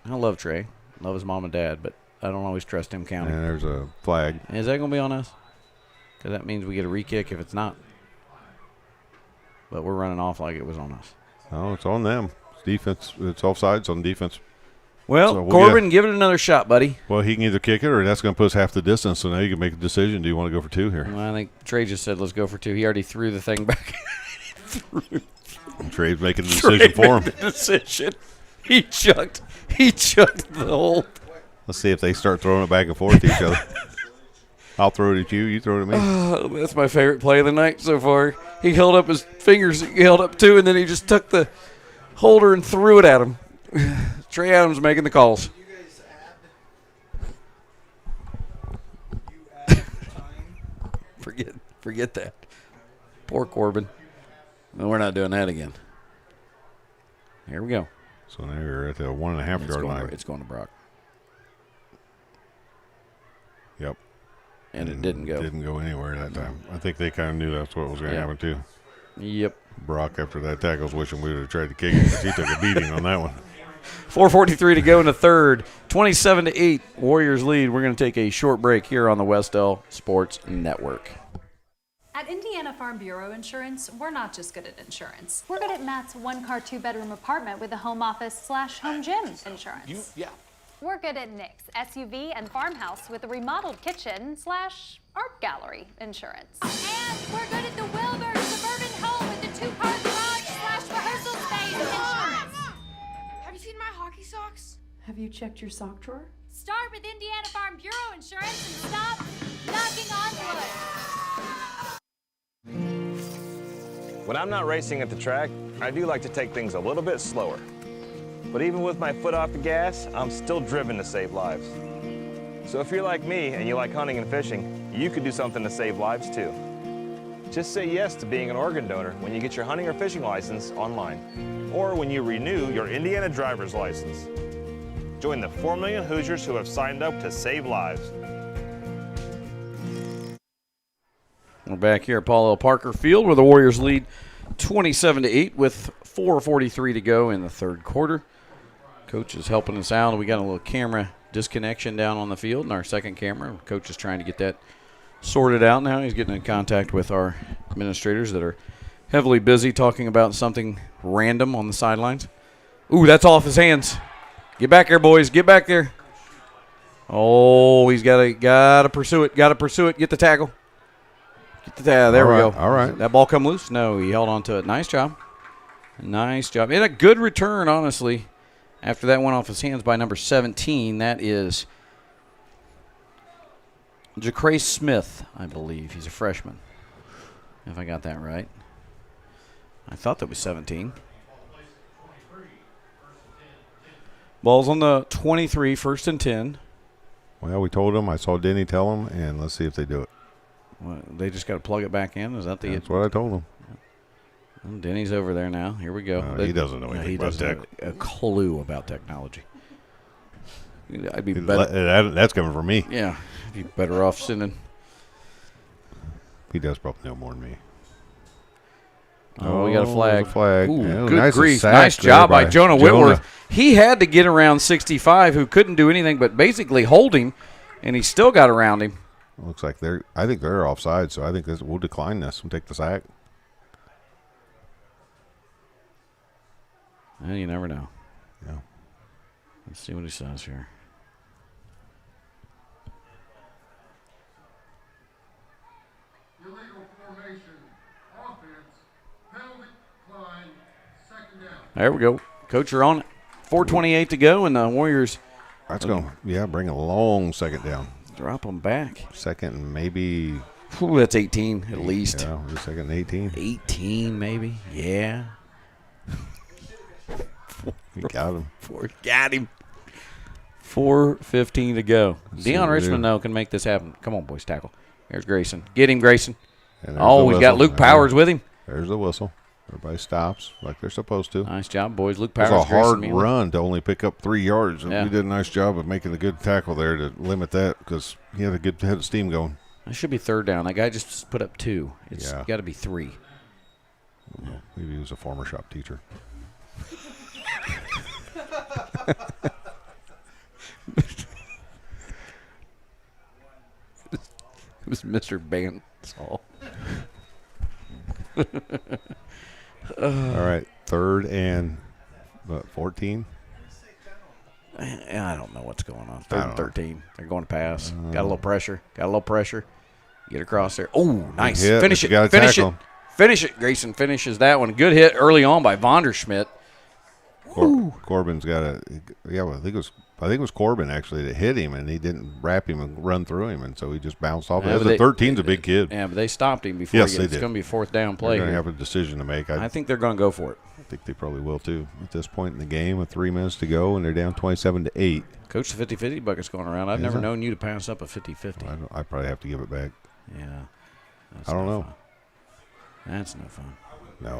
I love Trey. Love his mom and dad, but I don't always trust him counting. And there's a flag. Is that going to be on us? Because that means we get a re-kick if it's not. But we're running off like it was on us. No, it's on them. It's defense. It's offsides on defense. Well, So Corbin, give it another shot, buddy. Well, he can either kick it or that's going to put us half the distance. So now you can make a decision. Do you want to go for 2 here? Well, I think Trey just said let's go for 2. He already threw the thing back. Trey's making the decision for him. Decision. He chucked the whole. Let's see if they start throwing it back and forth to each other. I'll throw it at you. You throw it at me. That's my favorite play of the night so far. He held up his fingers. He held up 2, and then he just took the holder and threw it at him. Trey Adams making the calls. Forget that. Poor Corbin. No, we're not doing that again. Here we go. So now you're at the 1.5 yard line. It's going to Brock. Yep. And it didn't go. Didn't go anywhere that time. I think they kind of knew that's what was going to happen too. Yep. Brock, after that tackle, was wishing we would have tried to kick it because he took a beating on that one. 4:43 to go in the third. 27-8. Warriors lead. We're going to take a short break here on the Wes-Del Sports Network. At Indiana Farm Bureau Insurance, we're not just good at insurance. We're good at Matt's 1-car, 2-bedroom apartment with a home office/home gym insurance. We're good at Nick's SUV and farmhouse with a remodeled kitchen/art gallery insurance. And we're good at the Wilbur suburban home with a 2-car garage/rehearsal space insurance. Have you seen my hockey socks? Have you checked your sock drawer? Start with Indiana Farm Bureau Insurance and stop knocking on wood. When I'm not racing at the track, I do like to take things a little bit slower. But even with my foot off the gas, I'm still driven to save lives. So if you're like me and you like hunting and fishing, you could do something to save lives too. Just say yes to being an organ donor when you get your hunting or fishing license online, or when you renew your Indiana driver's license. Join the 4 million Hoosiers who have signed up to save lives. We're back here at Paul L. Parker Field where the Warriors lead 27-8 with 4:43 to go in the third quarter. Coach is helping us out. We got a little camera disconnection down on the field in our second camera. Coach is trying to get that sorted out now. He's getting in contact with our administrators that are heavily busy talking about something random on the sidelines. Ooh, that's off his hands. Get back there, boys. Get back there. Oh, he's got to pursue it. Got to pursue it. Get the tackle. There we go. All right. That ball come loose? No, he held on to it. Nice job. Nice job. And a good return, honestly, after that went off his hands by number 17. That is Jacrae Smith, I believe. He's a freshman, if I got that right. I thought that was 17. Ball's on the 23, 1st and 10. Well, we told him. I saw Denny tell him, and let's see if they do it. Well, they just got to plug it back in? Is that the? That's what I told him. Well, Denny's over there now. Here we go. He doesn't know anything about tech. A clue about technology. I'd be better. That's coming from me. Yeah, I'd be better off sending. He does probably know more than me. Oh, we got a flag. Ooh, yeah, good nice grief. Nice job by Jonah Whitworth. He had to get around 65, who couldn't do anything but basically hold him, and he still got around him. Looks like I think they're offside, so I think we'll decline this. We'll take the sack. Well, you never know. Yeah. Let's see what he says here. Illegal formation, offense, penalty, decline, second down. There we go. Coach, you're on it. 4:28 to go, and the Warriors. That's going to, bring a long second down. Drop them back. Second and maybe. Ooh, that's 18 at least. Yeah, second and 18. 18 maybe. Yeah. We got him. Got him. 4:15 to go. Deion Richmond, though, can make this happen. Come on, boys, tackle. There's Grayson. Get him, Grayson. And Oh, we've got Luke Powers with him. There's the whistle. Everybody stops like they're supposed to. Nice job, boys. Luke It Powers. was a hard Grayson Mealy. run to only pick up 3 yards. Yeah. We did a nice job of making a good tackle there to limit that because he had a good head of steam going. That should be third down. That guy just put up 2. It's Yeah. got to be 3. Maybe he was a former shop teacher. It was Mr. Bansall. All right, 3rd and 14. I don't know what's going on. 3rd and 13. They're going to pass. Got a little pressure. Get across there. Oh, nice. hit, Finish but it. you gotta Finish tackle it. him. Finish it. Grayson finishes that one. Good hit early on by Vonderschmidt. Corbin's got a I think it was Corbin actually that hit him, and he didn't wrap him and run through him, and so he just bounced off. Yeah, The but 13's a big kid. Yeah, but they stopped him before. Yes, they It's did. going to be a 4th down play. They're going to here. have a decision to make. I think they're going to go for it. I think they probably will too. At this point in the game, with 3 minutes to go, and they're down 27-8. Coach, the 50-50 bucket's going around. I've never known you to pass up a 50-50. I probably have to give it back. Yeah. I don't know. Fun. That's no fun. No,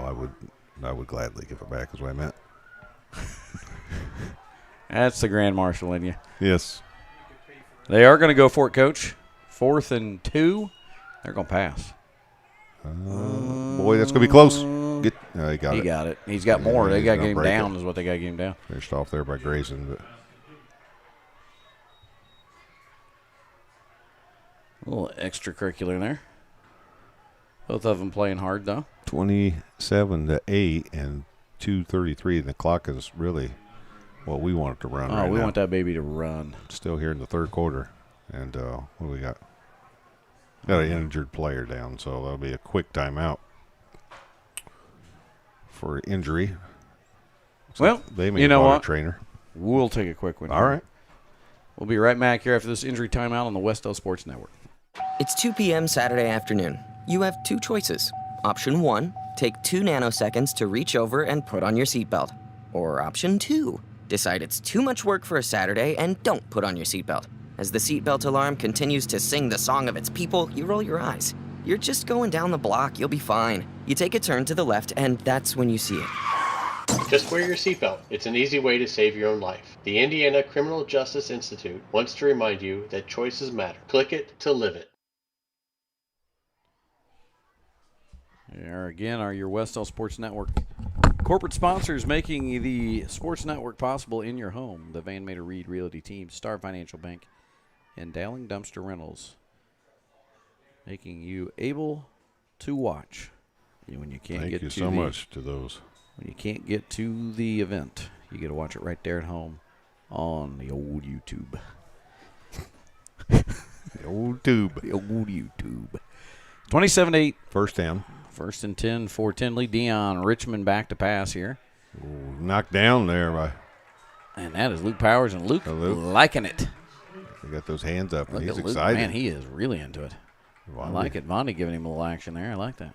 I would gladly give it back. Is what I meant. That's the Grand Marshal in you. Yes. They are going to go for it, Coach. 4th and 2. They're going to pass. Boy, that's going to be close. He got it. He got it. He's got more. They got to get him down is what they got to get him down. Finished off there by Grayson. But a little extracurricular there. Both of them playing hard, though. 27-8 and 2:33, and the clock is really what we want it to run right we now. want that baby to run. Still here in the 3rd quarter. And what do we got? Got an injured player down, so that'll be a quick timeout for injury. Well, they may you know have what? a trainer. We'll take a quick one. All right. We'll be right back here after this injury timeout on the Wes-Del Sports Network. It's 2 p.m. Saturday afternoon. You have 2 choices. Option 1, take 2 nanoseconds to reach over and put on your seatbelt. Or option 2, decide it's too much work for a Saturday and don't put on your seatbelt. As the seatbelt alarm continues to sing the song of its people, you roll your eyes. You're just going down the block, you'll be fine. You take a turn to the left, and that's when you see it. Just wear your seatbelt. It's an easy way to save your own life. The Indiana Criminal Justice Institute wants to remind you that choices matter. Click it to live it. Here again are your Wes-Del Sports Network corporate sponsors, making the Sports Network possible in your home. The Van Mater Reed Realty Team, Star Financial Bank, and Dowling Dumpster Rentals, making you able to watch when you can't Thank get you to so much to those. When you can't get to the event, you get to watch it right there at home on the old YouTube. The old tube. The old YouTube. 27-8. 1st down. 1st and 10 for Tindley. Dion Richmond back to pass here. Ooh, knocked down there by. And that is Luke Powers, and Luke liking it. He got those hands up. Look He's at Luke. excited. Man, he is really into it. I like it. Vondy giving him a little action there. I like that.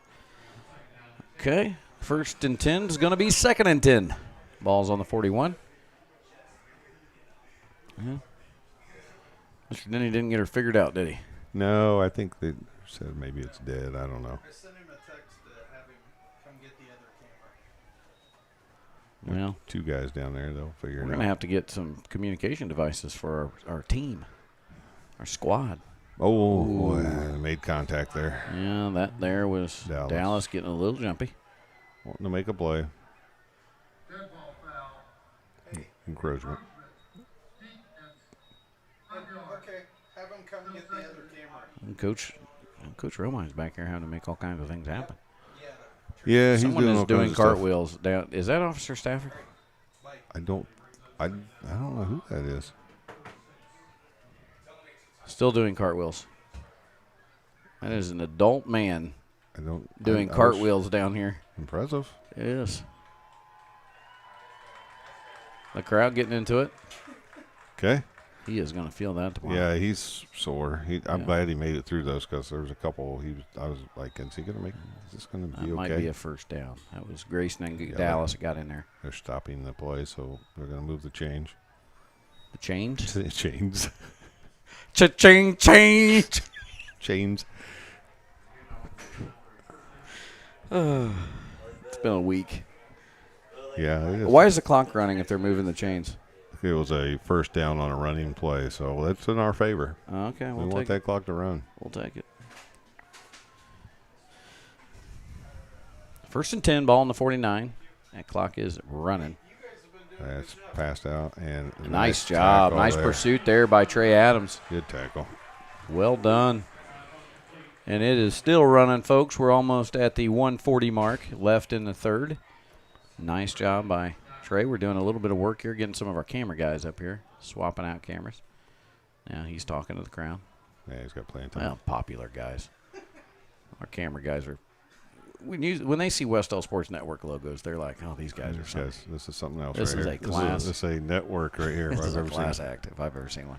Okay. 1st and 10 is going to be 2nd and 10. Ball's on the 41. Yeah. Mr. Denny didn't get her figured out, did he? No, I think they said maybe it's dead. I don't know. I sent him a text to have him come get the other camera. Well, 2 guys down there, they'll figure it out. we're going to have to get some communication devices for our team, our squad. Oh, boy, made contact there. Yeah, that there was Dallas getting a little jumpy. Wanting to make a play. Encroachment. Okay, have him come get the other camera. And Coach Romine's back here having to make all kinds of things happen. Yeah, he's Someone doing is all doing kinds of stuff. cartwheels down. Is that Officer Stafford? I don't know who that is. Still doing cartwheels. That is an adult man doing I cartwheels down here. Impressive. It is. The crowd getting into it. Okay. He is going to feel that tomorrow. Yeah, he's sore. I'm glad he made it through those because there was a couple. I was like, is he going to make? Is this going to be That okay? might be a 1st down. That was Grayson and Dallas that got in there. They're stopping the play, so they're going to move the change. The change? Chains. Cha-ching, change. Chains. It's been a week. Yeah. It is. Why is the clock running if they're moving the chains? It was a first down on a running play, so that's in our favor. Okay, we want that clock to run. We'll take it. 1st and 10, ball in the 49. That clock is running. That's passed out. And nice job. Nice pursuit there by Trey Adams. Good tackle. Well done. And it is still running, folks. We're almost at the 140 mark left in the third. Nice job by Trey. We're doing a little bit of work here, getting some of our camera guys up here, swapping out cameras. Now he's talking to the crowd. Yeah, he's got plenty of time. Well, popular guys. Our camera guys are, when they see Wes-Del Sports Network logos, they're like, oh, these guys are something. This is something else This right is here. a class. This is a network right here. This is a class act if I've ever seen one.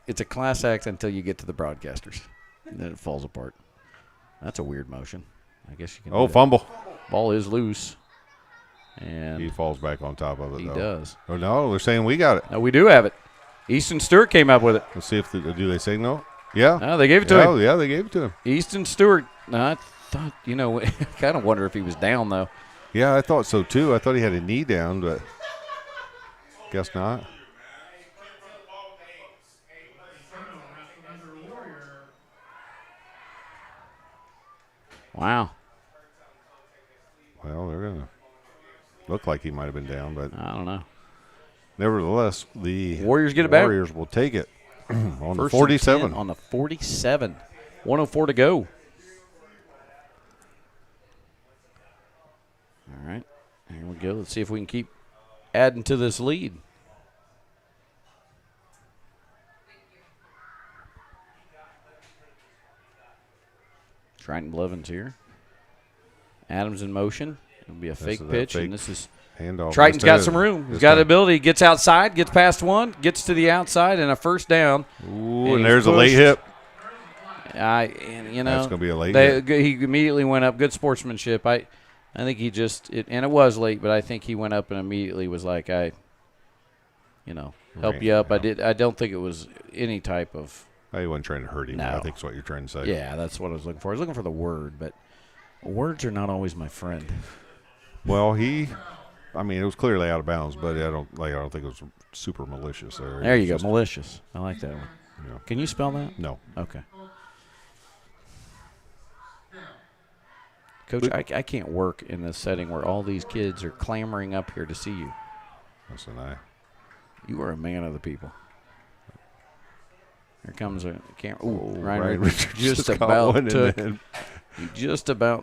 It's a class act until you get to the broadcasters. And then it falls apart. That's a weird motion. I guess you can. Oh, fumble. Ball is loose. And he falls back on top of it, he though. does. Oh, no, they're saying we got it. No, we do have it. Easton Stewart came up with it. Let's see if do they say no? Yeah. No, they gave it to him. Oh, yeah, they gave it to him. Easton Stewart. No, I thought, I kind of wonder if he was down, though. Yeah, I thought so, too. I thought he had a knee down, but guess not. Wow. Well, they're going to look like he might have been down, but I don't know. Nevertheless, the Warriors get it back. Warriors will take it on the First 47. and 10 on the 47. 104 to go. All right. Here we go. Let's see if we can keep adding to this lead. Triton Blevins here. Adams in motion. It'll be a fake pitch, and this is handoff. Triton's got some room. He's got the ability. Gets outside, gets past one, gets to the outside, and a first down. Ooh, and there's a late hit. That's going to be a late hit. He immediately went up. Good sportsmanship. I think he just and it was late, but I think he went up and immediately was like, help you up. Yeah. I don't think it was any type of. He wasn't trying to hurt him. No. I think that's what you're trying to say. Yeah, that's what I was looking for. I was looking for the word, but words are not always my friend. Well, it was clearly out of bounds, but I don't think it was super malicious there. There you go, malicious. I like that one. Yeah. Can you spell that? No. Okay. Coach, I can't work in this setting where all these kids are clamoring up here to see you. Listen, you are a man of the people. Here comes a camera. Ooh, Ryan Richards just about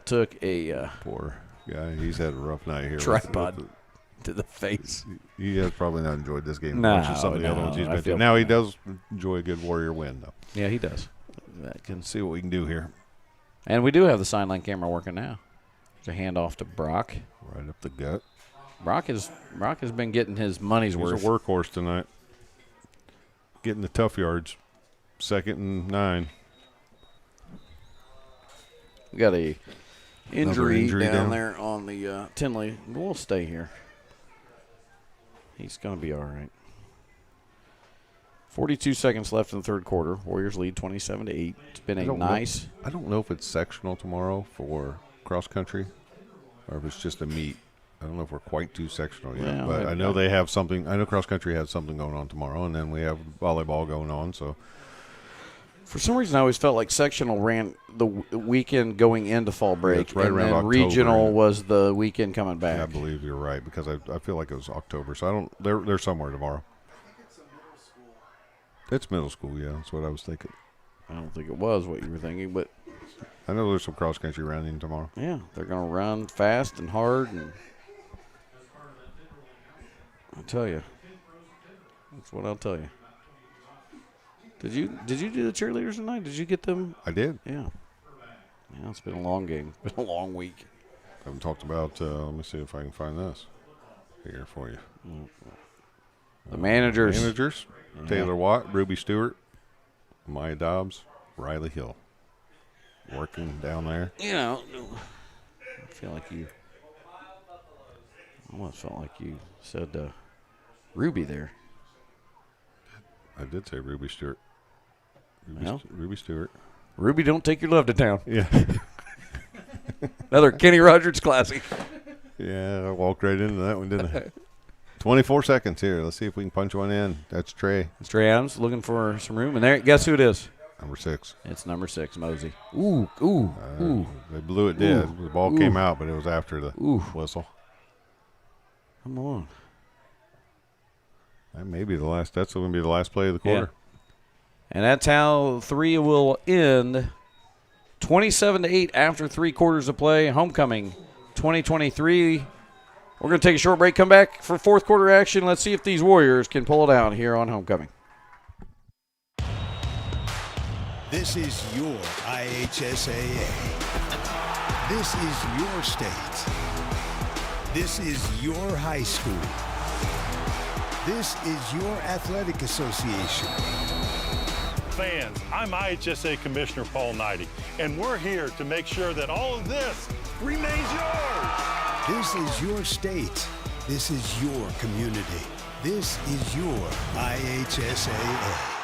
took a poor guy. He's had a rough night here. Tripod to the face. He has probably not enjoyed this game no, as much as some of the other ones he's been to. Now he does enjoy a good Warrior win, though. Yeah, he does. Can see what we can do here. And we do have the sideline camera working now. There's a handoff to Brock. Right up the gut. Brock has been getting his money's worth. He's a workhorse tonight. Getting the tough yards. 2nd and 9. We got a injury down there on the Tindley. We'll stay here. He's going to be all right. 42 seconds left in the third quarter. Warriors lead 27-8. It's been a nice. I don't know if it's sectional tomorrow for cross country or if it's just a meet. I don't know if we're quite too sectional yet, Yeah, but I know they have something. I know cross country has something going on tomorrow, and then we have volleyball going on. So, for some reason, I always felt like sectional ran the weekend going into fall break, it's right and around then October, regional was the weekend coming back. Yeah, I believe you're right because I feel like it was October. So I don't. They're somewhere tomorrow. It's middle school, yeah. That's what I was thinking. I don't think it was what you were thinking, but I know there's some cross country running tomorrow. Yeah, they're going to run fast and hard, and I'll tell you, that's what I'll tell you. Did you do the cheerleaders tonight? Did you get them? I did. Yeah. Yeah, it's been a long game. It's been a long week. I haven't talked about. Let me see if I can find this here for you. The managers. Yeah. Taylor Watt, Ruby Stewart, Maya Dobbs, Riley Hill. Working down there. I feel like you almost felt like you said Ruby there. I did say Ruby Stewart. Ruby Stewart. Ruby, don't take your love to town. Yeah. Another Kenny Rogers classic. Yeah, I walked right into that one, didn't I? 24 seconds here. Let's see if we can punch one in. That's Trey. It's Trey Adams looking for some room. And there, guess who it is? Number 6. It's number 6, Mosey. Ooh. They blew it dead. The ball came out, but it was after the whistle. Come on. That may be the last. That's going to be the last play of the quarter. Yeah. And that's how 3 will end. 27-8 after 3 quarters of play. Homecoming 2023. We're going to take a short break, come back for 4th quarter action. Let's see if these Warriors can pull it out here on Homecoming. This is your IHSAA. This is your state. This is your high school. This is your athletic association. Fans, I'm IHSA Commissioner Paul Knighty, and we're here to make sure that all of this remains yours. This is your state. This is your community. This is your IHSAA.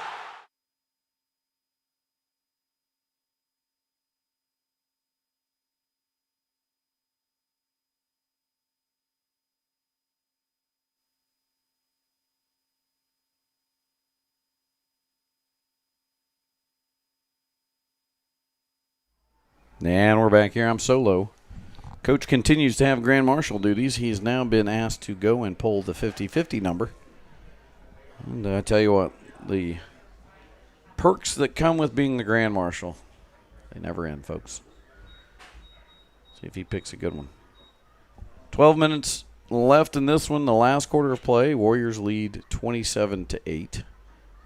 And we're back here. I'm solo. Coach continues to have Grand Marshal duties. He's now been asked to go and pull the 50-50 number. And I tell you what, the perks that come with being the Grand Marshal, they never end, folks. See if he picks a good one. 12 minutes left in this one, the last quarter of play. Warriors lead 27-8.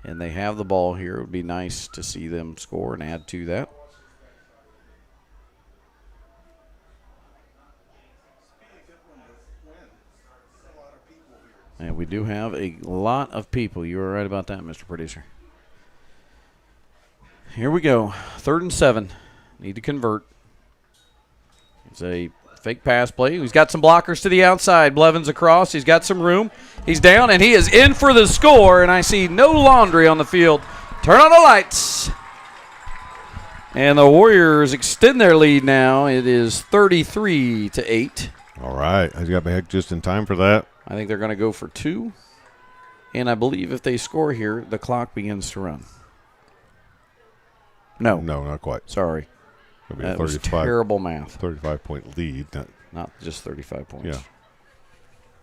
And they have the ball here. It would be nice to see them score and add to that. And we do have a lot of people. You were right about that, Mr. Producer. Here we go. 3rd and 7. Need to convert. It's a fake pass play. He's got some blockers to the outside. Blevins across. He's got some room. He's down, and he is in for the score. And I see no laundry on the field. Turn on the lights. And the Warriors extend their lead now. It is 33-8. All right. I got back just in time for that. I think they're going to go for 2. And I believe if they score here, the clock begins to run. No, not quite. Sorry. It'll be That a was terrible math. 35-point lead. Not just 35 points. Yeah.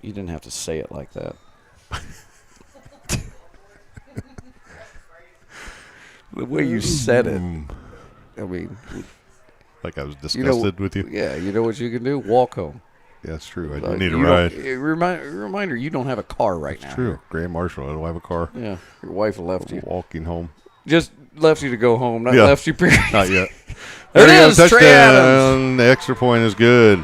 You didn't have to say it like that. The way you said it. I mean. Like I was disgusted with you? Yeah, you know what you can do? Walk home. Yeah, that's true. I do need a ride. Reminder, you don't have a car right now. That's true. Grand Marshal, I don't have a car. Yeah, your wife left you. Walking home. Just left you to go home, not left you period. Not yet. There it is, Trey Adams. The extra point is good.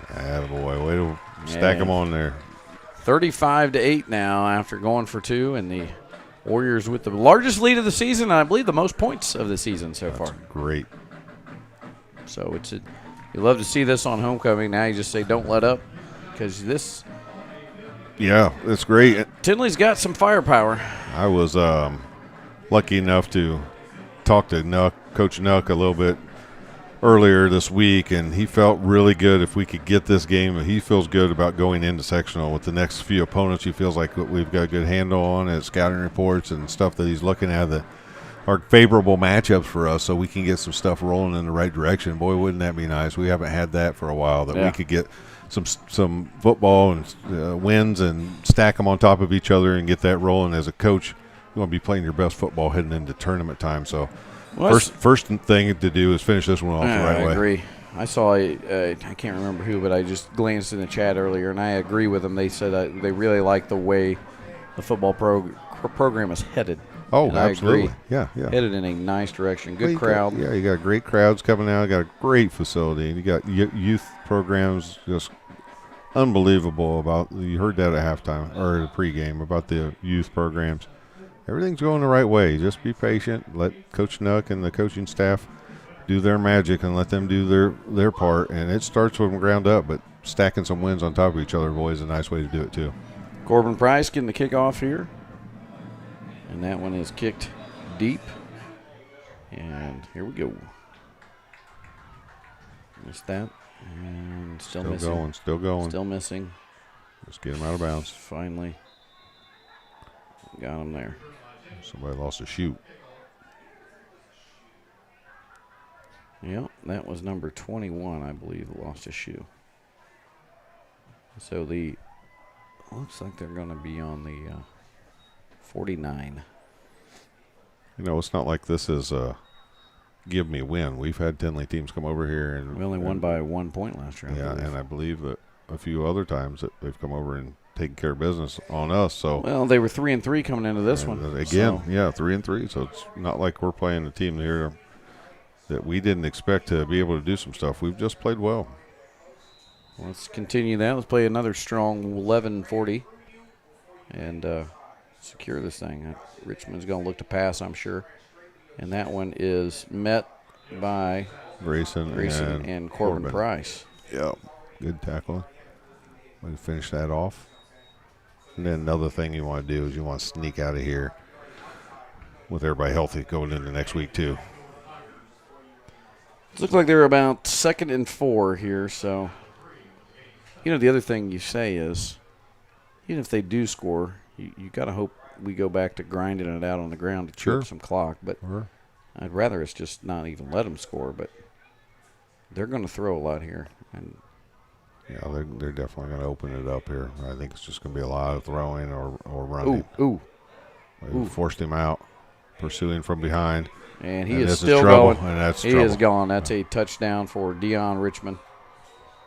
Attaboy, way to stack them on there. 35-8 now after going for 2, and the Warriors with the largest lead of the season, and I believe the most points of the season so far. Great. So you love to see this on Homecoming. Now you just say don't let up, because this. Yeah, that's great. Tindley's got some firepower. I was lucky enough to talk to Coach Nuck a little bit earlier this week, and he felt really good if we could get this game. He feels good about going into sectional with the next few opponents. He feels like we've got a good handle on it, scouting reports and stuff that he's looking at that are favorable matchups for us, so we can get some stuff rolling in the right direction. Boy, wouldn't that be nice? We haven't had that for a while, that we could get some football and wins and stack them on top of each other and get that rolling. As a coach, you want to be playing your best football heading into tournament time. So first thing to do is finish this one off the right way. I agree. I saw I can't remember who, but I just glanced in the chat earlier, and I agree with them. They said they really like the way the football program is headed. Oh, and absolutely. I agree. Yeah. Headed in a nice direction. Good crowd. You got great crowds coming out. You got a great facility. And you got youth programs just unbelievable you heard that at halftime or the pregame about the youth programs. Everything's going the right way. Just be patient. Let Coach Nuck and the coaching staff do their magic and let them do their part. And it starts from the ground up, but stacking some wins on top of each other, boy, is a nice way to do it too. Corbin Price getting the kickoff here. And that one is kicked deep. And here we go. Missed that. And still Still missing. going, still going. Still missing. Just get him out of bounds. Finally got him there. Somebody lost a shoe. Yep, that was number 21, I believe, that lost a shoe. So looks like they're going to be on the 49. You know, it's not like this is give me a win. We've had Tindley teams come over here and We only won by 1 point last year. Yeah, and I believe that a few other times that they've come over and taken care of business on us. So well, they were 3-3 coming into this one again. so. Yeah, 3-3. So it's not like we're playing a team here that we didn't expect to be able to do some stuff. We've just played well. Let's continue that. Let's play another strong 11-40 and secure this thing. Richmond's going to look to pass, I'm sure. And that one is met by Grayson and Corbin Price. Yeah, good tackling. Way to finish that off. And then another thing you want to do is you want to sneak out of here with everybody healthy going into next week too. It looks like they're about 2nd and 4 here, so the other thing you say is even if they do score, you got to hope we go back to grinding it out on the ground to chew up some clock, but I'd rather us just not even let them score, but they're going to throw a lot here. And yeah, they're definitely going to open it up here. I think it's just going to be a lot of throwing or running. Ooh. Forced him out, pursuing from behind. And he is still going. And that's he trouble. is gone. That's a touchdown for Dion Richmond.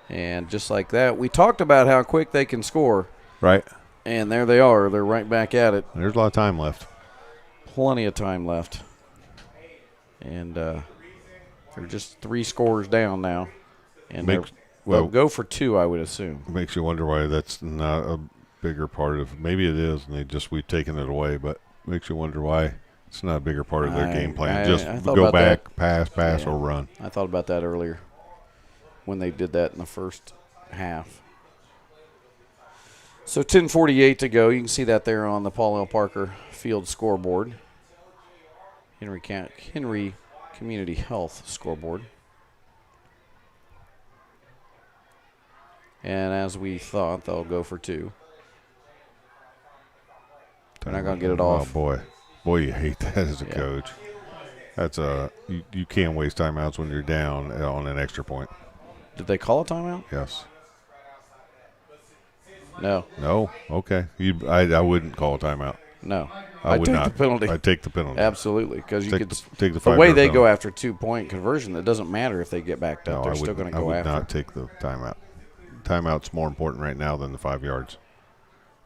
And just like that, we talked about how quick they can score. Right. And there they are. They're right back at it. There's a lot of time left. Plenty of time left. And they're just 3 scores down now. And they'll go for 2, I would assume. It makes you wonder why that's not a bigger part of – maybe it is, and we've taken it away, but it makes you wonder why it's not a bigger part of their game plan. Just go back, pass, or run. I thought about that earlier when they did that in the first half. So 10:48 to go. You can see that there on the Paul L. Parker Field scoreboard. Henry Community Health scoreboard. And as we thought, they'll go for 2. They're not going to get it off. Oh, boy, you hate that as a coach. That's you can't waste timeouts when you're down on an extra point. Did they call a timeout? Yes. No. No? Okay. I wouldn't call a timeout. No. I would not. The penalty. I'd take the penalty. Absolutely. Because you could take the way they penalty. go after 2-point conversion, it doesn't matter if they get backed up. No, They're still going to go after. I would not take the timeout. Timeout's more important right now than the 5 yards.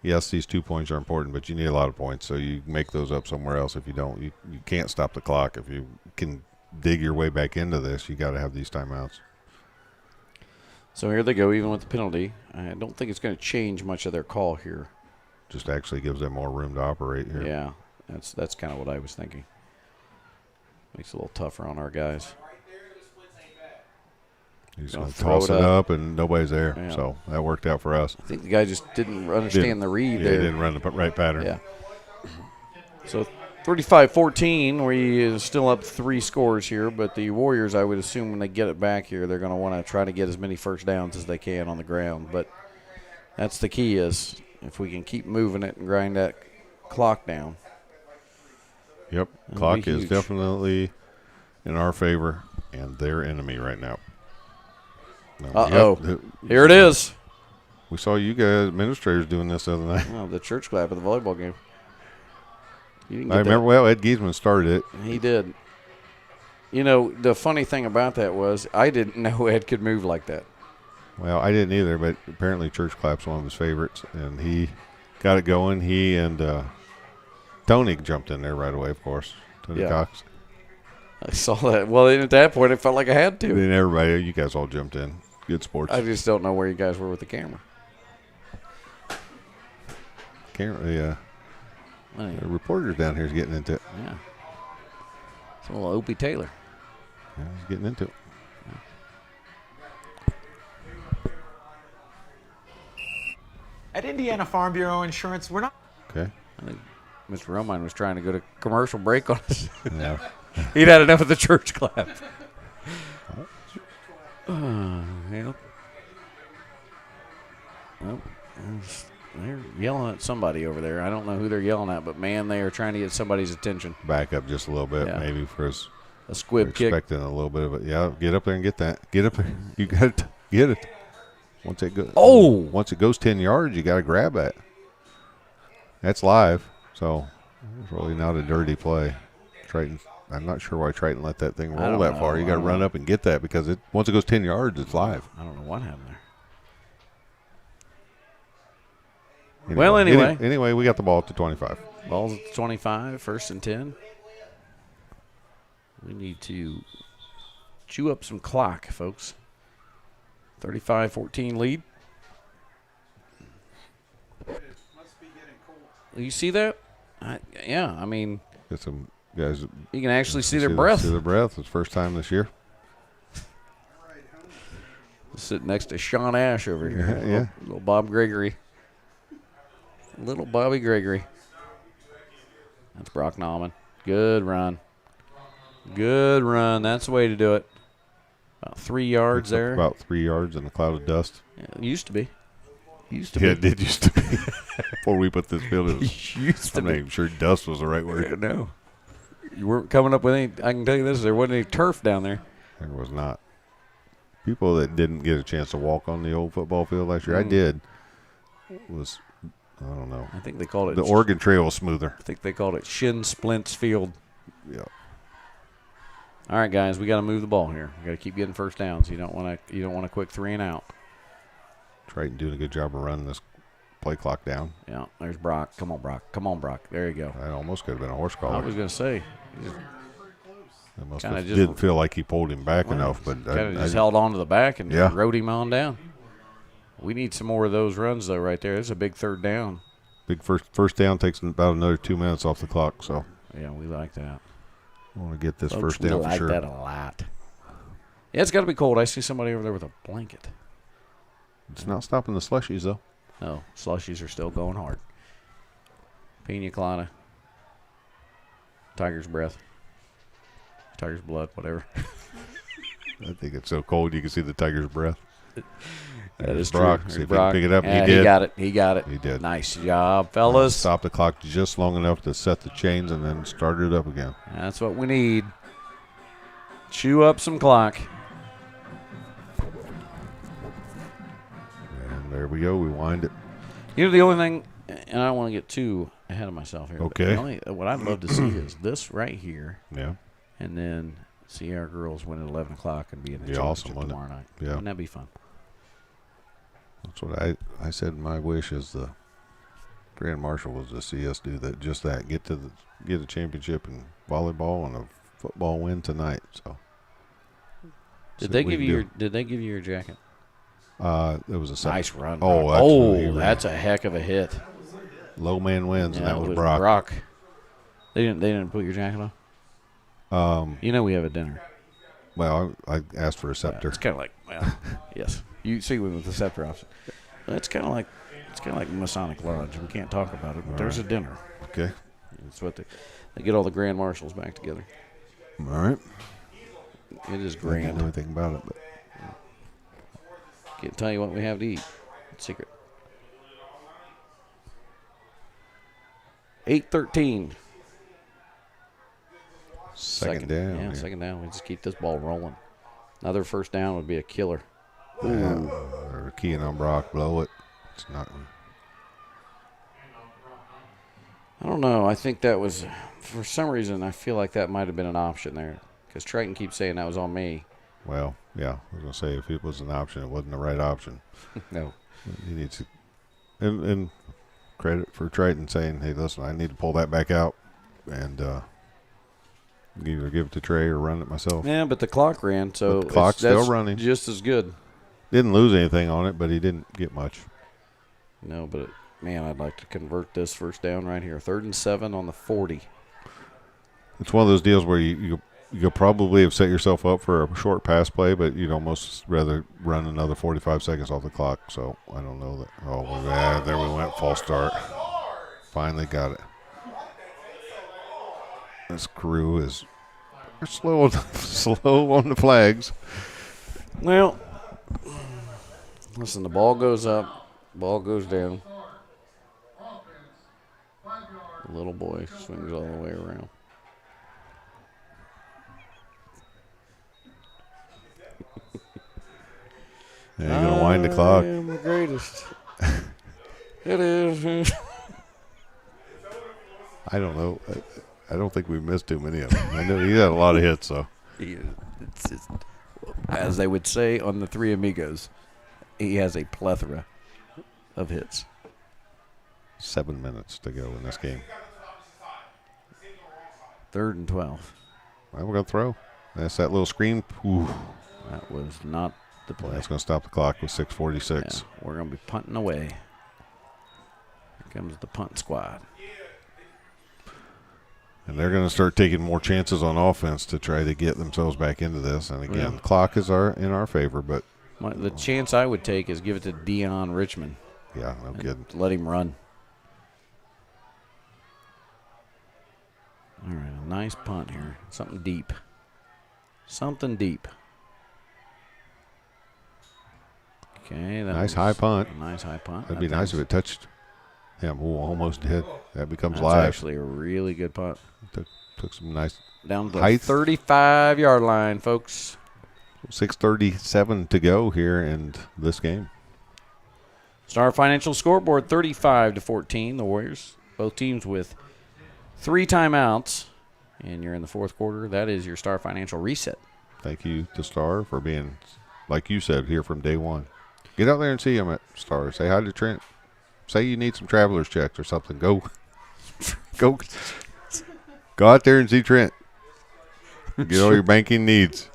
Yes, these 2 points are important, but you need a lot of points, so you make those up somewhere else. If you don't, you can't stop the clock. If you can dig your way back into this, you got to have these timeouts. So here they go, even with the penalty. I don't think it's going to change much of their call here. Just actually gives them more room to operate here. Yeah, that's kind of what I was thinking. Makes it a little tougher on our guys. He's going to toss it up, and nobody's there. Yeah. So that worked out for us. I think the guy just didn't understand the read there. He didn't run the right pattern. Yeah. So 35-14, we still up 3 scores here, but the Warriors, I would assume when they get it back here, they're going to want to try to get as many first downs as they can on the ground. But that's the key is if we can keep moving it and grind that clock down. Yep. Clock is definitely in our favor and their enemy right now. Here it is. We saw you guys, administrators, doing this the other night. Oh, the church clap at the volleyball game. I remember, Ed Giesman started it. He did. The funny thing about that was I didn't know Ed could move like that. Well, I didn't either, but apparently church clap's one of his favorites, and he got it going. He and Tony jumped in there right away, of course. Tony Cox. I saw that. Well, at that point, it felt like I had to. Then everybody, you guys all jumped in. Good sports. I just don't know where you guys were with the camera. The reporters down here is getting into it. Yeah. It's a little Opie Taylor. Yeah, he's getting into it. At Indiana Farm Bureau Insurance, we're not. Okay. I think Mr. Romine was trying to go to commercial break on us. Yeah. He'd had enough of the church clap. Yep. Oh, they're yelling at somebody over there. I don't know who they're yelling at, but man, they are trying to get somebody's attention. Back up just a little bit, maybe for us. A squib kick. Expecting a little bit of it. Yeah, get up there and get that. Get up there. You got to get it. Once it goes. Oh! Once it goes 10 yards, you got to grab that. That's live, so it's really not a dirty play. Triton. I'm not sure why Triton let that thing roll that far. You got to run up and get that because once it goes 10 yards, it's live. I don't know what happened there. Anyway, Well, anyway. Anyway, we got the ball at the 25. Ball's at the 25, 1st and 10. We need to chew up some clock, folks. 35-14 lead. You see that? Yeah, I mean. Get some guys. You can actually see their breath. See their breath. It's the first time this year. Sitting next to Sean Ash over here. Yeah. Little Bob Gregory. Little Bobby Gregory. That's Brock Nauman. Good run. Good run. That's the way to do it. About 3 yards there. About 3 yards in a cloud of dust. Yeah, it used to be. It did used to be. Before we put this field, it was, used to I'm not be. even sure dust was the right word. No. You weren't coming up with any. I can tell you this: there wasn't any turf down there. There was not. People that didn't get a chance to walk on the old football field last year, I did. Was I don't know. I think they called it the Oregon Trail was smoother. I think they called it Shin Splints Field. Yeah. All right, guys, we got to move the ball here. We got to keep getting first downs. You don't want a quick 3 and out. Triton doing a good job of running this play clock down. Yeah, there's Brock. Come on, Brock. Come on, Brock. There you go. That almost could have been a horse collar. I was going to say. Didn't feel like he pulled him back enough, but kind of just held on to the back and Yeah. rode him on down. We need some more of those runs, though, right there. It's a big 3rd down. Big first down takes about another 2 minutes off the clock. So yeah, we like that. I want to get this Folks, first down we for like sure. that a lot. Yeah, it's got to be cold. I see somebody over there with a blanket. It's not stopping the slushies, though. No, slushies are still going hard. Pina colada. Tiger's breath. Tiger's blood, whatever. I think it's so cold you can see the tiger's breath. That is Brock. true. See if Brock. he can pick it up. Yeah, He did. He got it. He got it. He did. Nice job, fellas. Stop the clock just long enough to set the chains and then start it up again. That's what we need. Chew up some clock. And there we go. We wind it. You know, the only thing, and I don't want to get too ahead of myself here. Okay. What I'd love to see is this right here. Yeah. And then see our girls win at 11 o'clock and be in the Be championship awesome, wouldn't it? tomorrow night. Yeah. Wouldn't that be fun? That's what I said. My wish is the Grand Marshal was to see us do that. Just that. Get a championship in volleyball and a football win tonight. So. Did they give you your jacket? It was a second. Nice run. Oh, that's a heck of a hit. Low man wins, and that was Brock. Brock. They didn't put your jacket on. You know we have a dinner. Well, I asked for a scepter. It's kind of like, well, yes. You see with the scepter option. It's kind of like Masonic Lodge. We can't talk about it, but there's a dinner. Okay. It's what they get all the Grand Marshals back together. All right. It is I grand. can't do anything about it, but Can't tell you what we have to eat. It's secret. 8-13. Second down. Yeah, second down. We just keep this ball rolling. Another first down would be a killer. Yeah, or keying on Brock, blow it. It's not. I don't know. I think that was, for some reason, I feel like that might have been an option there. Because Triton keeps saying that was on me. Well, yeah. I was going to say, if it was an option, it wasn't the right option. No. He needs to. And credit for Triton saying, hey, listen, I need to pull that back out and either give it to Trey or run it myself. Yeah, but the clock ran, so the clock's still running. Just as good. Didn't lose anything on it, but he didn't get much. No, but, man, I'd like to convert this first down right here. 3rd and 7 on the 40. It's one of those deals where you could probably have set yourself up for a short pass play, but you'd almost rather run another 45 seconds off the clock. So I don't know that. Oh, yeah, there we went. False start. Finally got it. This crew is slow on the flags. Well, listen, the ball goes up, ball goes down. The little boy swings all the way around. Yeah, you're going to wind the clock. I am the greatest. It is. I don't know. I don't think we missed too many of them. I know he had a lot of hits, so. As they would say on the Three Amigos, he has a plethora of hits. 7 minutes to go in this game. 3rd and 12. Well, we're going to throw. That's that little screen. Ooh. That was not the play. That's going to stop the clock with 6:46. Yeah, we're going to be punting away. Here comes the punt squad. And they're going to start taking more chances on offense to try to get themselves back into this. And again, the clock is in our favor, but the chance I would take is give it to Dion Richmond. Yeah, no kidding. Let him run. All right, a nice punt here. Something deep. Something deep. Okay, that nice high punt. Nice high punt. That'd be nice if it touched him. Ooh, almost did. That becomes That's live. Actually, a really good punt. Took some nice down the height. 35-yard line, folks. 6:37 to go here in this game. Star Financial scoreboard 35-14. The Warriors, both teams with 3 timeouts, and you're in the fourth quarter. That is your Star Financial reset. Thank you to Star for being, like you said, here from day one. Get out there and see him at Star. Say hi to Trent. Say you need some traveler's checks or something. Go out there and see Trent. Get all your banking needs.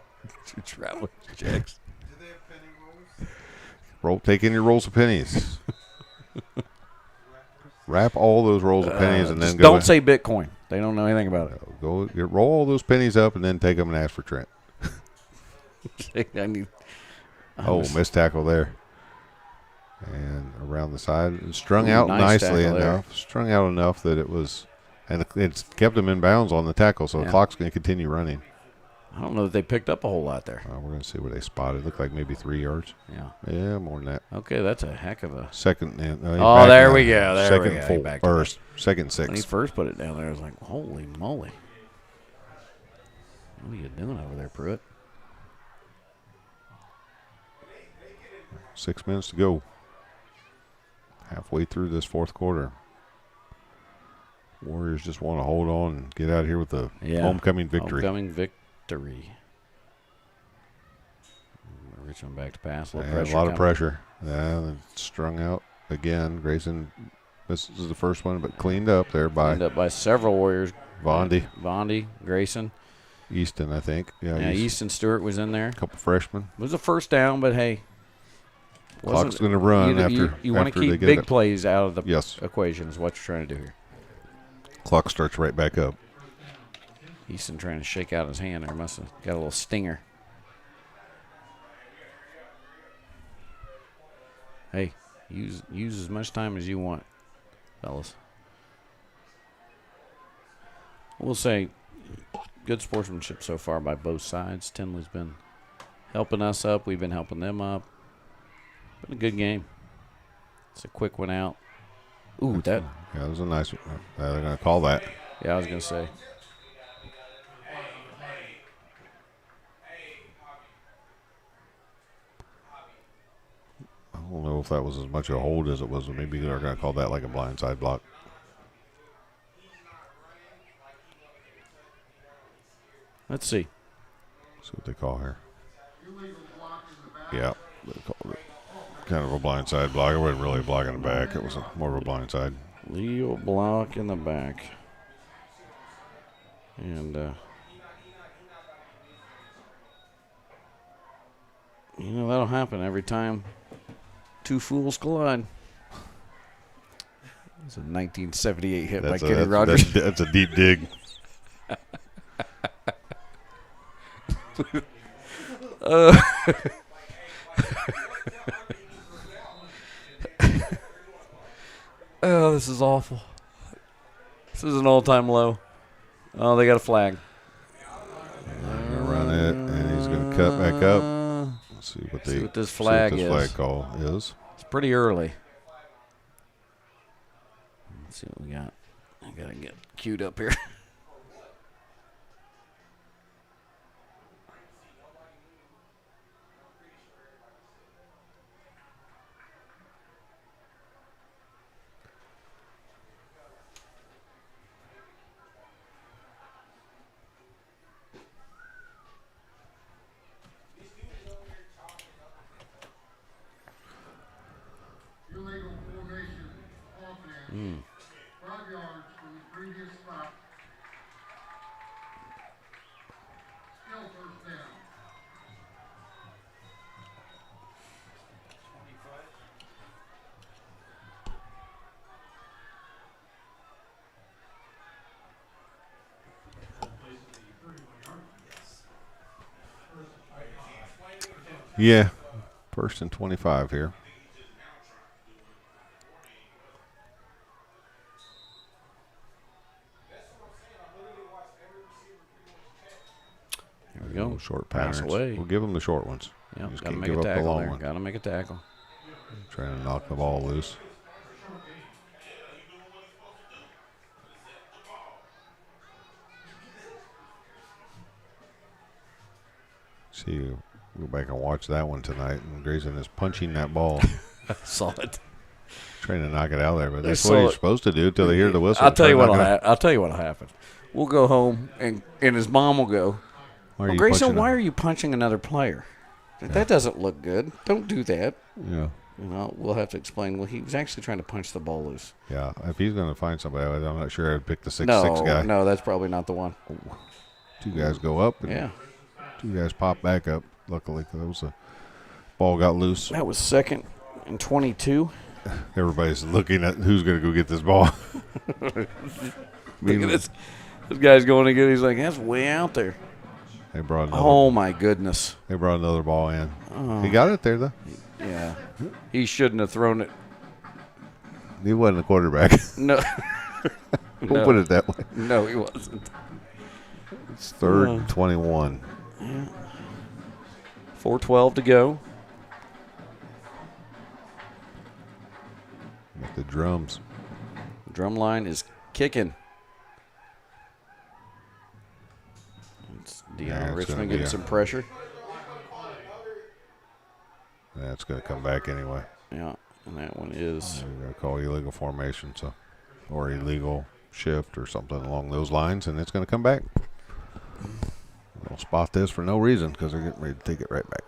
Traveler's checks. Take in your rolls of pennies. Wrap all those rolls of pennies and then go. Don't say Bitcoin. They don't know anything about it. Go roll all those pennies up and then take them and ask for Trent. Missed tackle there. And around the side, strung out nicely enough. Strung out enough that it was, and it's kept him in bounds on the tackle, so the clock's going to continue running. I don't know that they picked up a whole lot there. We're going to see where they spotted. Looked like maybe 3 yards. Yeah. Yeah, more than that. Okay, that's a heck of a second. There we go. Second 4. Second 6. When he first put it down there, I was like, holy moly. What are you doing over there, Pruitt? 6 minutes to go. Halfway through this fourth quarter. Warriors just want to hold on and get out of here with a homecoming victory. Homecoming victory. Richmond back to pass. A lot of pressure. Yeah, strung out again. Grayson, this is the first one, but cleaned up there by several Warriors. Vondy, Grayson. Easton, I think. Yeah, Easton Stewart was in there. A couple freshmen. It was a first down, but hey. Clock's going to run you want to keep big plays out of the equation is what you're trying to do here. Clock starts right back up. Easton trying to shake out his hand there. Must have got a little stinger. Hey, use as much time as you want, fellas. We'll say good sportsmanship so far by both sides. Tindley's been helping us up. We've been helping them up. Been a good game. It's a quick one out. Ooh, that was a nice one. They're going to call that. Yeah, I was going to say. I don't know if that was as much a hold as it was. Maybe they're going to call that like a blindside block. Let's see. See what they call here. Yeah, they called it kind of a blindside block. It wasn't really a block in the back. It was more of a blindside. Legal block in the back. And, that'll happen every time two fools collide. It's a 1978 hit by Kenny Rogers. That's a deep dig. Oh, this is awful. This is an all-time low. Oh, they got a flag. They're going to run it, and he's going to cut back up. see what this flag see is. what this flag call is. It's pretty early. Let's see what we got. I got to get queued up here. Illegal formation, offense. 5 yards from the previous stop. Still first down. Yeah, 1st and 25 here. Here we go. Short Pass patterns. away. We'll give them the short ones. Yep, Just got to can't make give a up the tackle long there. one. Got to make a tackle. Trying to knock the ball loose. See, go back and watch that one tonight, and Grayson is punching that ball. I saw it. Trying to knock it out there, but They that's saw what you're it. supposed to do until they hear the whistle. I'll tell you what'll happen. I'll tell you what'll happen. We'll go home, and his mom will go, Why are well, you Grayson, punching why him?" are you punching another player? That doesn't look good. Don't do that. Yeah. You know, we'll have to explain. Well, he was actually trying to punch the ball loose. Yeah, if he's going to find somebody, I'm not sure I'd pick the 6'6" No, guy. no, that's probably not the one. Two guys go up. And Yeah. Two guys pop back up. Luckily, because the ball got loose. That was 2nd and 22. Everybody's looking at who's going to go get this ball. Look at this. This guy's going to get. He's like, that's way out there. They brought another, Oh my goodness. They brought another ball in. Oh. He got it there though. Yeah. He shouldn't have thrown it. He wasn't a quarterback. No. We'll No. put it that way. No, he wasn't. It's 3rd and 21. Yeah. 4:12 to go. With the drums. Drum line is kicking. It's Dion Yeah, it's Richmond gonna getting be some pressure. That's going to come back anyway. Yeah, and that one is. They're going to call illegal formation, or illegal shift or something along those lines, and it's going to come back. They'll spot this for no reason because they're getting ready to take it right back.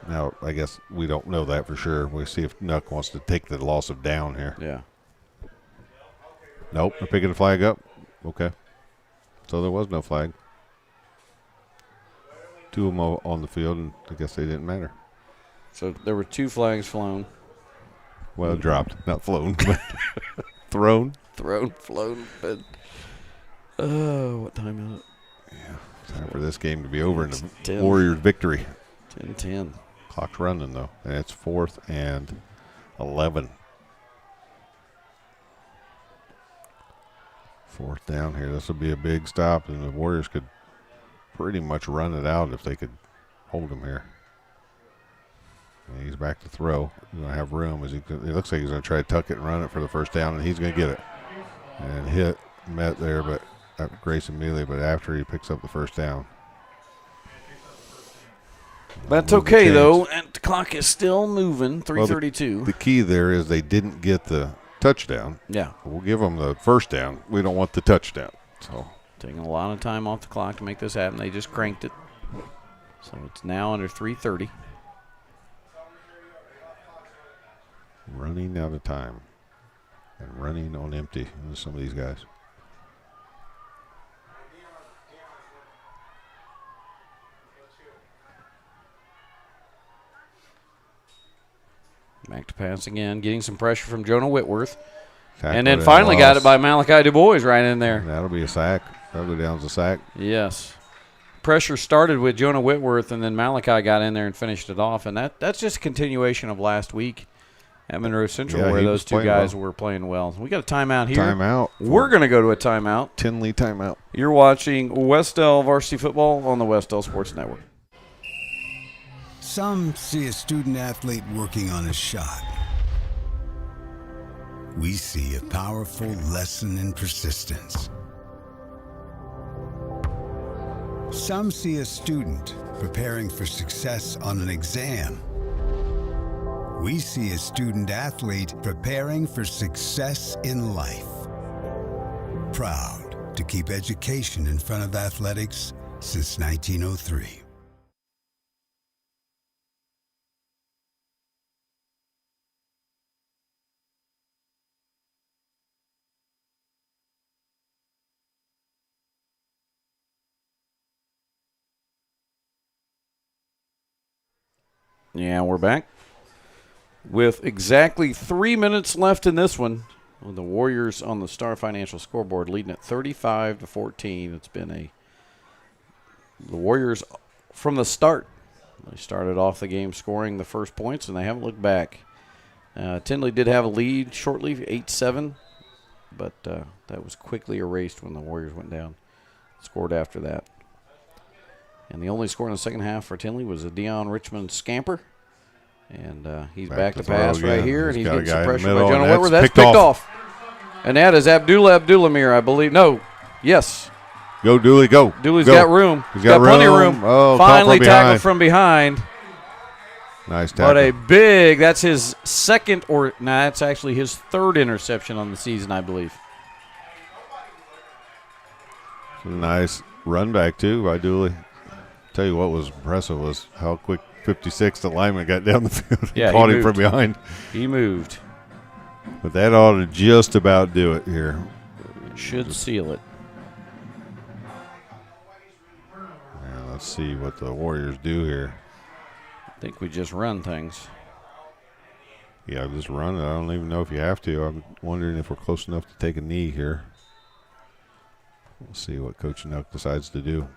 Now, I guess we don't know that for sure. We'll see if Nuck wants to take the loss of down here. Yeah. Nope, they're picking the flag up. Okay. So there was no flag. Two of them on the field, and I guess they didn't matter. So there were 2 flags flown. Well, dropped, not flown, but thrown. Thrown, flown. But, what time is it? Yeah, time for this game to be over and the 10. Warriors' victory. 10-10. Clock's running, though, and it's 4th and 11. 4th down here. This will be a big stop, and the Warriors could pretty much run it out if they could hold him here. And he's back to throw. He's going to have room. It looks like he's going to try to tuck it and run it for the first down, and he's going to get it. And met there, but Grayson Mealy, but after he picks up the first down. That's okay, though. And the clock is still moving, 3:32. Well, the key there is they didn't get the touchdown. Yeah. We'll give them the first down. We don't want the touchdown. So taking a lot of time off the clock to make this happen. They just cranked it. So it's now under 3:30. Running out of time and running on empty with some of these guys. Back to pass again, getting some pressure from Jonah Whitworth. Tackle and then at finally got loss. it by Malachi Du Bois right in there. That'll be a sack. That'll go down as a sack. Yes. Pressure started with Jonah Whitworth, and then Malachi got in there and finished it off. And that's just a continuation of last week at Monroe Central, Yeah, where he those was two playing guys well. were playing well. We got a timeout here. Timeout. We're going to go to a timeout. Tindley timeout. You're watching Wes-Del Varsity Football on the Wes-Del Sports Network. Some see a student athlete working on a shot. We see a powerful lesson in persistence. Some see a student preparing for success on an exam. We see a student athlete preparing for success in life. Proud to keep education in front of athletics since 1903. Yeah, we're back with exactly 3 minutes left in this one. With the Warriors on the Star Financial scoreboard leading at 35-14. It's been the Warriors from the start. They started off the game scoring the first points, and they haven't looked back. Tindley did have a lead shortly, 8-7, but that was quickly erased when the Warriors went down. Scored after that. And the only score in the second half for Tindley was a Deion Richmond scamper. And he's back to pass right here, and he's getting some pressure by Jonah Whitworth. That's picked off. And that is Abdulameer, I believe. No. Yes. Go, Dooley, go. Dooley's got room. He's got plenty of room. Oh, finally tackled from behind. Nice tackle. But that's his that's actually his third interception on the season, I believe. Nice run back, too, by Dooley. Tell you what was impressive was how quick 56 the lineman got down the field and caught him from behind. He moved. But that ought to just about do it here. Should seal it. Yeah, let's see what the Warriors do here. I think we just run things. Yeah, just run it. I don't even know if you have to. I'm wondering if we're close enough to take a knee here. We'll see what Coach Nuck decides to do.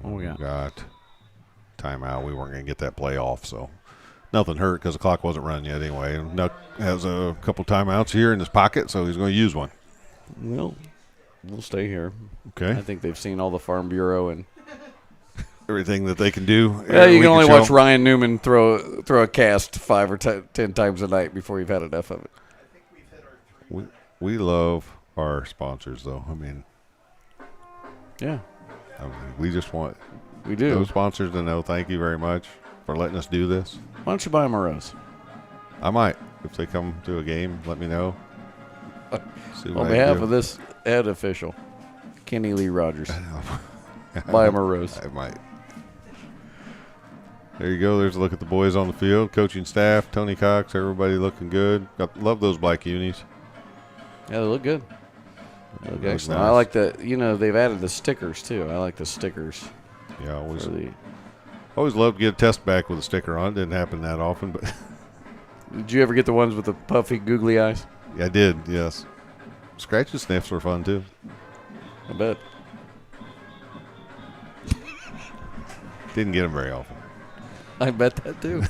We got timeout. We weren't going to get that play off, so nothing hurt because the clock wasn't running yet anyway. Nuck has a couple timeouts here in his pocket, so he's going to use one. We'll stay here. Okay. I think they've seen all the Farm Bureau and everything that they can do. Yeah, you can only watch Ryan Newman throw a cast 5 or 10 times a night before you've had enough of it. We love our sponsors, though. I mean, yeah. We just want those sponsors to know thank you very much for letting us do this. Why don't you buy them a rose? I might. If they come to a game, let me know. On behalf of this head official, Kenny Lee Rogers, buy them a rose. I might. There you go. There's a look at the boys on the field. Coaching staff, Tony Cox, everybody looking good. Love those black unis. Yeah, they look good. They look excellent. Nice. I like they've added the stickers, too. I like the stickers. Yeah, always love to get a test back with a sticker on. It didn't happen that often, but. Did you ever get the ones with the puffy, googly eyes? Yeah, I did, yes. Scratch and sniffs were fun, too. I bet. Didn't get them very often. I bet that, too.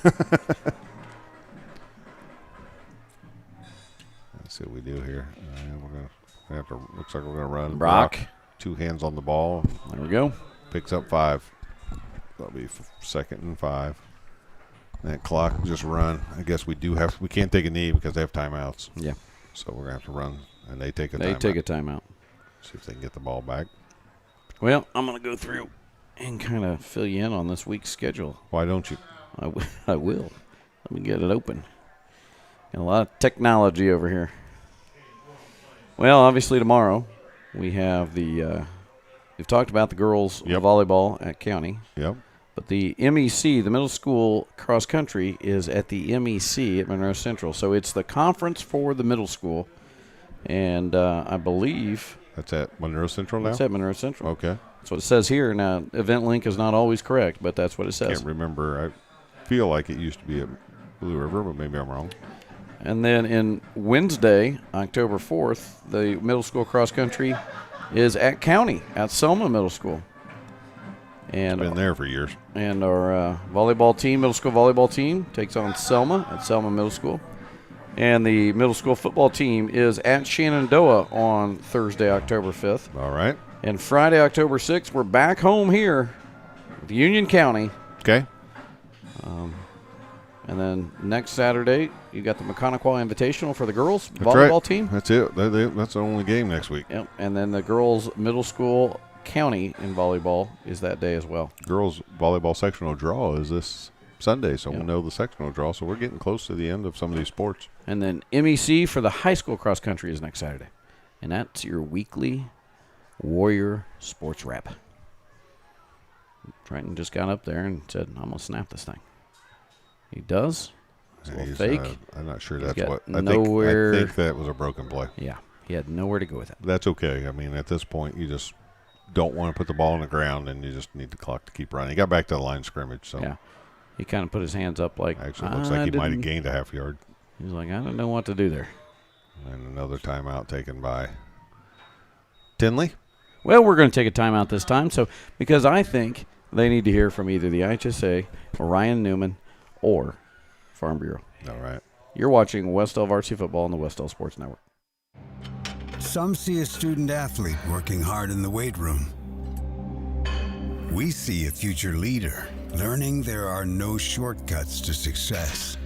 Let's see what we do here. Looks like we're going to run. Brock. 2 hands on the ball. There we go. Picks up 5. That'll be 2nd and 5. That clock just run. I guess we can't take a knee because they have timeouts. Yeah. So we're going to have to run, and they take a timeout. They take a timeout. See if they can get the ball back. Well, I'm going to go through and kind of fill you in on this week's schedule. Why don't you? I will. Let me get it open. Got a lot of technology over here. Well, obviously tomorrow we have we've talked about the girls volleyball at County. Yep. But the MEC, the middle school cross country, is at the MEC at Monroe Central. So it's the conference for the middle school. And I believe that's at Monroe Central now? It's at Monroe Central. Okay. That's what it says here. Now, Event Link is not always correct, but that's what it says. Can't remember. I feel like it used to be at Blue River, but maybe I'm wrong. And then in Wednesday, October 4th, the middle school cross country is at County, at Selma Middle School. And been there for years. And our volleyball team, middle school volleyball team, takes on Selma at Selma Middle School. And the middle school football team is at Shenandoah on Thursday, October 5th. All right. And Friday, October 6th, we're back home here with Union County. Okay. And then next Saturday, you got the Mechanical Invitational for the girls volleyball team. That's it. That's the only game next week. Yep. And then the girls middle school county in volleyball is that day as well. Girls volleyball sectional draw is this Sunday, so we'll know the sectional draw. So we're getting close to the end of some of these sports. And then MEC for the high school cross country is next Saturday. And that's your weekly Warrior sports wrap. Trenton just got up there and said, I'm going to snap this thing. He does. It's a little fake. I'm not sure He's that's got what. I think that was a broken play. Yeah. He had nowhere to go with it. That's okay. I mean, at this point, you just don't want to put the ball on the ground, and you just need the clock to keep running. He got back to the line of scrimmage. So yeah. He kind of put his hands up like. Actually, looks like he might have gained a half yard. He's like, I don't know what to do there. And another timeout taken by Tindley. Well, we're going to take a timeout this time, so because I think they need to hear from either the IHSA or Ryan Newman or Farm Bureau. All right. You're watching Wes-Del Varsity Football on the Wes-Del Sports Network. Some see a student athlete working hard in the weight room. We see a future leader learning there are no shortcuts to success.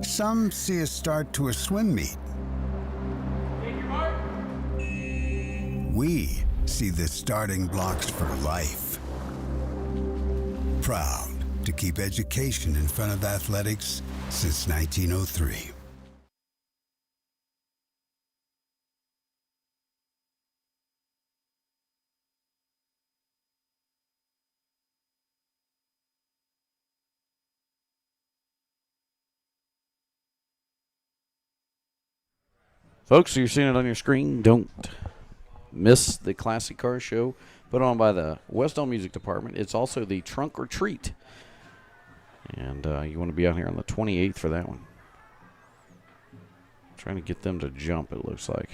Some see a start to a swim meet. We see the starting blocks for life. Proud to keep education in front of athletics since 1903. Folks, you're seeing it on your screen. Don't miss the Classic Car Show put on by the Wes-Del Music Department. It's also the Trunk or Treat. And you want to be out here on the 28th for that one. Trying to get them to jump, it looks like.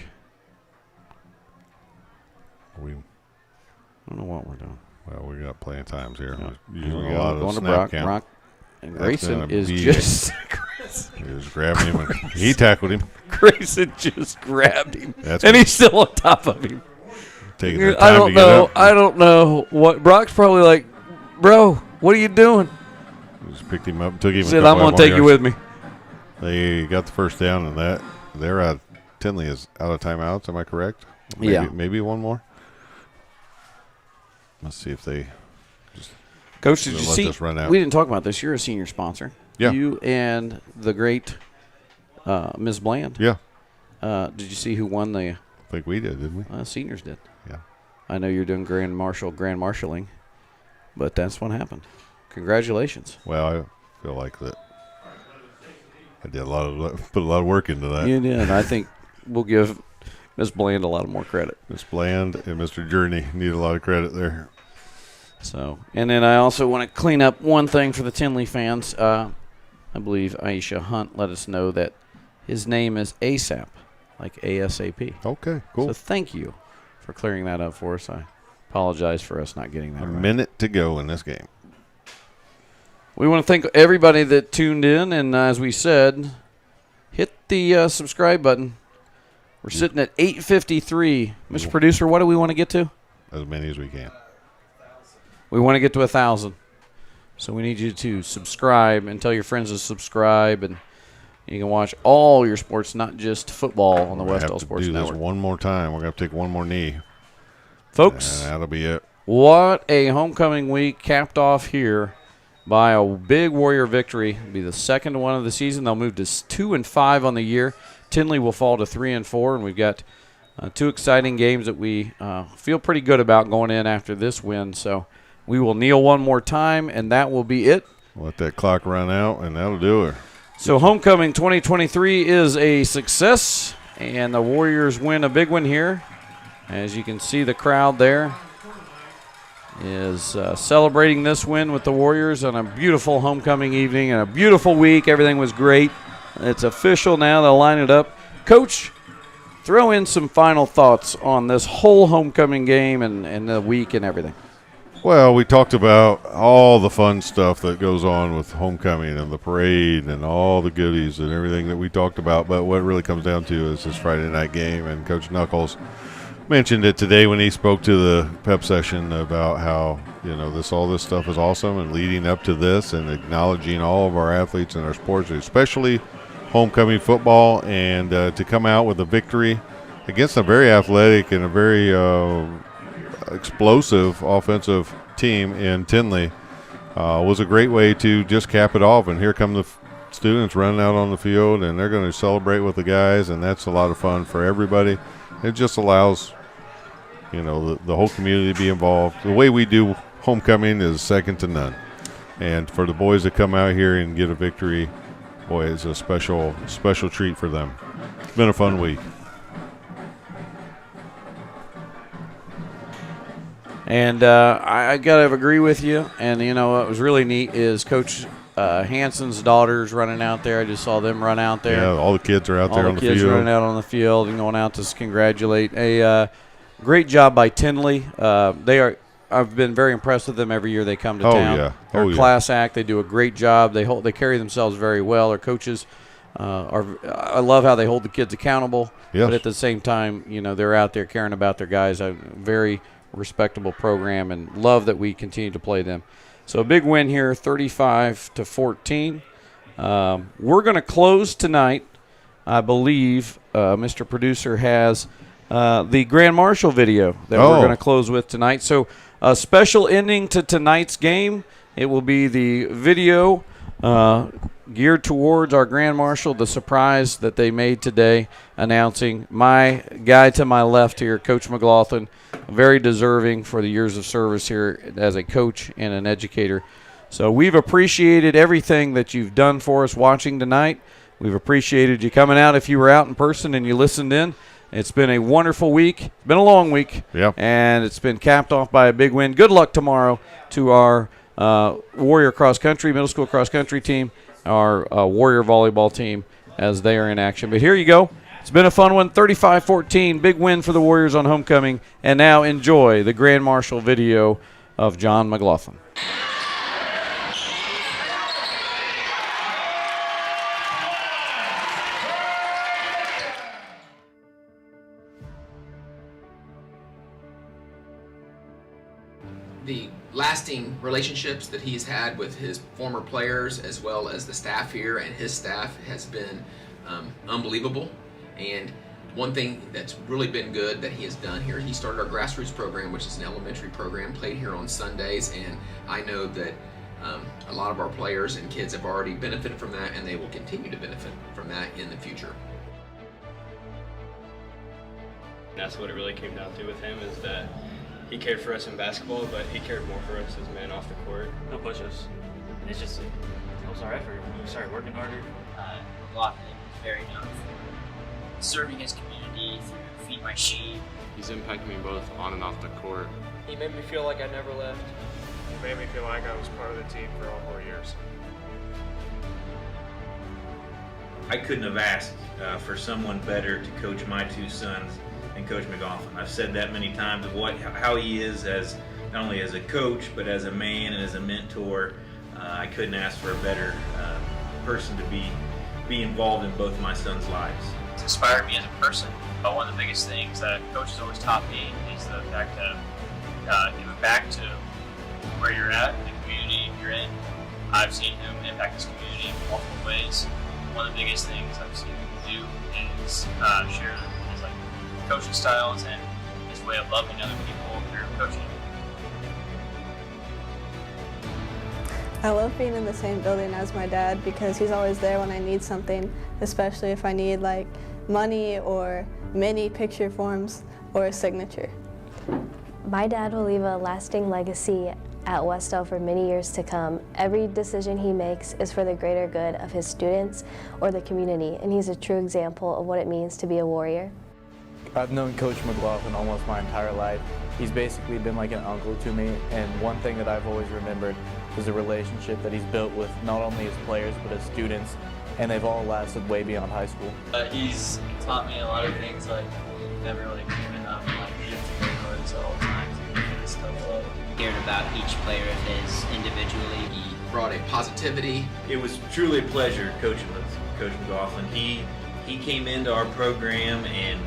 I don't know what we're doing. Well, we got plenty of times here. Yeah. Using a lot of going to snap Brock. count. Brock and That's Grayson is be just... He was grabbing him, and he tackled him. Grayson just grabbed him. That's and he's still on top of him. Taking the time to get up. I don't know what. Brock's probably like, bro, what are you doing? He just picked him up and took him. Said, I'm going to take you with me. They got the first down, and they're out. Tindley is out of timeouts. Am I correct? Maybe one more. Let's see if they just. Coach, did you see? This run out. We didn't talk about this. You're a senior sponsor. Yeah. You and the great Ms. Bland. Yeah. Did you see who won the? I think we did, didn't we? Seniors did. Yeah. I know you're doing grand marshalling, but that's what happened. Congratulations. Well, I feel like that. I did put a lot of work into that. You did. I think we'll give Ms. Bland a lot more credit. Ms. Bland and Mr. Journey need a lot of credit there. So, and then I also want to clean up one thing for the Tindley fans. I believe Aisha Hunt let us know that his name is ASAP, like ASAP. Okay, cool. So thank you for clearing that up for us. I apologize for us not getting that right. A minute to go in this game. We want to thank everybody that tuned in, and as we said, hit the subscribe button. We're sitting at 8:53. Mr. Producer, what do we want to get to? As many as we can. We want to get to 1,000. So we need you to subscribe and tell your friends to subscribe, and you can watch all your sports, not just football, on the Wes-Del Sports Network. Network. This one more time. We're going to take one more knee. Folks, and that'll be it. What a homecoming week, capped off here by a big Warrior victory. It'll be the second one of the season. They'll move to 2-5 on the year. Tindley will fall to 3-4, and we've got two exciting games that we feel pretty good about going in after this win. So we will kneel one more time, and that will be it. Let that clock run out, and that'll do it. So homecoming 2023 is a success, and the Warriors win a big one here. As you can see, the crowd there is celebrating this win with the Warriors on a beautiful homecoming evening and a beautiful week. Everything was great. It's official now. They'll line it up. Coach, throw in some final thoughts on this whole homecoming game and the week and everything. Well, we talked about all the fun stuff that goes on with homecoming and the parade and all the goodies and everything that we talked about. But what it really comes down to is this Friday night game. And Coach Knuckles mentioned it today when he spoke to the pep session about how, all this stuff is awesome, and leading up to this and acknowledging all of our athletes and our sports, especially homecoming football, and to come out with a victory against a very athletic and a very explosive offensive team in Tindley was a great way to just cap it off. And here come the students running out on the field, and they're going to celebrate with the guys, and that's a lot of fun for everybody. It just allows the whole community to be involved. The way we do homecoming is second to none, and for the boys to come out here and get a victory, boy, it's a special treat for them. It's been a fun week. And I got to agree with you. And, what was really neat is Coach Hanson's daughters running out there. I just saw them run out there. Yeah, all the kids are out there on the field. All the kids running out on the field and going out to congratulate. A great job by Tindley. I've been very impressed with them every year they come to town. Yeah. They're a class act. They do a great job. They carry themselves very well. Their coaches I love how they hold the kids accountable. Yes. But at the same time, they're out there caring about their guys. A very respectable program, and love that we continue to play them. So a big win here, 35-14. We're going to close tonight. I believe Mr. Producer has the Grand Marshal video that we're going to close with tonight. So a special ending to tonight's game. It will be the video geared towards our Grand Marshal, the surprise that they made today, announcing my guy to my left here, Coach McLaughlin, very deserving for the years of service here as a coach and an educator. So we've appreciated everything that you've done for us watching tonight. We've appreciated you coming out if you were out in person and you listened in. It's been a wonderful week. It's been a long week. Yeah. And it's been capped off by a big win. Good luck tomorrow to our Warrior cross country, middle school cross country team, our Warrior volleyball team as they are in action. But here you go. It's been a fun one, 35-14, big win for the Warriors on homecoming. And now enjoy the Grand Marshal video of John McLaughlin. The lasting relationships that he's had with his former players as well as the staff here and his staff has been unbelievable. And one thing that's really been good that he has done here, he started our grassroots program, which is an elementary program, played here on Sundays, and I know that a lot of our players and kids have already benefited from that, and they will continue to benefit from that in the future. That's what it really came down to with him, is that he cared for us in basketball, but he cared more for us as men off the court. He'll push us. And it's just, it was our effort. We started working harder. McLaughlin was very known for serving his community through Feed My Sheep. He's impacted me both on and off the court. He made me feel like I never left. He made me feel like I was part of the team for all 4 years. I couldn't have asked for someone better to coach my two sons than Coach McLaughlin. I've said that many times of how he is as not only as a coach but as a man and as a mentor. I couldn't ask for a better person to be involved in both of my sons' lives. It's inspired me as a person, but one of the biggest things that Coach has always taught me is the fact of giving back to where you're at, the community you're in. I've seen him impact his community in multiple ways. One of the biggest things I've seen him do is share his coaching styles and his way of loving other people through coaching. I love being in the same building as my dad because he's always there when I need something, especially if I need money or mini picture forms or a signature. My dad will leave a lasting legacy at Wes-Del for many years to come. Every decision he makes is for the greater good of his students or the community, and he's a true example of what it means to be a Warrior. I've known Coach McLaughlin almost my entire life. He's basically been like an uncle to me, and one thing that I've always remembered is the relationship that he's built with not only his players but his students, and they've all lasted way beyond high school. He's taught me a lot of things, like never really giving up, like you have to go notice all the time to get this stuff up. Cared about each player of his individually. He brought a positivity. It was truly a pleasure coaching with Coach McLaughlin. He came into our program and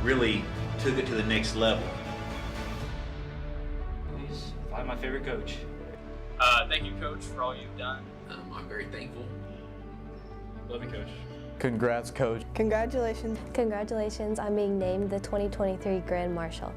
really took it to the next level. He's probably my favorite coach. Thank you, Coach, for all you've done. I'm very thankful. Love you, Coach. Congrats, Coach. Congratulations. Congratulations on being named the 2023 Grand Marshal.